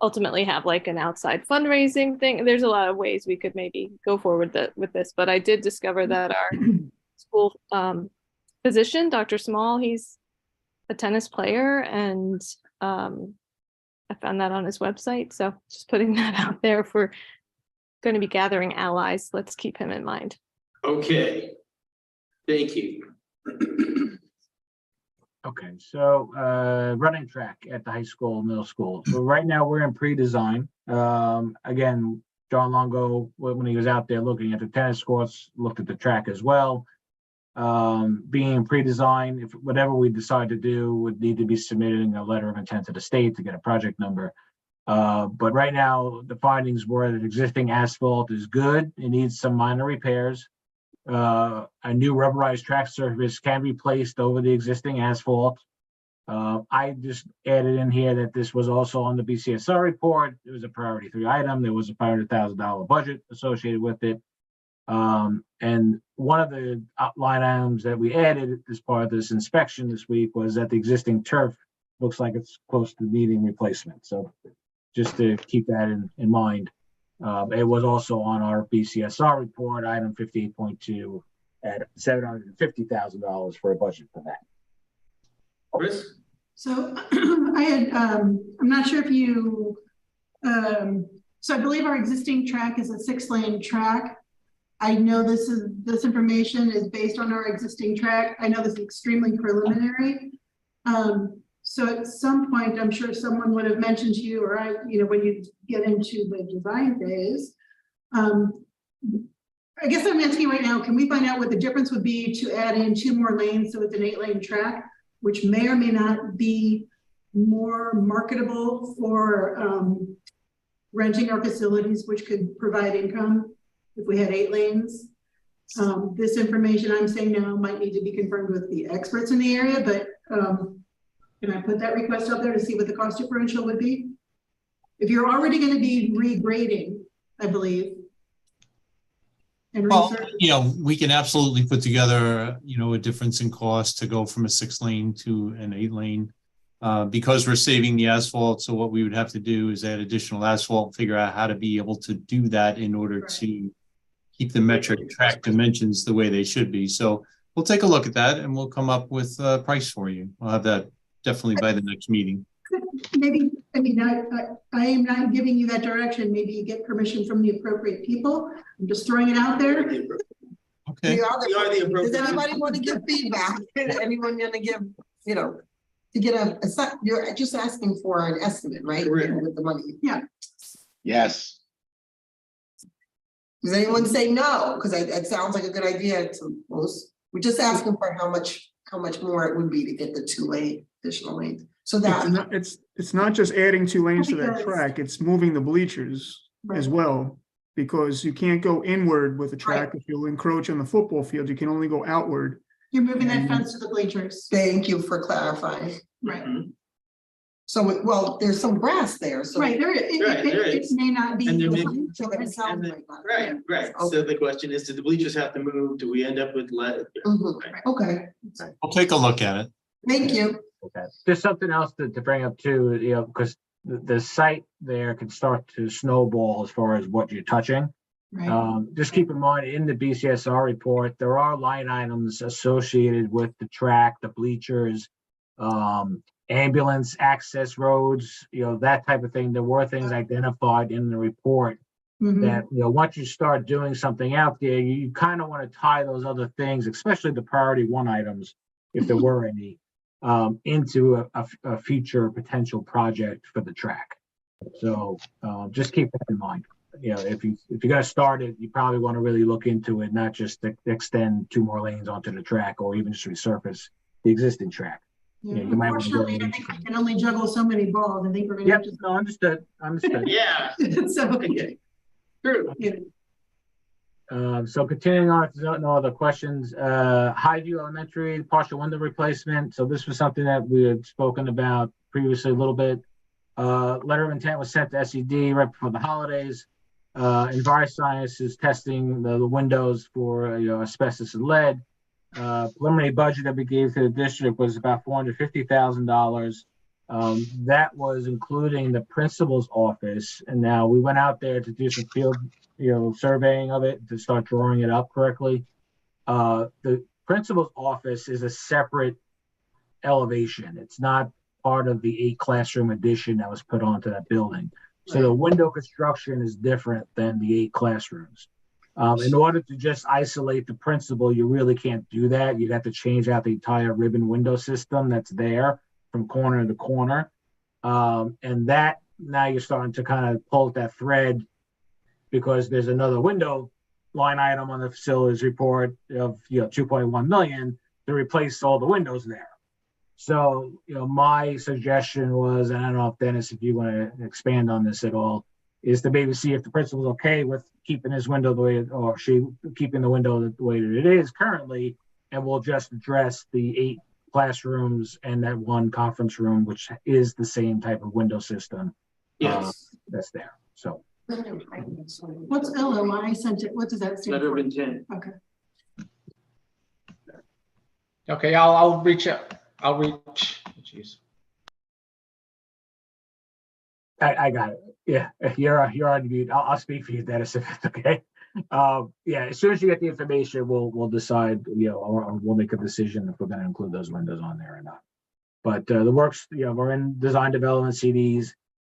ultimately have like an outside fundraising thing. There's a lot of ways we could maybe go forward with this, but I did discover that our school physician, Dr. Small, he's a tennis player, and I found that on his website. So just putting that out there. If we're going to be gathering allies, let's keep him in mind. Okay. Thank you. Okay, so running track at the high school, middle school. So right now we're in pre-design. Again, John Longo, when he was out there looking at the tennis courts, looked at the track as well. Being pre-design, if whatever we decide to do would need to be submitting a letter of intent to the state to get a project number. But right now the findings were that existing asphalt is good. It needs some minor repairs. A new rubberized track surface can be placed over the existing asphalt. I just added in here that this was also on the BCSR report. It was a priority 3 item. There was a $500,000 budget associated with it. And one of the line items that we added as part of this inspection this week was that the existing turf looks like it's close to needing replacement. So just to keep that in mind. It was also on our BCSR report, item 58.2 at $750,000 for a budget for that. Chris? So I had, I'm not sure if you, so I believe our existing track is a 6-lane track. I know this information is based on our existing track. I know this is extremely preliminary. So at some point, I'm sure someone would have mentioned to you, or when you get into the design phase, I guess I'm asking right now, can we find out what the difference would be to add in 2 more lanes so it's an 8-lane track, which may or may not be more marketable for renting our facilities, which could provide income if we had 8 lanes. This information I'm saying now might need to be confirmed with the experts in the area, but can I put that request out there to see what the cost differential would be? If you're already going to be regrading, I believe. Well, we can absolutely put together, a difference in cost to go from a 6-lane to an 8-lane. Because we're saving the asphalt, so what we would have to do is add additional asphalt, figure out how to be able to do that in order to keep the metric track dimensions the way they should be. So we'll take a look at that and we'll come up with a price for you. I'll have that definitely by the next meeting. Maybe, I am not giving you that direction. Maybe you get permission from the appropriate people. I'm just throwing it out there. Okay. Does anybody want to give feedback? Anyone going to give, to get you're just asking for an estimate, right? With the money. Yeah. Yes. Does anyone say no? Because it sounds like a good idea to most. We're just asking for how much more it would be to get the 2 additional lanes. So that it's not just adding 2 lanes to that track, it's moving the bleachers as well, because you can't go inward with the track. If you'll encroach on the football field, you can only go outward. You're moving that fence to the bleachers. Thank you for clarifying. Right. So, well, there's some grass there. So right, there is. It may not be. Right. So the question is, do the bleachers have to move? Do we end up with lead? Okay. We'll take a look at it. Thank you. Okay. There's something else to bring up too, because the site there can start to snowball as far as what you're touching. Right. Just keep in mind, in the BCSR report, there are line items associated with the track, the bleachers, ambulance access roads, that type of thing. There were things identified in the report that, once you start doing something out there, you kind of want to tie those other things, especially the priority 1 items, if there were any, into a future potential project for the track. So just keep that in mind. If you're going to start it, you probably want to really look into it, not just extend 2 more lanes onto the track or even just resurface the existing track. Yeah, unfortunately, I think we can only juggle so many balls. I think we're going to have to. No, understood. Yeah. So, okay. True. Yeah. So continuing on, if there's no other questions, Highview Elementary, partial window replacement. So this was something that we had spoken about previously a little bit. Letter of intent was sent to SED right before the holidays. EnviroScience is testing the windows for asbestos and lead. Preliminary budget that we gave to the district was about $450,000. That was including the principal's office. And now we went out there to do some field, surveying of it to start drawing it up correctly. The principal's office is a separate elevation. It's not part of the 8 classroom addition that was put onto that building. So the window construction is different than the 8 classrooms. In order to just isolate the principal, you really can't do that. You'd have to change out the entire ribbon window system that's there from corner to corner. And that now you're starting to kind of pull at that thread because there's another window line item on the facilities report of 2.1 million to replace all the windows there. So, my suggestion was, and I don't know if Dennis, if you want to expand on this at all, is to maybe see if the principal's okay with keeping his window the way, or she keeping the window the way that it is currently, and we'll just address the 8 classrooms and that 1 conference room, which is the same type of window system. Yes. That's there. So. What's LOI? I sent it. What does that stand Letter for? of intent. Okay. Okay, I'll reach out. I'll reach. Jeez. I got it. Yeah, you're on mute. I'll speak for you, Dennis, if it's okay. Yeah, as soon as you get the information, we'll decide. Or we'll make a decision if we're going to include those windows on there or not. But the works, we're in design development CDs.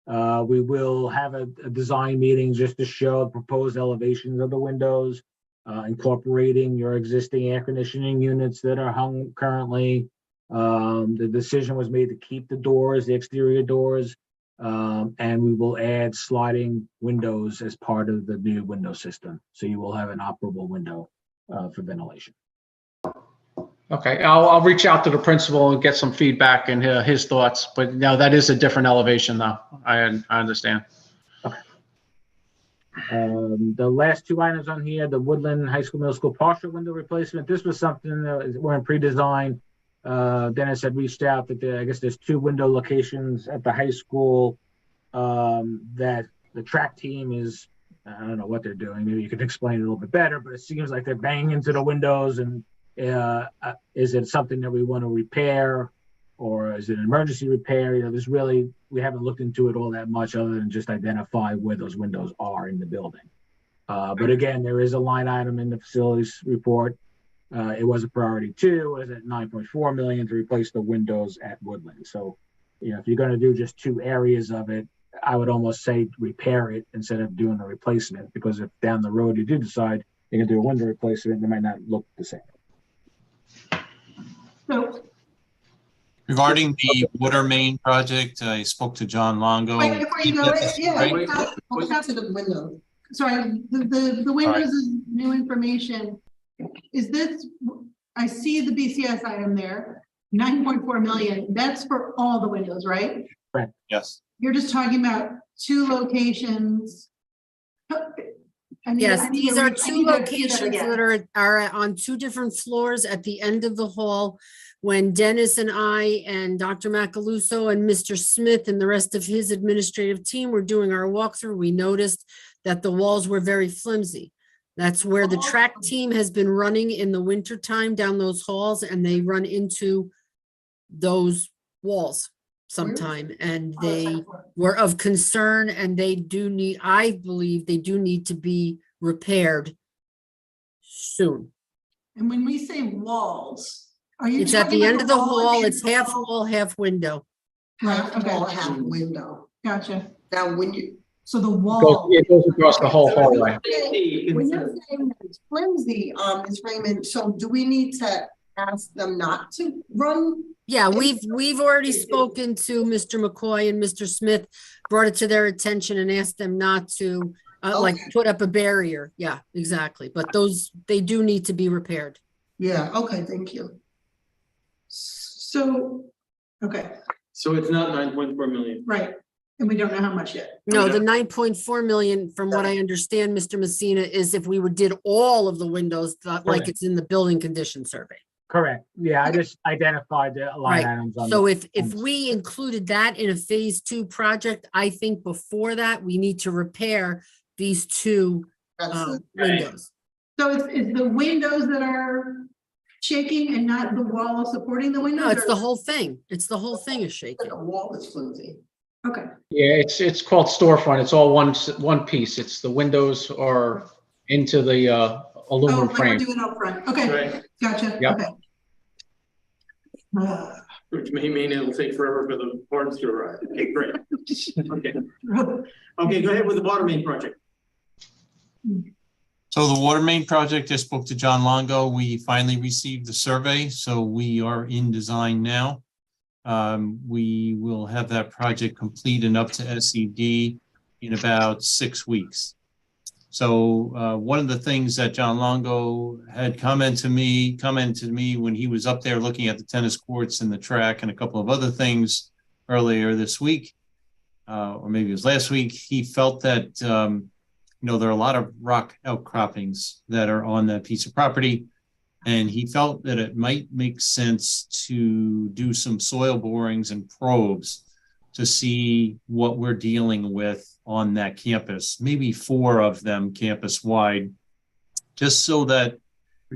We will have a design meeting just to show proposed elevations of the windows, incorporating your existing air conditioning units that are hung currently. The decision was made to keep the doors, the exterior doors, and we will add sliding windows as part of the new window system. So you will have an operable window for ventilation. Okay, I'll reach out to the principal and get some feedback and his thoughts, but no, that is a different elevation though. I understand. Okay. The last 2 items on here, the Woodland High School Middle School partial window replacement. This was something that we're in pre-design. Dennis had reached out that I guess there's 2 window locations at the high school that the track team is, I don't know what they're doing. Maybe you could explain it a little bit better, but it seems like they're banging into the windows. And is it something that we want to repair, or is it an emergency repair? We haven't looked into it all that much other than just identify where those windows are in the building. But again, there is a line item in the facilities report. It was a priority too. It was at 9.4 million to replace the windows at Woodland. So, if you're going to do just 2 areas of it, I would almost say repair it instead of doing a replacement, because if down the road you do decide you're going to do a window replacement, they might not look the same. So, Regarding the water main project, I spoke to John Longo. wait, before you go, Right? what's up To the window. Sorry, the windows is new information. Is this, I see the BCS item there, 9.4 million. That's for all the windows, right? Right. Yes. You're just talking about 2 locations. Yes, these are 2 locations that are on 2 different floors at the end of the hall. When Dennis and I and Dr. Macaluso and Mr. Smith and the rest of his administrative team were doing our walkthrough, we noticed that the walls were very flimsy. That's where the track team has been running in the wintertime down those halls, and they run into those walls sometime, and they were of concern, and they do need, I believe they do need to be repaired soon. And when we say walls, are you? It's at the end of the hall. It's half wall, half window. Half wall, half window. Gotcha. Now, when you. So the wall. It goes across the whole hallway. When you're saying that it's flimsy, Ms. Raymond, so do we need to ask them not to run? Yeah, we've already spoken to Mr. McCoy and Mr. Smith, brought it to their attention and asked them not to like put up a barrier. Yeah, exactly. But they do need to be repaired. Yeah, okay, thank you. So, okay, So it's not 9.4 million. right. And we don't know how much yet. No, the 9.4 million, from what I understand, Mr. Messina, is if we did all of the windows, like Correct. it's in the building condition survey. Correct. Yeah, I just identified the line Right. items on. So the- if we included that in a phase 2 project, I think before that, we need to repair these 2 windows. So is the windows that are shaking and not the wall supporting the windows? No, it's or- the whole thing. It's the whole thing is shaking. The wall is flimsy. Okay. Yeah, it's called storefront. It's all one piece. It's the windows are into the Oh, aluminum like we're frame. doing up front. Okay, Right. gotcha. Yep. Okay. Which may mean it'll take forever for the parts to arrive. Okay, great. Okay. Okay, go ahead with the water main project. So the water main project, I spoke to John Longo. We finally received the survey, so we are in design now. We will have that project complete and up to SED in about 6 weeks. So one of the things that John Longo had commented to me when he was up there looking at the tennis courts and the track and a couple of other things earlier this week, or maybe it was last week, he felt that there are a lot of rock outcroppings that are on that piece of property. And he felt that it might make sense to do some soil borings and probes to see what we're dealing with on that campus, maybe 4 of them campus wide, just so that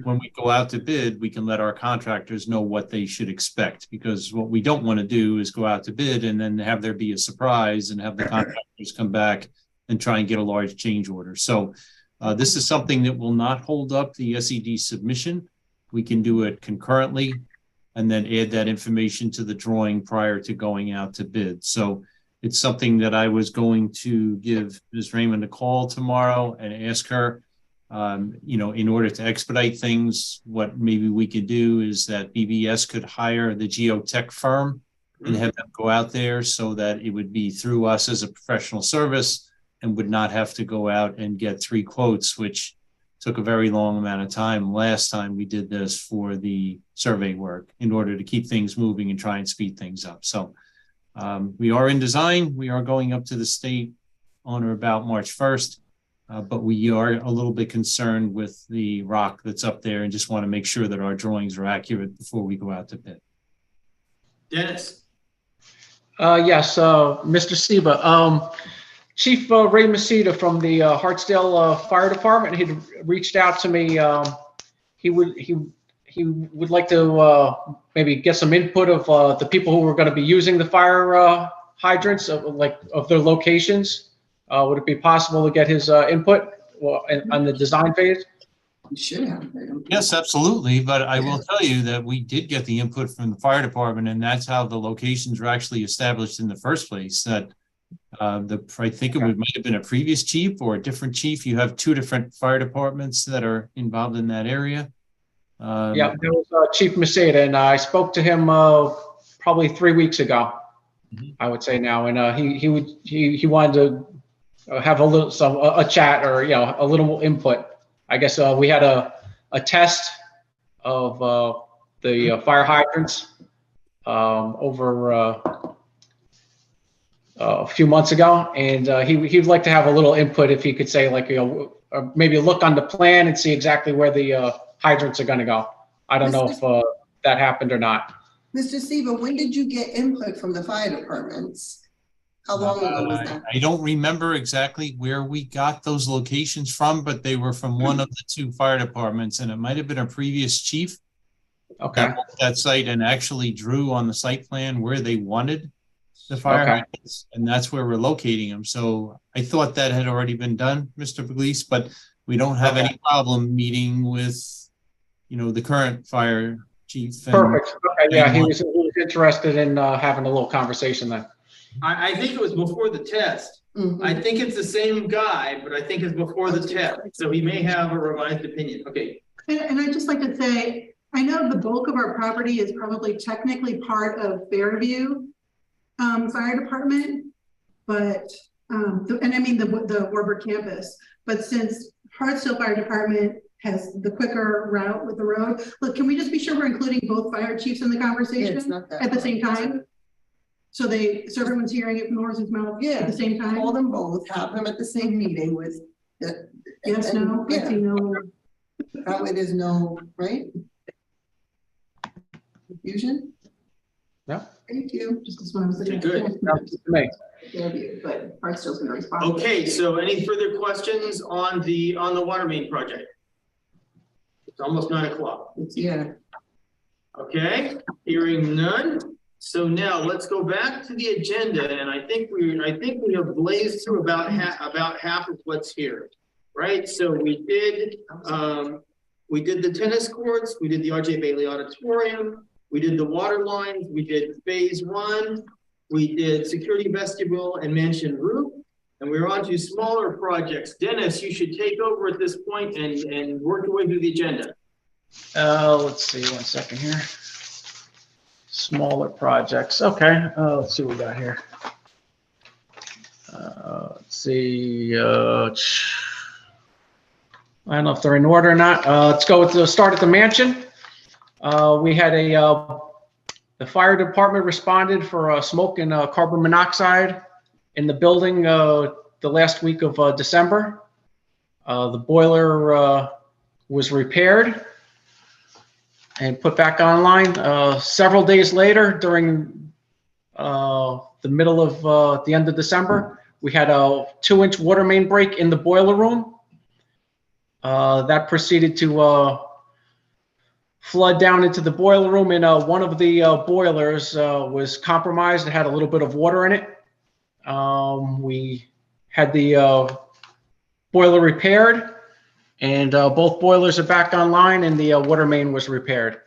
when we go out to bid, we can let our contractors know what they should expect. Because what we don't want to do is go out to bid and then have there be a surprise and have the contractors come back and try and get a large change order. So this is something that will not hold up the SED submission. We can do it concurrently and then add that information to the drawing prior to going out to bid. So it's something that I was going to give Ms. Raymond a call tomorrow and ask her, in order to expedite things, what maybe we could do is that BBS could hire the geotech firm and have them go out there so that it would be through us as a professional service and would not have to go out and get 3 quotes, which took a very long amount of time last time we did this for the survey work in order to keep things moving and try and speed things up. So we are in design. We are going up to the state on or about March 1st, but we are a little bit concerned with the rock that's up there and just want to make sure that our drawings are accurate before we go out to bid. Dennis. Yes, Mr. Seba. Chief Ray Masita from the Hartsdale Fire Department, he'd reached out to me. He would like to maybe get some input of the people who are going to be using the fire hydrants, of their locations. Would it be possible to get his input on the design phase? You should have. Yes, absolutely. But I will tell you that we did get the input from the fire department, and that's how the locations were actually established in the first place. That I think it might have been a previous chief or a different chief. You have 2 different fire departments that are involved in that area. Yeah, there was Chief Maseda, and I spoke to him probably 3 weeks ago, I would say now, and he wanted to have a chat or a little input. I guess we had a test of the fire hydrants over a few months ago, and he'd like to have a little input if he could say, maybe look on the plan and see exactly where the hydrants are going to go. I don't know if that happened or not. Mr. Seba, when did you get input from the fire departments? How long ago was that? I don't remember exactly where we got those locations from, but they were from one of the 2 fire departments, and it might have been a previous chief. Okay. That site and actually drew on the site plan where they wanted the fire hydrants, and that's where we're locating them. So I thought that had already been done, Mr. Pugliese, but we don't have any problem meeting with, the current fire chief. Perfect. Okay. Yeah, he was interested in having a little conversation then. I think it was before the test. I think it's the same guy, but I think it's before the test. So he may have a revised opinion. Okay. And I'd just like to say, I know the bulk of our property is probably technically part of Fairview Fire Department, but, and I mean the Warburg campus, but since Hartsdale Fire Department has the quicker route with the road, look, can we just be sure we're including both fire chiefs in the conversation at the same time? So everyone's hearing it from the horse's mouth Yeah. at the same time? Call them both, have them at the same meeting with. Yes, no, Yeah. yes, no. That way there's no, right? Confusion? No. Thank you. Just this one I was looking at. Good. Sounds good to me. But Barstow's gonna respond. Okay, so any further questions on the water main project? It's almost 9 o'clock. Yeah. Okay, hearing none. So now let's go back to the agenda, and I think we have blazed through about half of what's here, right? So we did the tennis courts, we did the RJ Bailey Auditorium, we did the water lines, we did phase 1, we did security vestibule and mansion roof, and we're on to smaller projects. Dennis, you should take over at this point and work your way through the agenda. Let's see, 1 second here. Smaller projects. Okay, let's see what we got here. Let's see. I don't know if they're in order or not. Let's go with the start at the mansion. We had the fire department responded for smoke and carbon monoxide in the building the last week of December. The boiler was repaired and put back online. Several days later, during the middle of the end of December, we had a 2-inch water main break in the boiler room. That proceeded to flood down into the boiler room, and one of the boilers was compromised. It had a little bit of water in it. We had the boiler repaired, and both boilers are back online, and the water main was repaired.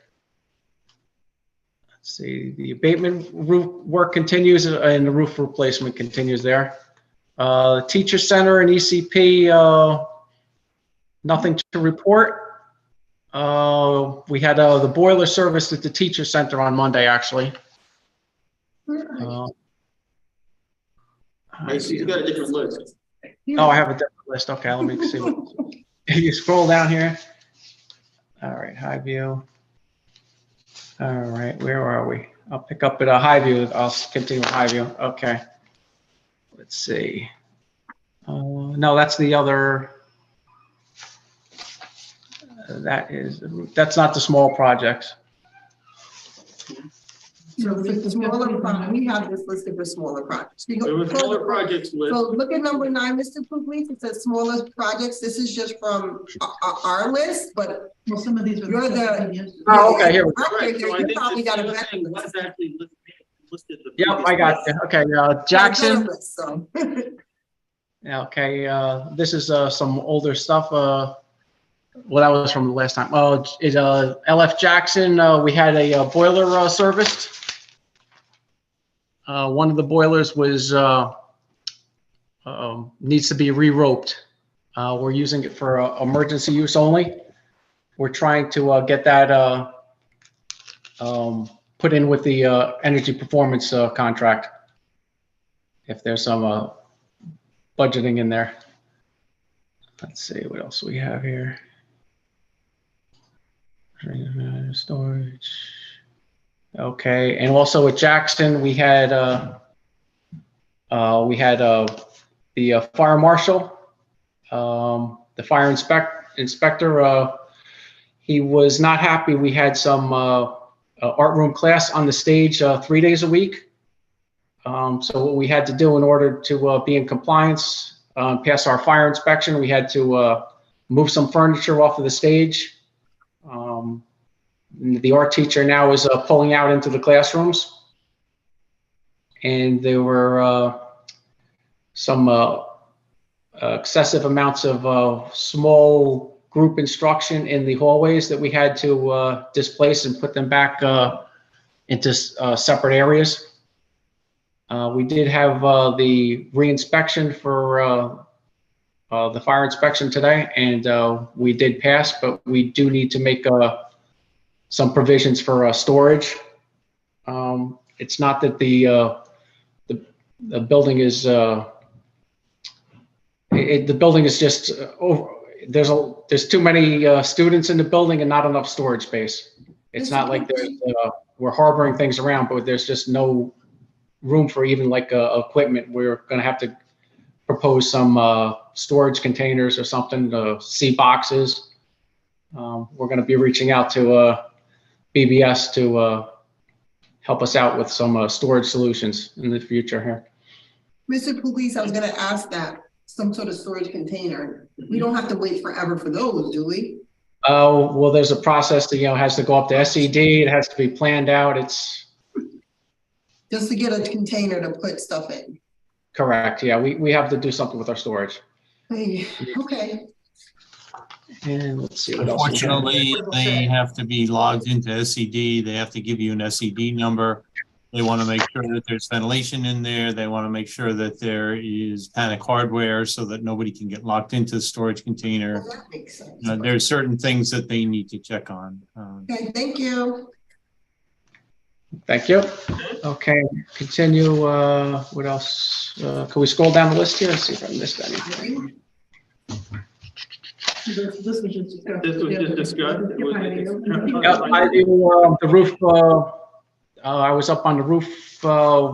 Let's see, the abatement roof work continues, and the roof replacement continues there. Teacher Center and ECP, nothing to report. We had the boiler service at the Teacher Center on Monday, actually. I see you got a different list. Oh, I have a different list. Okay, let me see. You scroll down here. All right, high view. All right, where are we? I'll pick up at a high view. I'll continue with high view. Okay. Let's see. No, that's the other. That's not the small projects. So for the smaller projects, we have this listed for smaller projects. There was smaller projects list. So look at number 9, Mr. Pugliese. It says smaller projects. This is just from our list, but well, some of these are. You're the. Oh, okay, here we go. Right, so I You think probably got a the better thing was actually listed. The Yep, I got you. Okay, Jackson. So. Yeah, okay, this is some older stuff. Well, that was from the last time. LF Jackson, we had a boiler serviced. One of the boilers was needs to be re-roped. We're using it for emergency use only. We're trying to get that put in with the energy performance contract. If there's some budgeting in there. Let's see what else we have here. Storage. Okay, and also at Jackson, we had the fire marshal, the fire inspector. He was not happy. We had some art room class on the stage 3 days a week. So what we had to do in order to be in compliance, pass our fire inspection, we had to move some furniture off of the stage. The art teacher now is pulling out into the classrooms, and there were some excessive amounts of small group instruction in the hallways that we had to displace and put them back into separate areas. We did have the re-inspection for the fire inspection today, and we did pass, but we do need to make some provisions for storage. It's not that the building is the building is just there's too many students in the building and not enough storage space. It's not like we're harboring things around, but there's just no room for even like equipment. We're gonna have to propose some storage containers or something, C boxes. We're gonna be reaching out to BBS to help us out with some storage solutions in the future here. Mr. Pugliese, I was gonna ask that, some sort of storage container. We don't have to wait forever for those, do we? Oh, well, there's a process that, has to go up to SED. It has to be planned out. It's Just to get a container to put stuff in. correct. Yeah, we have to do something with our storage. Hey, okay. And let's see what else. we have. Unfortunately, they have to be logged into SED. They have to give you an SED number. They want to make sure that there's ventilation in there. They want to make sure that there is panic hardware so that nobody can get locked into the storage container. That makes sense. There are certain things that they need to check on. Okay, thank you. Thank you. Okay, continue. What else? Can we scroll down the list here and see if I missed anything? This was just discussed. This was just discussed. Yep, I do the roof. I was up on the roof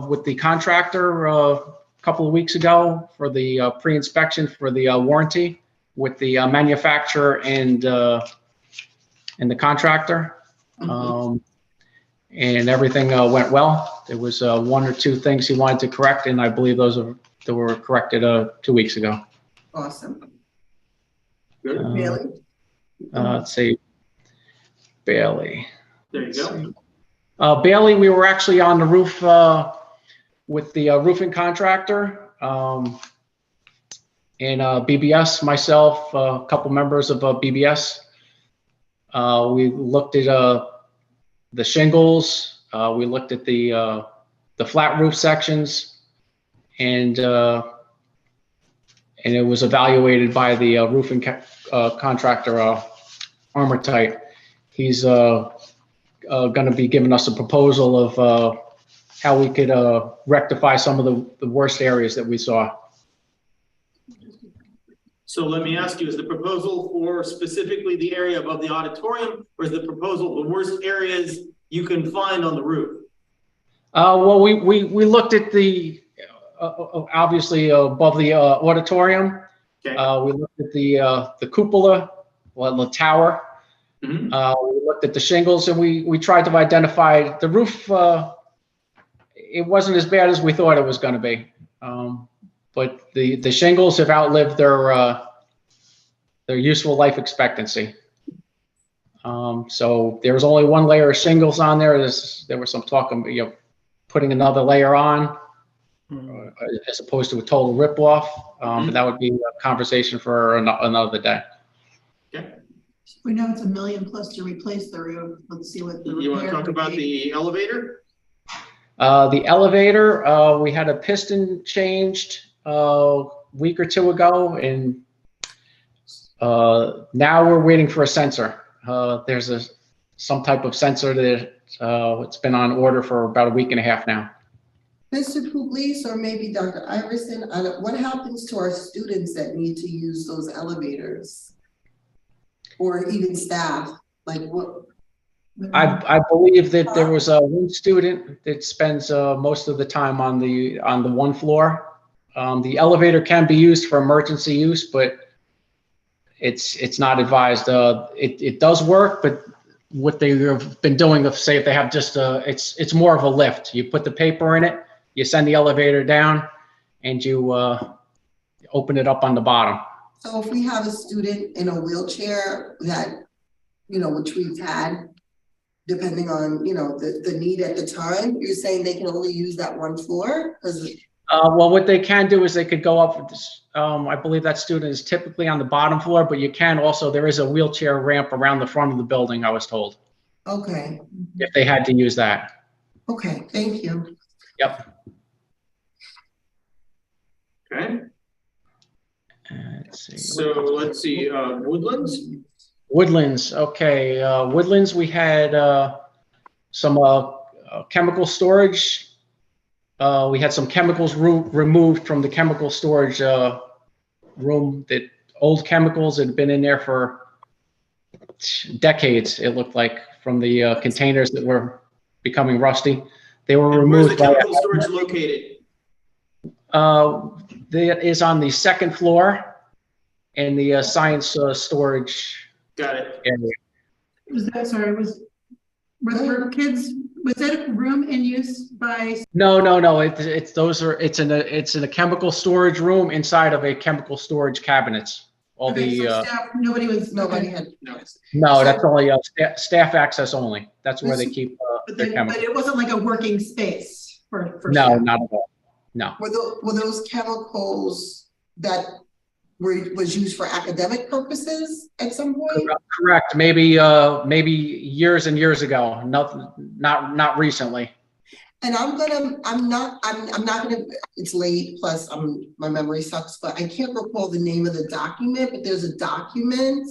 with the contractor a couple of weeks ago for the pre-inspection for the warranty with the manufacturer and the contractor. And everything went well. There was one or two things he wanted to correct, and I believe those were corrected 2 weeks ago. Awesome. Good. Really? Let's see, Bailey. There you go. Bailey, we were actually on the roof with the roofing contractor and BBS, myself, a couple members of BBS. We looked at the shingles, we looked at the flat roof sections, and it was evaluated by the roofing contractor, Armortite. He's going to be giving us a proposal of how we could rectify some of the worst areas that we saw. So let me ask you, is the proposal for specifically the area above the auditorium, or is the proposal the worst areas you can find on the roof? Well, we looked at the, obviously above the auditorium. Okay. We looked at the cupola, well, the tower. Mhm. We looked at the shingles, and we tried to identify the roof. It wasn't as bad as we thought it was going to be, but the shingles have outlived their useful life expectancy. So there was only one layer of shingles on there. There was some talk of putting another layer on, as opposed to a total rip off. But that would be a conversation for another day. Okay. We know it's $1 million plus to replace the roof. Let's see what the You want to repair talk would about be. the elevator? The elevator, we had a piston changed a week or two ago, and now we're waiting for a sensor. There's some type of sensor that it's been on order for about a week and a half now. Mr. Pugliese, or maybe Dr. Iverson, what happens to our students that need to use those elevators? Or even staff, like what? I believe that there was one student that spends most of the time on the one floor. The elevator can be used for emergency use, but it's not advised. It does work, but what they've been doing, if they have just it's more of a lift. You put the paper in it, you send the elevator down, and you open it up on the bottom. So if we have a student in a wheelchair that, which we've had, depending on, the need at the time, you're saying they can only use that one floor? Well, what they can do is they could go up with this, I believe that student is typically on the bottom floor, but you can also, there is a wheelchair ramp around the front of the building, I was told. Okay. If they had to use that. Okay, thank you. Yep. Okay. Let's see. So let's see, Woodlands? Woodlands, okay. Woodlands, we had some chemical storage. We had some chemicals removed from the chemical storage room, that old chemicals that had been in there for decades, it looked like, from the containers that were becoming rusty. They were And where's the removed by, chemical storage located? that is on the second floor in the science storage Got it. area. Was that, sorry, were kids, was that a room in use by? No, it's in a chemical storage room inside of a chemical storage cabinets. All Okay, the, so staff, nobody had. no, that's only staff access only. That's where they keep But their then, but chemicals. it wasn't like a working space for. No, staff. not at all. No. Were those chemicals that was used for academic purposes at some point? Correct. Maybe years and years ago. Not recently. And I'm not gonna, it's late, plus my memory sucks, but I can't recall the name of the document, but there's a document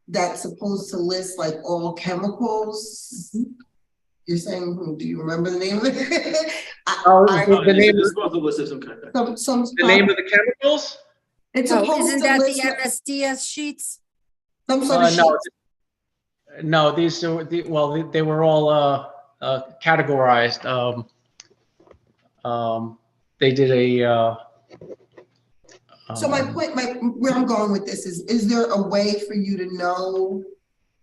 that's supposed to list like all chemicals. You're saying, do you remember the name of it? The name of the name of the chemicals? It's supposed Isn't to that list the MSDS sheets? some sort of No, sheet. no. They were all categorized. They did a. So my point, where I'm going with this is there a way for you to know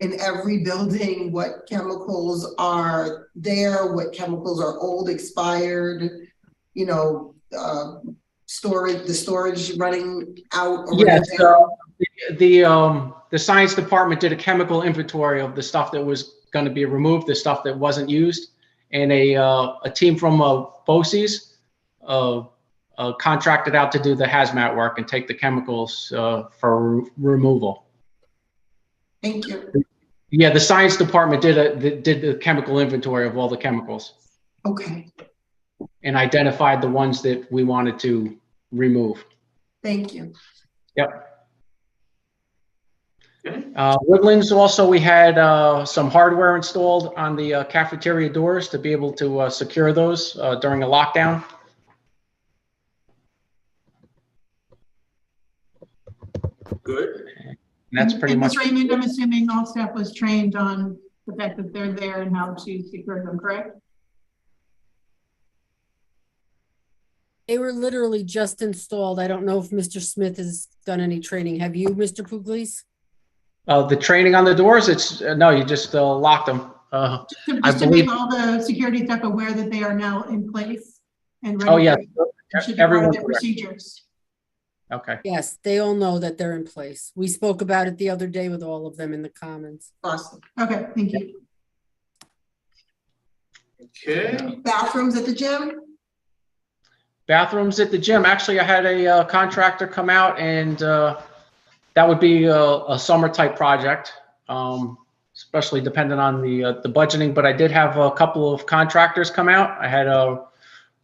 in every building what chemicals are there, what chemicals are old, expired, you know, the storage running out? Yes, the science department did a chemical inventory of the stuff that was going to be removed, the stuff that wasn't used, and a team from BOCES contracted out to do the hazmat work and take the chemicals for removal. Thank you. Yeah, the science department did the chemical inventory of all the chemicals. Okay. And identified the ones that we wanted to remove. Thank you. Yep. Woodlands also, we had some hardware installed on the cafeteria doors to be able to secure those during a lockdown. Good. And that's pretty much. Ms. Raymond, I'm assuming all staff was trained on the fact that they're there and how to secure them, correct? They were literally just installed. I don't know if Mr. Smith has done any training. Have you, Mr. Pugliese? The training on the doors, it's no, you just lock them. I Just to believe. make all the security staff aware that they are now in place and ready. Oh, yes. It should be part of Everyone's their aware. procedures. Okay. Yes, they all know that they're in place. We spoke about it the other day with all of them in the comments. Awesome. Okay, thank you. Okay. Bathrooms at the gym? Bathrooms at the gym. Actually, I had a contractor come out, and that would be a summer type project, especially dependent on the budgeting. But I did have a couple of contractors come out. I had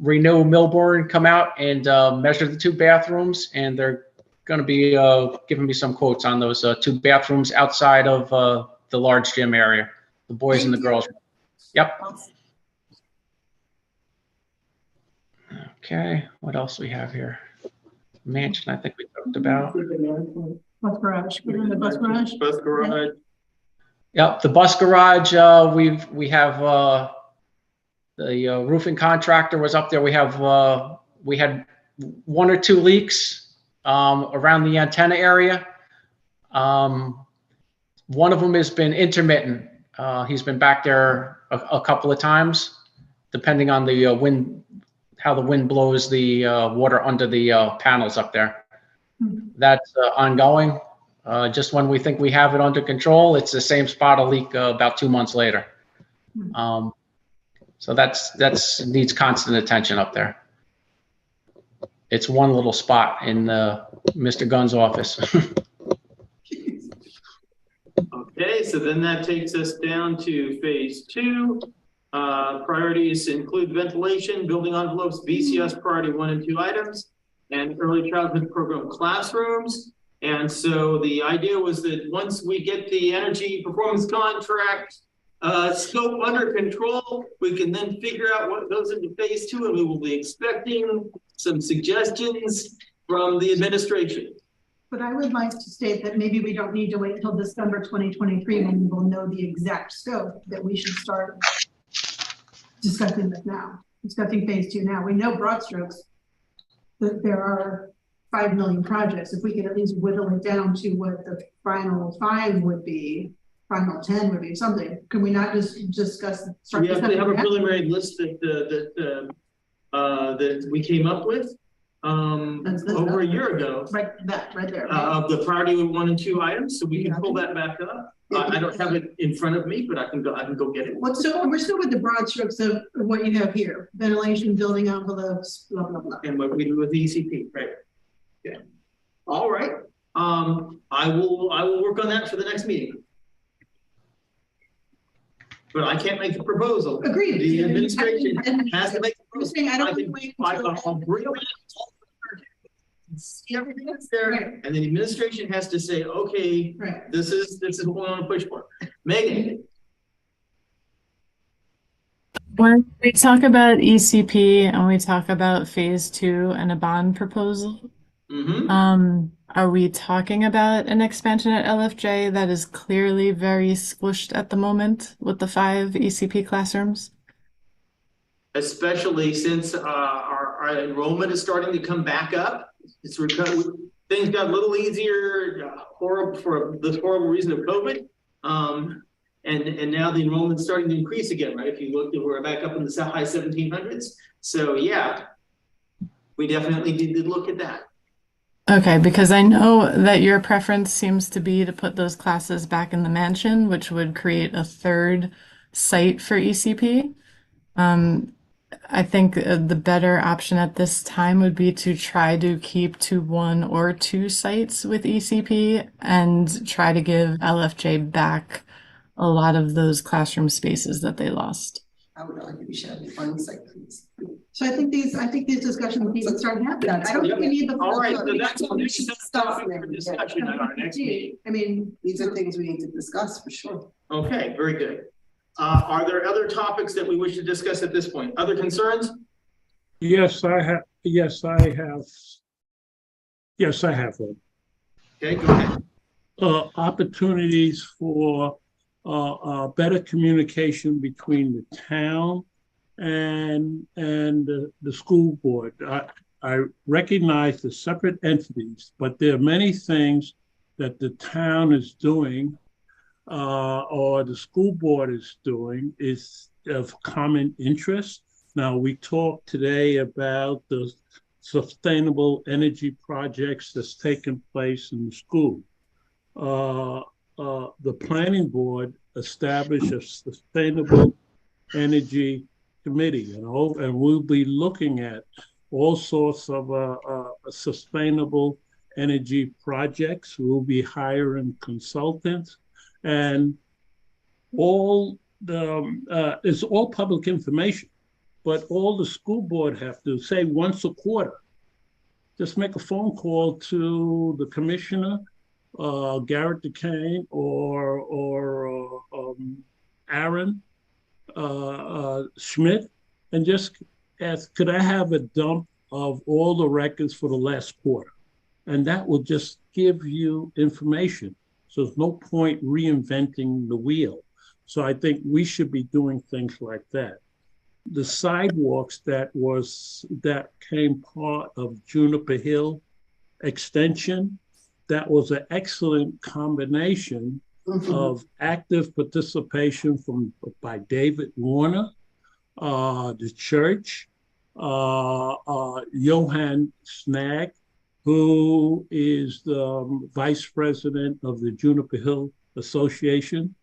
Renew Milburn come out and measure the 2 bathrooms, and they're going to be giving me some quotes on those 2 bathrooms outside of the large gym area, the boys and the girls. Yep. Okay, what else we have here? Mansion, I think we talked about. Bus garage, we're in the bus garage. Bus garage. Yep, the bus garage, we have the roofing contractor was up there. We had 1 or 2 leaks around the antenna area. One of them has been intermittent. He's been back there a couple of times, depending on the wind, how the wind blows the water under the panels up there. That's ongoing. Just when we think we have it under control, it's the same spot a leak about 2 months later. So that's needs constant attention up there. It's one little spot in Mr. Gunn's office. Okay, so then that takes us down to phase 2. Priorities include ventilation, building envelopes, BCS priority 1 and 2 items, and early childhood program classrooms. And so the idea was that once we get the energy performance contract scope under control, we can then figure out what goes into phase 2, and we will be expecting some suggestions from the administration. But I would like to state that maybe we don't need to wait until December 2023 when we will know the exact scope, that we should start discussing this now, discussing phase 2 now. We know broad strokes that there are 5 million projects. If we could at least whittle it down to what the final 5 would be, final 10 would be something. Can we not just discuss? We have to have a preliminary list that we came up with over a year ago. Right, that right there. Of the priority 1 and 2 items, so we can pull that back up. I don't have it in front of me, but I can go get it. So we're still with the broad strokes of what you have here: ventilation, building envelopes, blah blah blah. And what we do with the ECP, right? Yeah. All right. I will work on that for the next meeting. But I can't make the proposal. Agreed. The administration has to make the proposal. I don't wait I'll bring see everything that's there, and then the administration has to say, okay, this is what we want to push for. Megan. When we talk about ECP and we talk about phase 2 and a bond proposal, are we talking about an expansion at LFJ that is clearly very squished at the moment with the 5 ECP classrooms? Especially since our enrollment is starting to come back up. It's things got a little easier, horrible for this horrible reason of COVID. And now the enrollment's starting to increase again, right? If you look, we're back up in the high 1700s. So yeah, we definitely need to look at that. Okay, because I know that your preference seems to be to put those classes back in the mansion, which would create a 3rd site for ECP. I think the better option at this time would be to try to keep to 1 or 2 sites with ECP and try to give LFJ back a lot of those classroom spaces that they lost. I would argue we should have one site, please. So I think these discussions need to start happening. I don't think we need the. All right, so that's topic for discussion at our next meeting. I mean, these are things we need to discuss for sure. Okay, very good. Are there other topics that we wish to discuss at this point? Other concerns? Yes, I have. Yes, I have. Yes, I have one. Okay, go ahead. Opportunities for better communication between the town and the school board. I recognize the separate entities, but there are many things that the town is doing or the school board is doing is of common interest. Now, we talked today about the sustainable energy projects that's taken place in the school. The planning board established a sustainable energy committee, and we'll be looking at all sorts of sustainable energy projects. We'll be hiring consultants, and all the it's all public information, but all the school board have to say once a quarter, just make a phone call to the commissioner, Garrett DeCane or Aaron Schmidt, and just ask, could I have a dump of all the records for the last quarter? And that will just give you information. So there's no point reinventing the wheel. So I think we should be doing things like that. The sidewalks that came part of Juniper Hill extension, that was an excellent combination of active participation by David Warner, the church, Johann Snag, who is the vice president of the Juniper Hill Association,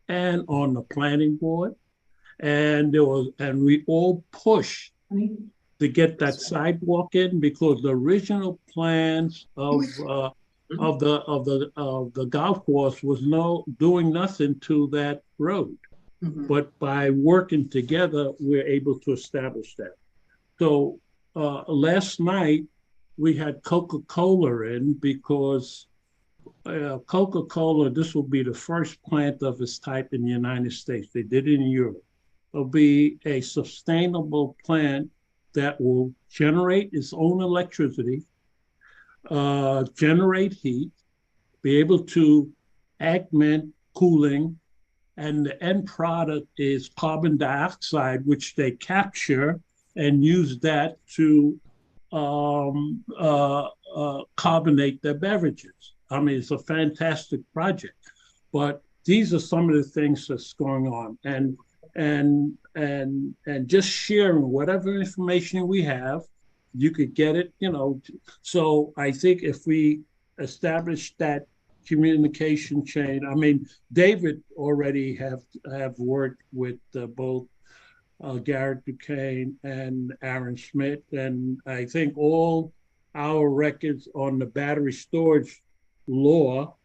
and on the planning board. And we all pushed to get that sidewalk in, because the original plans of the golf course was doing nothing to that road. But by working together, we're able to establish that. So last night we had Coca-Cola in, because Coca-Cola, this will be the first plant of its type in the United States. They did it in Europe. It'll be a sustainable plant that will generate its own electricity, generate heat, be able to augment cooling, And the end product is carbon dioxide, which they capture and use that to carbonate their beverages. I mean, it's a fantastic project, but these are some of the things that's going on, and just sharing whatever information we have, you could get it, you know. So I think if we establish that communication chain, I mean, David already have worked with both Garrett Duquesne and Aaron Schmidt, and I think all our records on the battery storage law,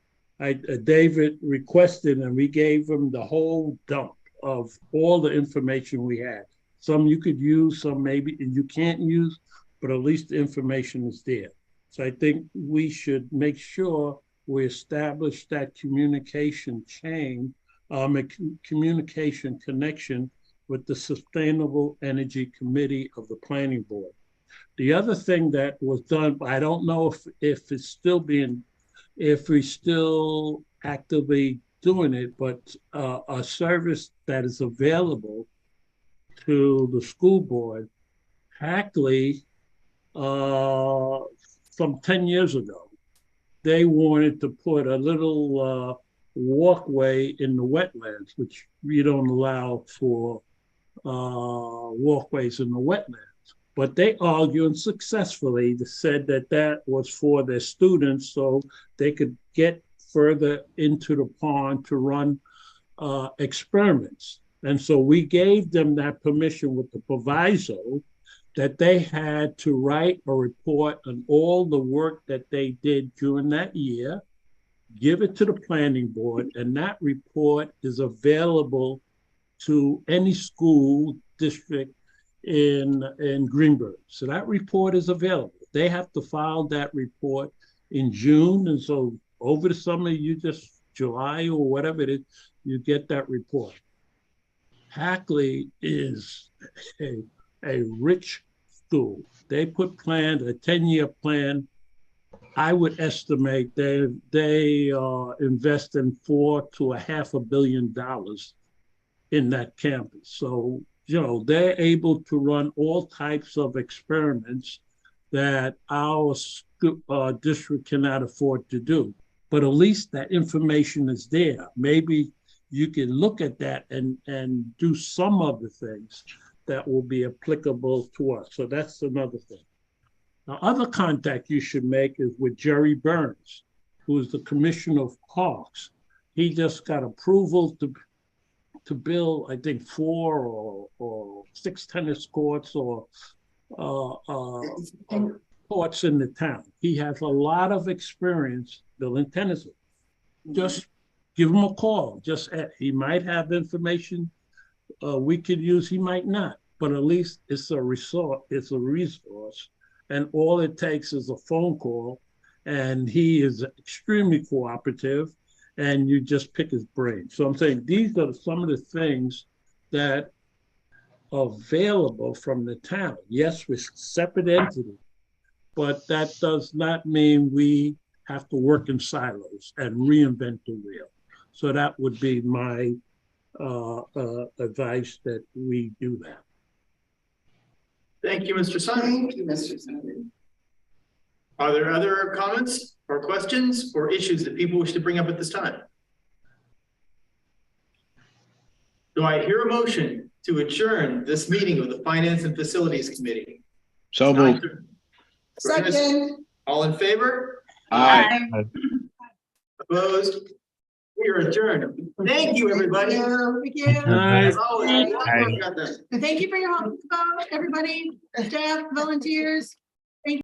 David requested, and we gave him the whole dump of all the information we had. Some you could use, some maybe you can't use, but at least the information is there. So I think we should make sure we establish that communication chain, communication connection with the Sustainable Energy Committee of the Planning Board. The other thing that was done, I don't know if it's still being, if we're still actively doing it, but a service that is available to the school board, Hackley, from 10 years ago, they wanted to put a little walkway in the wetlands, which we don't allow for walkways in the wetlands. But they argued unsuccessfully, said that that was for their students so they could get further into the pond to run experiments. And so we gave them that permission with the proviso that they had to write a report on all the work that they did during that year, give it to the planning board, and that report is available to any school district in Greenburgh. So that report is available. They have to file that report in June. And so over the summer, you just, July or whatever it is, you get that report. Hackley is a rich school. They put plans, a 10-year plan. I would estimate they invest in $4 to $500 million in that campus. So, you know, they're able to run all types of experiments that our district cannot afford to do. But at least that information is there. Maybe you can look at that and do some of the things that will be applicable to us. So that's another thing. The other contact you should make is with Jerry Burns, who is the Commissioner of Parks. He just got approval to build, I think, 4 or 6 tennis courts or courts in the town. He has a lot of experience building tennis. Just give him a call. He might have information we could use, he might not, but at least it's a resource. And all it takes is a phone call, and he is extremely cooperative, and you just pick his brain. So I'm saying these are some of the things that are available from the town. Yes, we're separate entities, but that does not mean we have to work in silos and reinvent the wheel. So that would be my advice, that we do that. Thank you, Mr. Simon. Thank you, Mr. Simon. Are there other comments or questions or issues that people wish to bring up at this time? Do I hear a motion to adjourn this meeting of the Finance and Facilities Committee? So moved. Second. All in favor? Aye. Opposed? We are adjourned. Thank you, everybody. Thank you. As always, And thank you for your help, everybody, staff, volunteers.